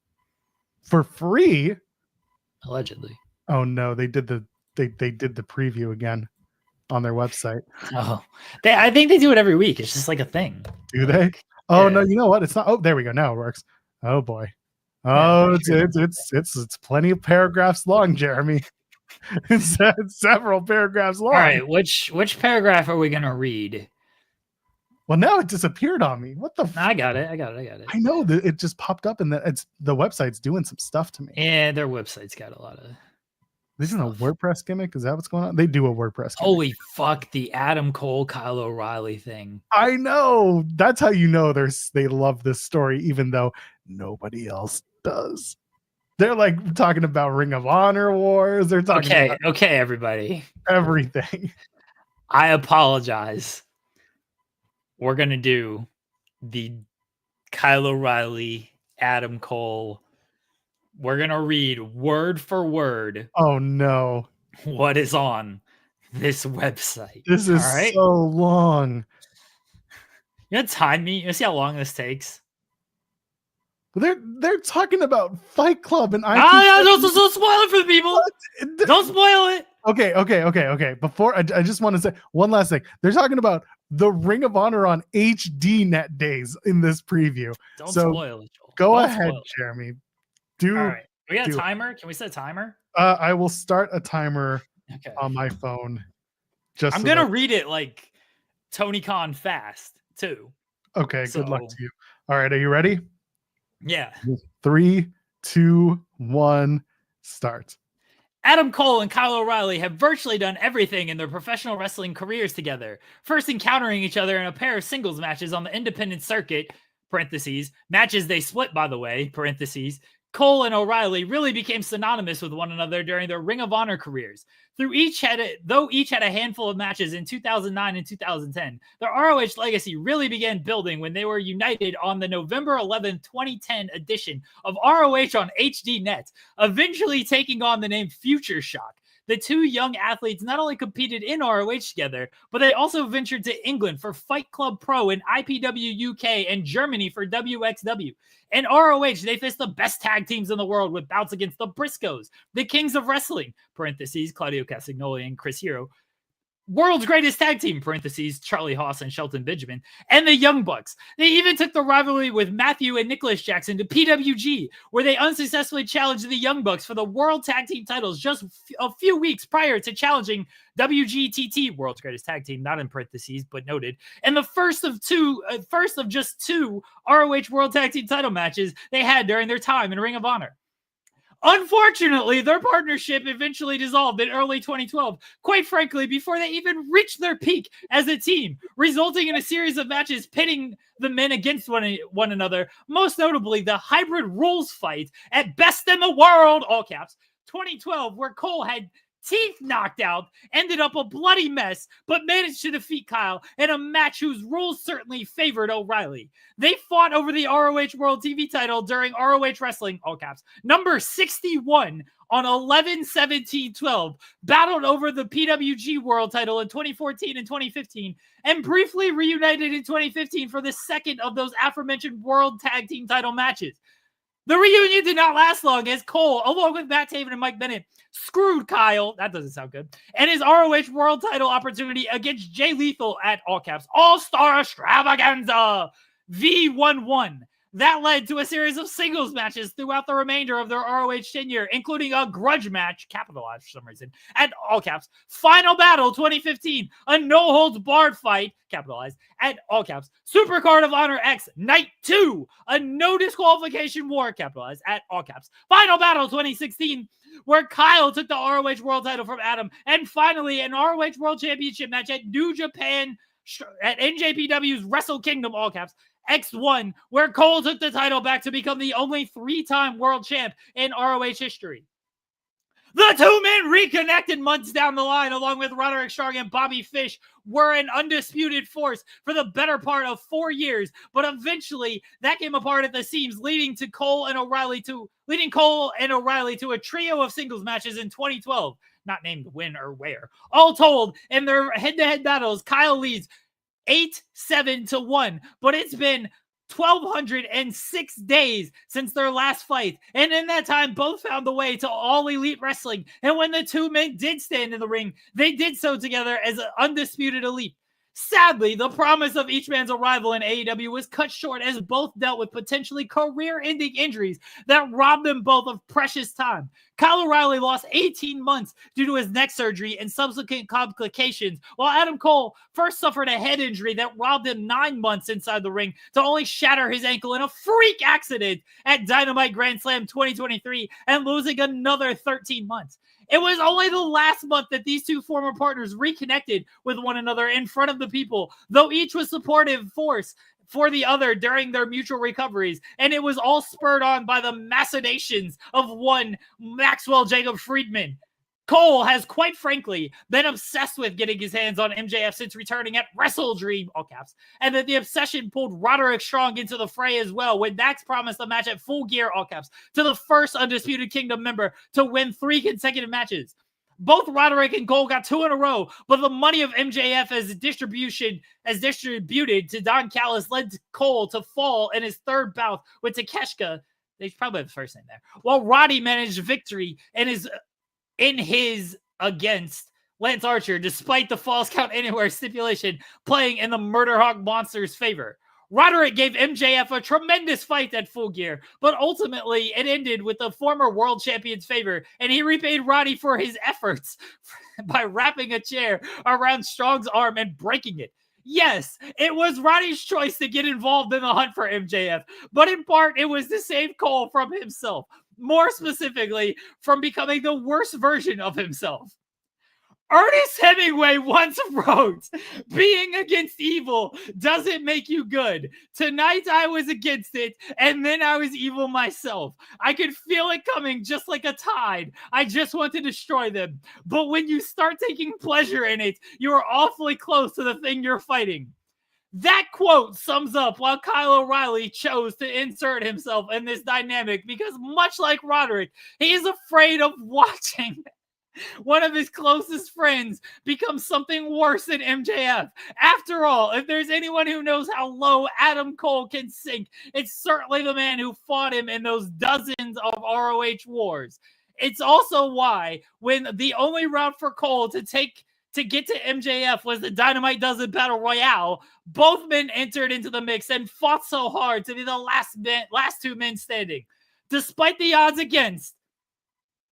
For free? Allegedly. Oh no, they did the preview again on their website. Oh, I think they do it every week. It's just like a thing. Do they? Oh no, you know what? It's not. Oh, there we go. Now it works. Oh boy. Oh, it's plenty of paragraphs long, Jeremy. It's several paragraphs long. All right, which paragraph are we gonna read? Well, now it disappeared on me. What the? I got it. I know that it just popped up, and that the website's doing some stuff to me. Yeah, their website's got a lot of. They're doing a WordPress gimmick. Is that what's going on? They do a WordPress gimmick. Holy fuck! The Adam Cole, Kyle O'Reilly thing. I know. That's how you know they love this story, even though nobody else does. They're like talking about Ring of Honor wars. They're talking about everybody. Everything. I apologize. We're going to do the Kyle O'Reilly, Adam Cole. We're going to read word for word. Oh, no. What is on this website. This is so long. You know, time me. You see how long this takes? They're talking about Fight Club and don't spoil it for the people. Don't spoil it. Okay. Before I just want to say one last thing. They're talking about the Ring of Honor on HD net days in this preview. Don't spoil it, Joel. Go ahead, Jeremy. All right. We got a timer. Can we set a timer? I will start a timer on my phone. I'm gonna read it like Tony Khan fast too. Okay, good luck to you. All right, are you ready? Yeah. 3, 2, 1, start. Adam Cole and Kyle O'Reilly have virtually done everything in their professional wrestling careers together. First encountering each other in a pair of singles matches on the independent circuit, parentheses, matches they split, by the way, parentheses, Cole and O'Reilly really became synonymous with one another during their Ring of Honor careers. Though each had a handful of matches in 2009 and 2010, their ROH legacy really began building when they were united on the November 11, 2010 edition of ROH on HD Net, eventually taking on the name Future Shock. The two young athletes not only competed in ROH together, but they also ventured to England for Fight Club Pro and IPW UK and Germany for WXW. In ROH, they faced the best tag teams in the world with bouts against the Briscoes, the Kings of Wrestling, parentheses, Claudio Castagnoli and Chris Hero, World's Greatest Tag Team, parentheses, Charlie Haas and Shelton Benjamin, and the Young Bucks. They even took the rivalry with Matthew and Nicholas Jackson to PWG, where they unsuccessfully challenged the Young Bucks for the World Tag Team titles just a few weeks prior to challenging WGTT, World's Greatest Tag Team, not in parentheses, but noted, and the first of just two ROH World Tag Team title matches they had during their time in Ring of Honor. Unfortunately, their partnership eventually dissolved in early 2012, quite frankly, before they even reached their peak as a team, resulting in a series of matches pitting the men against one another, most notably the Hybrid Rules fight at Best in the World, all caps, 2012, where Cole had teeth knocked out, ended up a bloody mess, but managed to defeat Kyle in a match whose rules certainly favored O'Reilly. They fought over the ROH World TV title during ROH Wrestling, all caps, number 61 on 11/17/12, battled over the PWG World title in 2014 and 2015, and briefly reunited in 2015 for the second of those aforementioned World Tag Team title matches. The reunion did not last long as Cole, along with Matt Taven and Mike Bennett, screwed Kyle, that doesn't sound good, and his ROH World title opportunity against Jay Lethal at, all caps, All-Star Extravaganza V11. That led to a series of singles matches throughout the remainder of their ROH tenure, including a grudge match, capitalized for some reason, at, all caps, Final Battle 2015, a no-holds-barred fight, capitalized, at, all caps, Supercard of Honor X Night 2, a no-disqualification war, capitalized, at, all caps, Final Battle 2016, where Kyle took the ROH World title from Adam, and finally an ROH World Championship match at New Japan, at NJPW's Wrestle Kingdom, all caps, X1, where Cole took the title back to become the only 3-time world champ in ROH history. The two men reconnected months down the line, along with Roderick Strong and Bobby Fish, were an undisputed force for the better part of 4 years, but eventually that came apart at the seams, leading Cole and O'Reilly to a trio of singles matches in 2012, not named when or where. All told, in their head-to-head battles, Kyle leads 8-7-1, but it's been 1,206 days since their last fight, and in that time both found the way to All Elite Wrestling, and when the two men did stand in the ring, they did so together as an undisputed elite. Sadly, the promise of each man's arrival in AEW was cut short as both dealt with potentially career-ending injuries that robbed them both of precious time. Kyle O'Reilly lost 18 months due to his neck surgery and subsequent complications, while Adam Cole first suffered a head injury that robbed him 9 months inside the ring to only shatter his ankle in a freak accident at Dynamite Grand Slam 2023 and losing another 13 months. It was only the last month that these two former partners reconnected with one another in front of the people, though each was supportive force for the other during their mutual recoveries, and it was all spurred on by the machinations of one Maxwell Jacob Friedman. Cole has, quite frankly, been obsessed with getting his hands on MJF since returning at Wrestle Dream, all caps, and that the obsession pulled Roderick Strong into the fray as well, when Dax promised a match at Full Gear, all caps, to the first Undisputed Kingdom member to win 3 consecutive matches. Both Roderick and Cole got 2 in a row, but the money of MJF as distributed to Don Callis led Cole to fall in his third bout with Takeshita. They probably have the first name there. While Roddy managed victory in his against Lance Archer, despite the Falls Count Anywhere stipulation playing in the Murder Hawk Monster's favor. Roderick gave MJF a tremendous fight at Full Gear, but ultimately it ended with the former world champion's favor, and he repaid Roddy for his efforts by wrapping a chair around Strong's arm and breaking it. Yes, it was Roddy's choice to get involved in the hunt for MJF, but in part it was to save Cole from himself. More specifically, from becoming the worst version of himself. Ernest Hemingway once wrote, "Being against evil doesn't make you good. Tonight I was against it, and then I was evil myself. I could feel it coming just like a tide. I just want to destroy them. But when you start taking pleasure in it, you are awfully close to the thing you're fighting." That quote sums up why Kyle O'Reilly chose to insert himself in this dynamic, because much like Roderick, he is afraid of watching one of his closest friends become something worse than MJF. After all, if there's anyone who knows how low Adam Cole can sink, it's certainly the man who fought him in those dozens of ROH wars. It's also why, when the only route for Cole to take to get to MJF was the Dynamite Does It Battle Royale. Both men entered into the mix and fought so hard to be the last two men standing. Despite the odds against,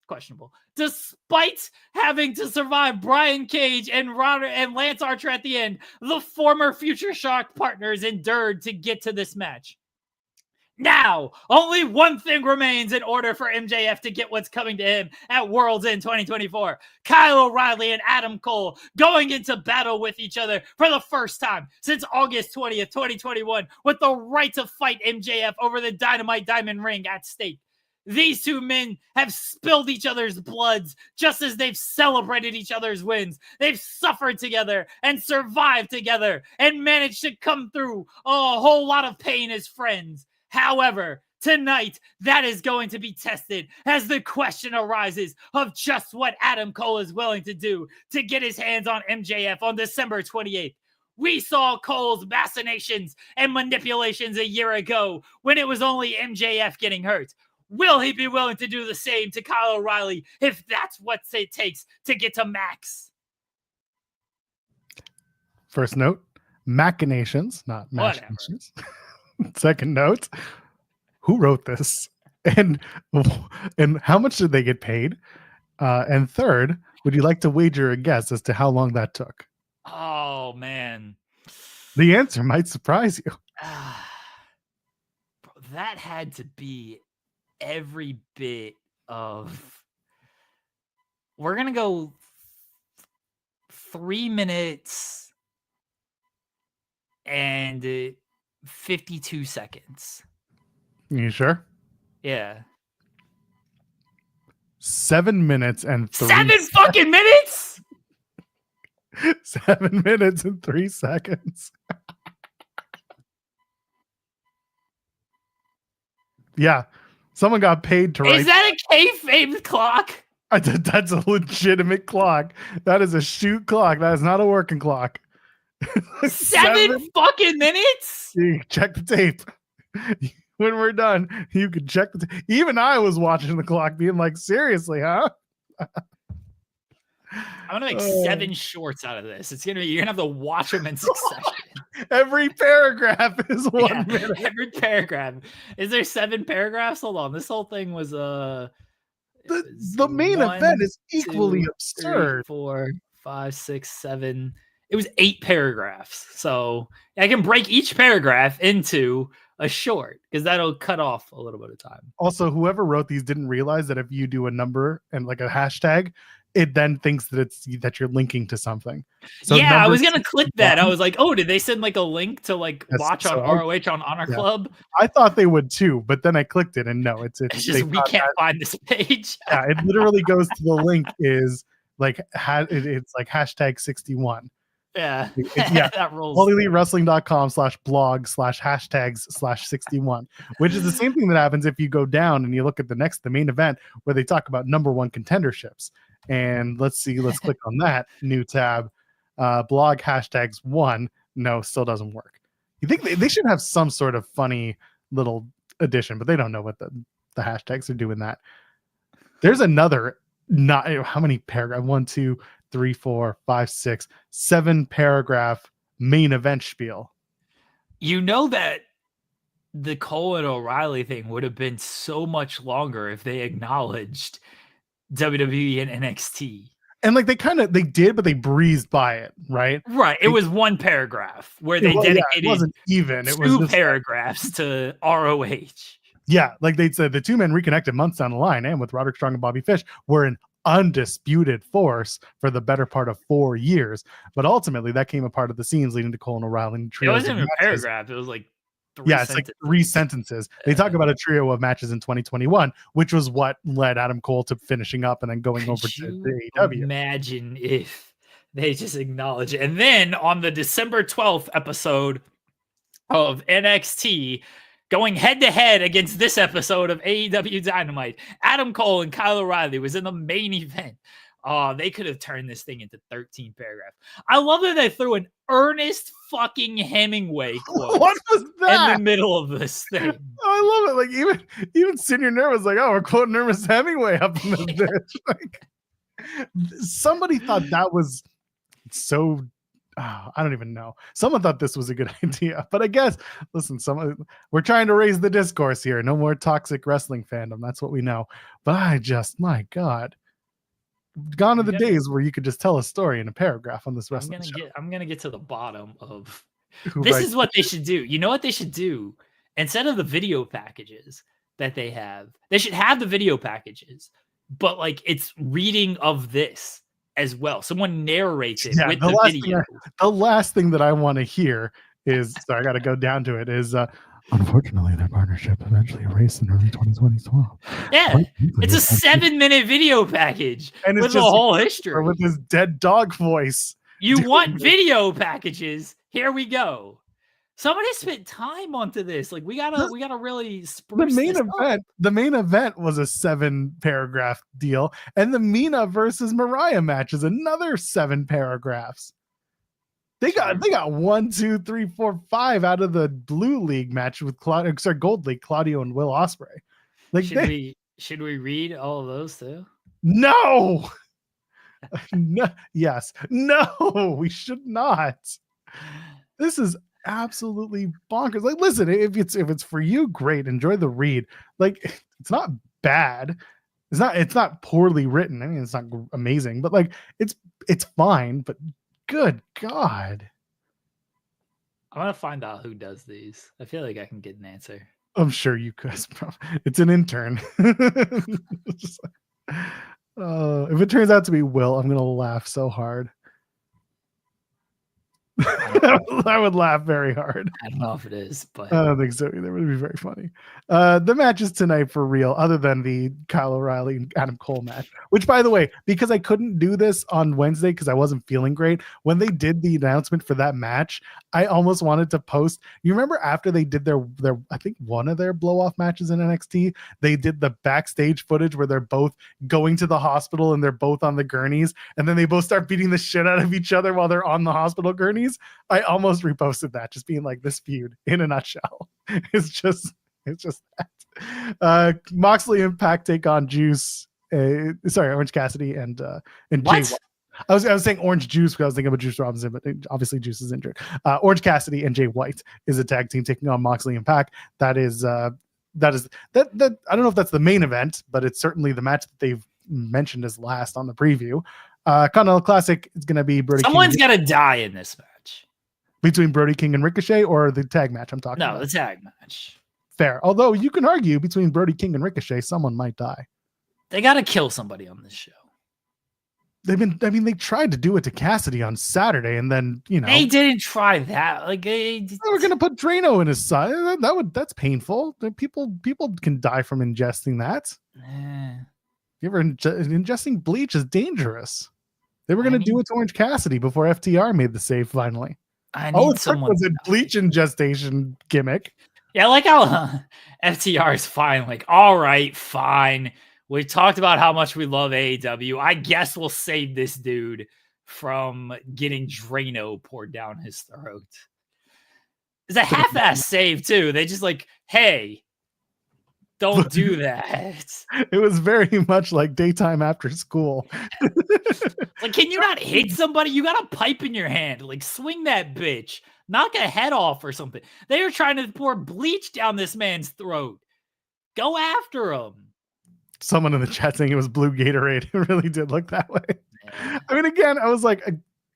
questionable, despite having to survive Brian Cage and Lance Archer at the end, the former Future Shock partners endured to get to this match. Now, only one thing remains in order for MJF to get what's coming to him at World's End 2024. Kyle O'Reilly and Adam Cole going into battle with each other for the first time since August 20th, 2021, with the right to fight MJF over the Dynamite Diamond Ring at stake. These two men have spilled each other's bloods just as they've celebrated each other's wins. They've suffered together and survived together and managed to come through a whole lot of pain as friends. However, tonight, that is going to be tested as the question arises of just what Adam Cole is willing to do to get his hands on MJF on December 28th. We saw Cole's machinations and manipulations a year ago when it was only MJF getting hurt. Will he be willing to do the same to Kyle O'Reilly if that's what it takes to get to Max? First note, machinations, not machinations. Second note, who wrote this? And how much did they get paid? And third, would you like to wager a guess as to how long that took? Oh, man. The answer might surprise you. That had to be every bit of... We're going to go 3 minutes and 52 seconds. You sure? Yeah. 7 minutes and 3 7 fucking minutes? 7 minutes and 3 seconds. Yeah. Someone got paid to write. Is that a kayfabe clock? That's a legitimate clock. That is a shoot clock. That is not a working clock. 7 fucking minutes? You check the tape. When we're done, you can check the tape. Even I was watching the clock being like, seriously, huh? I'm gonna make 7 shorts out of this. You're gonna have to watch them in succession. Every paragraph is 1 minute. Every paragraph. Is there 7 paragraphs? Hold on. This whole thing was the main event is equally absurd. 3, 4, 5, 6, 7. It was 8 paragraphs. So I can break each paragraph into a short because that'll cut off a little bit of time. Also, whoever wrote these didn't realize that if you do a number and like a hashtag, it then thinks that you're linking to something. So yeah, I was gonna click that. I was like, oh, did they send like a link to like watch on so ROH on Honor Club? I thought they would too, but then I clicked it and no, it's just we can't find this page. Yeah, it literally goes to the link is like it's like hashtag 61. Yeah, yeah. That rolls. AllEliteWrestling.com/blogs/hashtags/61, which is the same thing that happens if you go down and you look at the main event where they talk about #1 contenderships. And let's click on that new tab. Blog #1. No, still doesn't work. You think they should have some sort of funny little addition, but they don't know what the hashtags are doing that. There's another, not how many paragraph? 1, 2, 3, 4, 5, 6, 7 paragraph main event spiel. You know that the Cole and O'Reilly thing would have been so much longer if they acknowledged WWE and NXT. And like they did, but they breezed by it, right? Right. It was 1 paragraph where they dedicated it wasn't even. It was 2 paragraphs to ROH. Yeah, like they said, the 2 men reconnected months down the line, and with Roderick Strong and Bobby Fish were an undisputed force for the better part of 4 years. But ultimately, that came a part of the scenes leading to Cole and O'Reilly. It wasn't even a paragraph. It was like 3 sentences. It's like 3 sentences. They talk about a trio of matches in 2021, which was what led Adam Cole to finishing up and then going over to AEW. Imagine if they just acknowledge it. And then on the December 12th episode of NXT, going head-to-head against this episode of AEW Dynamite, Adam Cole and Kyle O'Reilly was in the main event. Oh, they could have turned this thing into 13 paragraphs. I love that they threw an Ernest fucking Hemingway quote what was that? in the middle of this thing. I love it. Like even Senior Nerd was like, "Oh, we're quoting Ernest Hemingway up in this bitch." Like, somebody thought that was so I don't even know. Someone thought this was a good idea, but I guess listen, we're trying to raise the discourse here. No more toxic wrestling fandom. That's what we know. But my God, gone are the days where you could just tell a story in a paragraph on this wrestling show. I'm gonna get to the bottom of this. Is what they should do. You know what they should do? Instead of the video packages that they should have the video packages, but like it's reading of this as well. Someone narrates it with the video. The last thing that I want to hear is, so I got to go down to it, is unfortunately their partnership eventually erased in early 2012. Yeah, it's a 7-minute video package and with the whole history. With his dead dog voice. You want video packages? Here we go. Somebody spent time onto this. Like we gotta really spruce the main event was a 7-paragraph deal, and the Mina versus Mariah match is another 7 paragraphs. They got 1, 2, 3, 4, 5 out of the Blue League match with Gold League, Claudio and Will Ospreay. Like should we read all of those too? No. No. Yes. No, we should not. This is absolutely bonkers. Like, listen, if it's for you, great, enjoy the read. Like, it's not bad, it's not poorly written. I mean, it's not amazing, but like it's fine. But good God, I'm gonna find out who does these. I feel like I can get an answer. I'm sure you could. It's an intern. If it turns out to be Will, I'm gonna laugh so hard. I would laugh very hard. I don't know if it is, but I don't think so either. It would be very funny. The matches tonight for real, other than the Kyle O'Reilly and Adam Cole match, which, by the way, because I couldn't do this on Wednesday because I wasn't feeling great, when they did the announcement for that match, I almost wanted to post. You remember after they did their I think one of their blow-off matches in NXT, they did the backstage footage where they're both going to the hospital and they're both on the gurneys, and then they both start beating the shit out of each other while they're on the hospital gurneys. I almost reposted that, just being like, this feud in a nutshell. It's just that. Moxley and Pac take on Juice. Orange Cassidy and Jay White. I was saying Orange Juice because I was thinking about Juice Robinson, but obviously Juice is injured. Orange Cassidy and Jay White is a tag team taking on Moxley and Pac. That is I don't know if that's the main event, but it's certainly the match that they've mentioned as last on the preview. Continental Classic is going to be Brody. Someone's got to die in this match. Between Brody King and Ricochet, or the tag match I'm talking about? No, the tag match. Fair. Although you can argue between Brody King and Ricochet, someone might die. They got to kill somebody on this show. They tried to do it to Cassidy on Saturday, and then, they didn't try that. Like they were going to put Drano in his side. That's painful. People can die from ingesting that. You ever ingesting bleach is dangerous. They were going to do it to Orange Cassidy before FTR made the save finally. Someone was a bleach ingestation gimmick. Yeah, like how FTR is fine. Like, all right, fine. We talked about how much we love AEW. I guess we'll save this dude from getting Drano poured down his throat. It's a half-ass save too. They just like, hey, don't do that. It was very much like daytime after school. Like, can you not hit somebody? You got a pipe in your hand. Like, swing that bitch. Knock a head off or something. They were trying to pour bleach down this man's throat. Go after him. Someone in the chat saying it was blue Gatorade. It really did look that way. Yeah. I mean, again, I was like,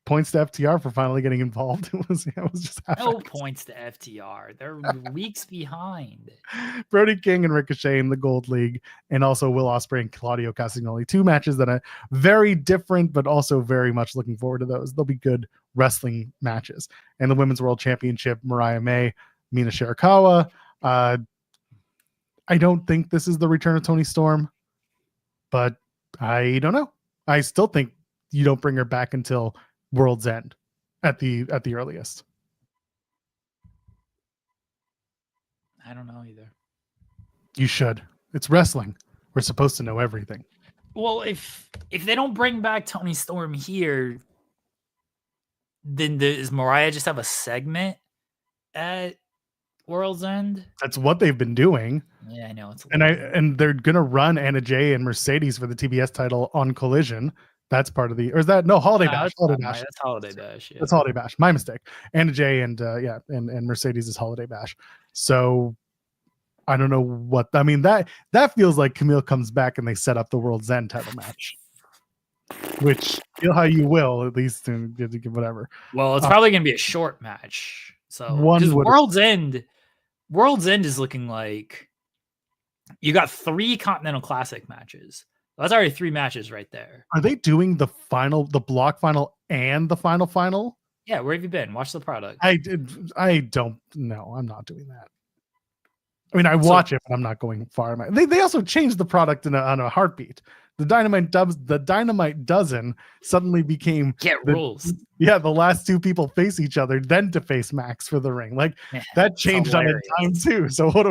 points to FTR for finally getting involved. It was just no points to FTR. They're weeks behind. Brody King and Ricochet in the Gold League, and also Will Ospreay and Claudio Castagnoli. 2 matches that are very different, but also very much looking forward to those. They'll be good wrestling matches. And the Women's World Championship, Mariah May, Mina Shirakawa. I don't think this is the return of Toni Storm, but I don't know. I still think you don't bring her back until World's End at the earliest. I don't know either. You should. It's wrestling. We're supposed to know everything. Well, if they don't bring back Toni Storm here, then does Mariah just have a segment at World's End? That's what they've been doing. Yeah, I know. And they're gonna run Anna Jay and Mercedes for the TBS title on Collision. That's part of the, or is that no Holiday Bash? Holiday Bash. That's Holiday Bash. Yeah. That's Holiday Bash. My mistake. Anna Jay and and Mercedes is Holiday Bash. So I don't know what I mean. That feels like Camille comes back and they set up the World's End title match. Which feel how you will, at least whatever. Well, it's probably gonna be a short match. So because World's End is looking like you got 3 Continental Classic matches. That's already 3 matches right there. Are they doing the block final and the final? Yeah, where have you been? Watch the product. I don't know. I'm not doing that. I mean, I watch it, but I'm not going far. They also changed the product on a heartbeat. The Dynamite dozen suddenly became rules. Yeah, the last 2 people face each other, then to face Max for the ring. Like that changed on a time too. So what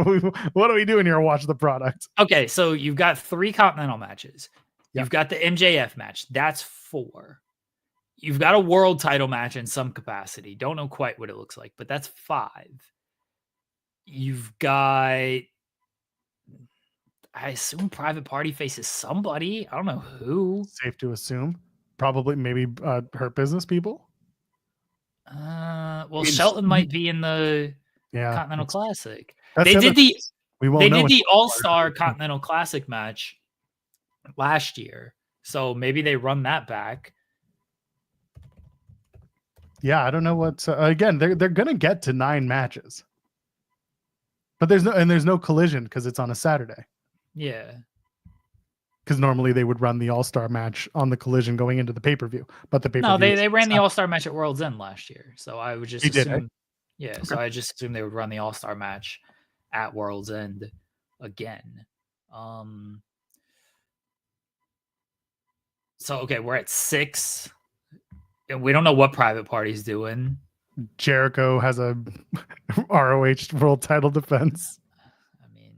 are we doing here? Watch the product. Okay, so you've got 3 Continental matches. You've got the MJF match. That's 4. You've got a world title match in some capacity. Don't know quite what it looks like, but that's 5. You've got, I assume Private Party faces somebody. I don't know who. Safe to assume. Probably maybe Hurt Business people. Well, Shelton might be in the Continental Classic. They did the All-Star Continental Classic match last year. So maybe they run that back. Yeah, I don't know what again, they're going to get to 9 matches. But there's no collision because it's on a Saturday. Yeah. Because normally they would run the All-Star match on the collision going into the pay-per-view. But the pay-per-view. No, they ran the All-Star match at World's End last year. So I would just assume. Did, eh? Yeah. Okay. So I just assume they would run the All-Star match at World's End again. So okay, we're at 6. And we don't know what Private Party's doing. Jericho has a ROH world title defense. I mean,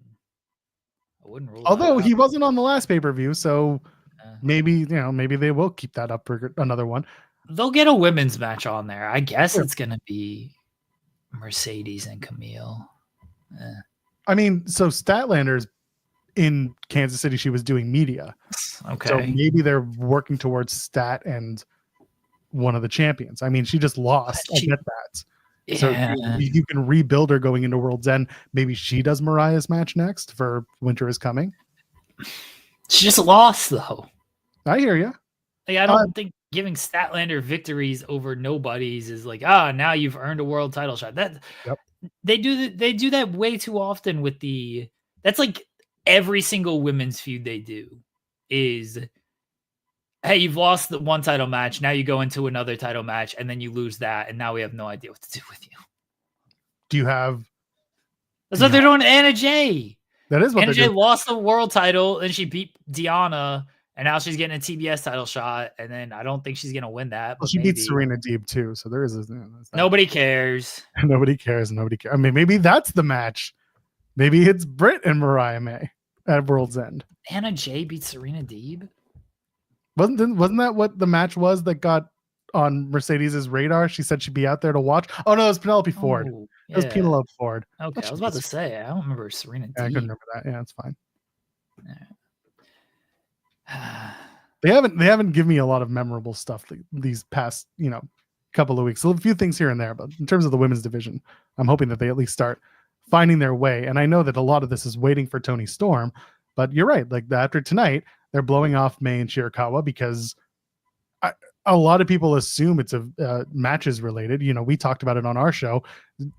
I wouldn't rule. Although he wasn't on the last pay-per-view, so maybe they will keep that up for another one. They'll get a women's match on there. I guess it's gonna be Mercedes and Camille. I mean, so Statlander's in Kansas City. She was doing media. Okay. So maybe they're working towards Stat and one of the champions. I mean, she just lost. I get that. Yeah. So you can rebuild her going into World's End. Maybe she does Mariah's match next for Winter is Coming. She just lost, though. I hear you. Like, I don't think giving Statlander victories over nobodies is like, now you've earned a world title shot. They do that way too often with that's like every single women's feud they do is, hey, you've lost the one title match. Now you go into another title match, and then you lose that, and now we have no idea what to do with you. Do you have? That's what they're doing to Anna Jay. That is what Anna Jay lost the world title, and she beat Deanna, and now she's getting a TBS title shot, and then I don't think she's gonna win that. Well, she beat Serena Deeb too, so there is nobody cares. Nobody cares. I mean, maybe that's the match. Maybe it's Britt and Mariah May at World's End. Anna Jay beat Serena Deeb. Wasn't that what the match was that got on Mercedes's radar? She said she'd be out there to watch. Oh no, it was Penelope Ford. Yeah. It was Penelope Ford. Okay, I was about to say I don't remember Serena Deeb. I couldn't remember that. Yeah, it's fine. Yeah. They haven't given me a lot of memorable stuff these past couple of weeks. So a few things here and there, but in terms of the women's division, I'm hoping that they at least start finding their way. And I know that a lot of this is waiting for Toni Storm, but you're right. Like after tonight, they're blowing off May and Shirakawa because a lot of people assume it's matches related. We talked about it on our show.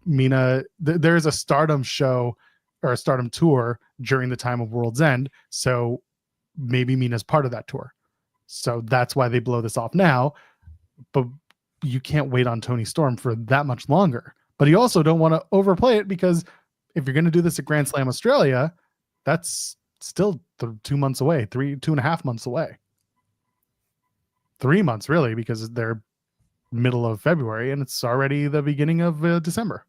Mina, there's a Stardom show or a Stardom tour during the time of World's End. So maybe Mina's part of that tour. So that's why they blow this off now. But you can't wait on Toni Storm for that much longer. But you also don't want to overplay it because if you're going to do this at Grand Slam Australia, that's still 2 months away, 2.5 months away. 3 months really, because they're middle of February and it's already the beginning of December.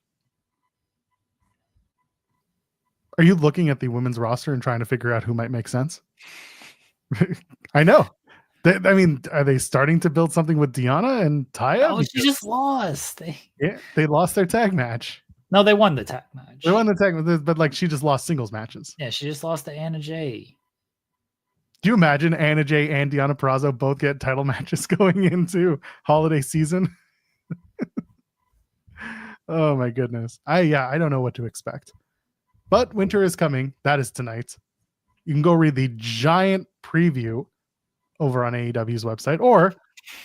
Are you looking at the women's roster and trying to figure out who might make sense? I know. I mean, are they starting to build something with Deanna and Taya? Oh, she just lost. They lost their tag match. No, they won the tag match. They won the tag, but like she just lost singles matches. Yeah, she just lost to Anna Jay. Do you imagine Anna Jay and Deonna Purrazzo both get title matches going into holiday season? Oh my goodness. I don't know what to expect. But winter is coming. That is tonight. You can go read the giant preview over on AEW's website, or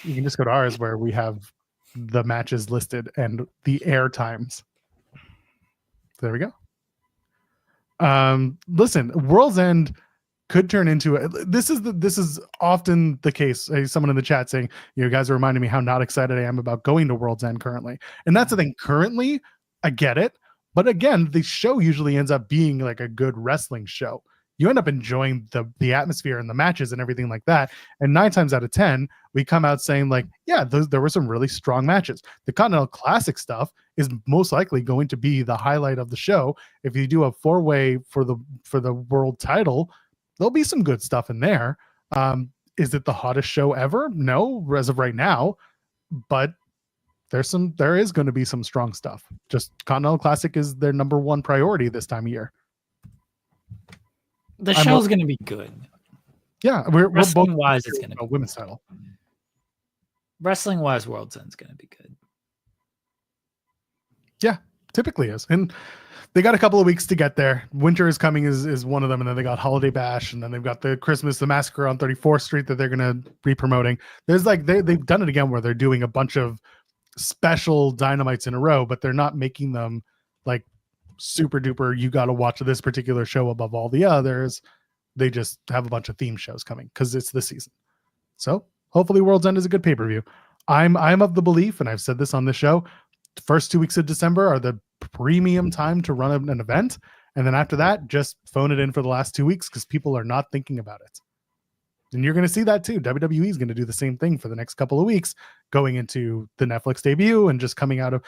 you can just go to ours where we have the matches listed and the air times. There we go. Listen, World's End could turn into this is often the case. Someone in the chat saying, you guys are reminding me how not excited I am about going to World's End currently. And that's the thing. Currently, I get it. But again, the show usually ends up being like a good wrestling show. You end up enjoying the atmosphere and the matches and everything like that. And 9 times out of 10, we come out saying like, yeah, there were some really strong matches. The Continental Classic stuff is most likely going to be the highlight of the show. If you do a 4-way for the world title, there'll be some good stuff in there. Is it the hottest show ever? No, as of right now, but there is going to be some strong stuff. Just Continental Classic is their number one priority this time of year. The show's going to be good. Yeah, we're both wise. It's going to be women's title. Wrestling wise, World's End's going to be good. Yeah, typically is, and they got a couple of weeks to get there. Winter is coming is one of them, and then they got Holiday Bash, and then they've got the Massacre on 34th Street that they're going to be promoting. There's like they've done it again where they're doing a bunch of special Dynamites in a row, but they're not making them like super duper, you got to watch this particular show above all the others. They just have a bunch of theme shows coming because it's the season. So hopefully World's End is a good pay-per-view. I'm of the belief, and I've said this on the show, the first 2 weeks of December are the premium time to run an event. And then after that, just phone it in for the last 2 weeks because people are not thinking about it. And you're going to see that too. WWE is going to do the same thing for the next couple of weeks, going into the Netflix debut and just coming out of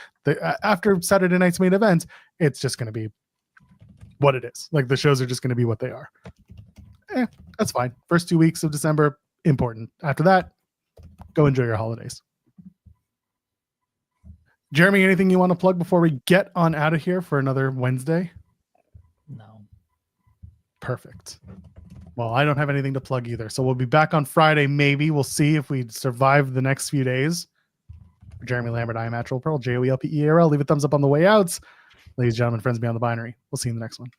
after Saturday night's main event. It's just going to be what it is. Like the shows are just going to be what they are. That's fine. First 2 weeks of December, important. After that, go enjoy your holidays. Jeremy, anything you want to plug before we get on out of here for another Wednesday? No. Perfect. Well, I don't have anything to plug either. So we'll be back on Friday, maybe. We'll see if we survive the next few days. For Jeremy Lambert, I am Natural Pearl, JOELPERL. Leave a thumbs up on the way out. Ladies and gentlemen, friends beyond the binary. We'll see you in the next one.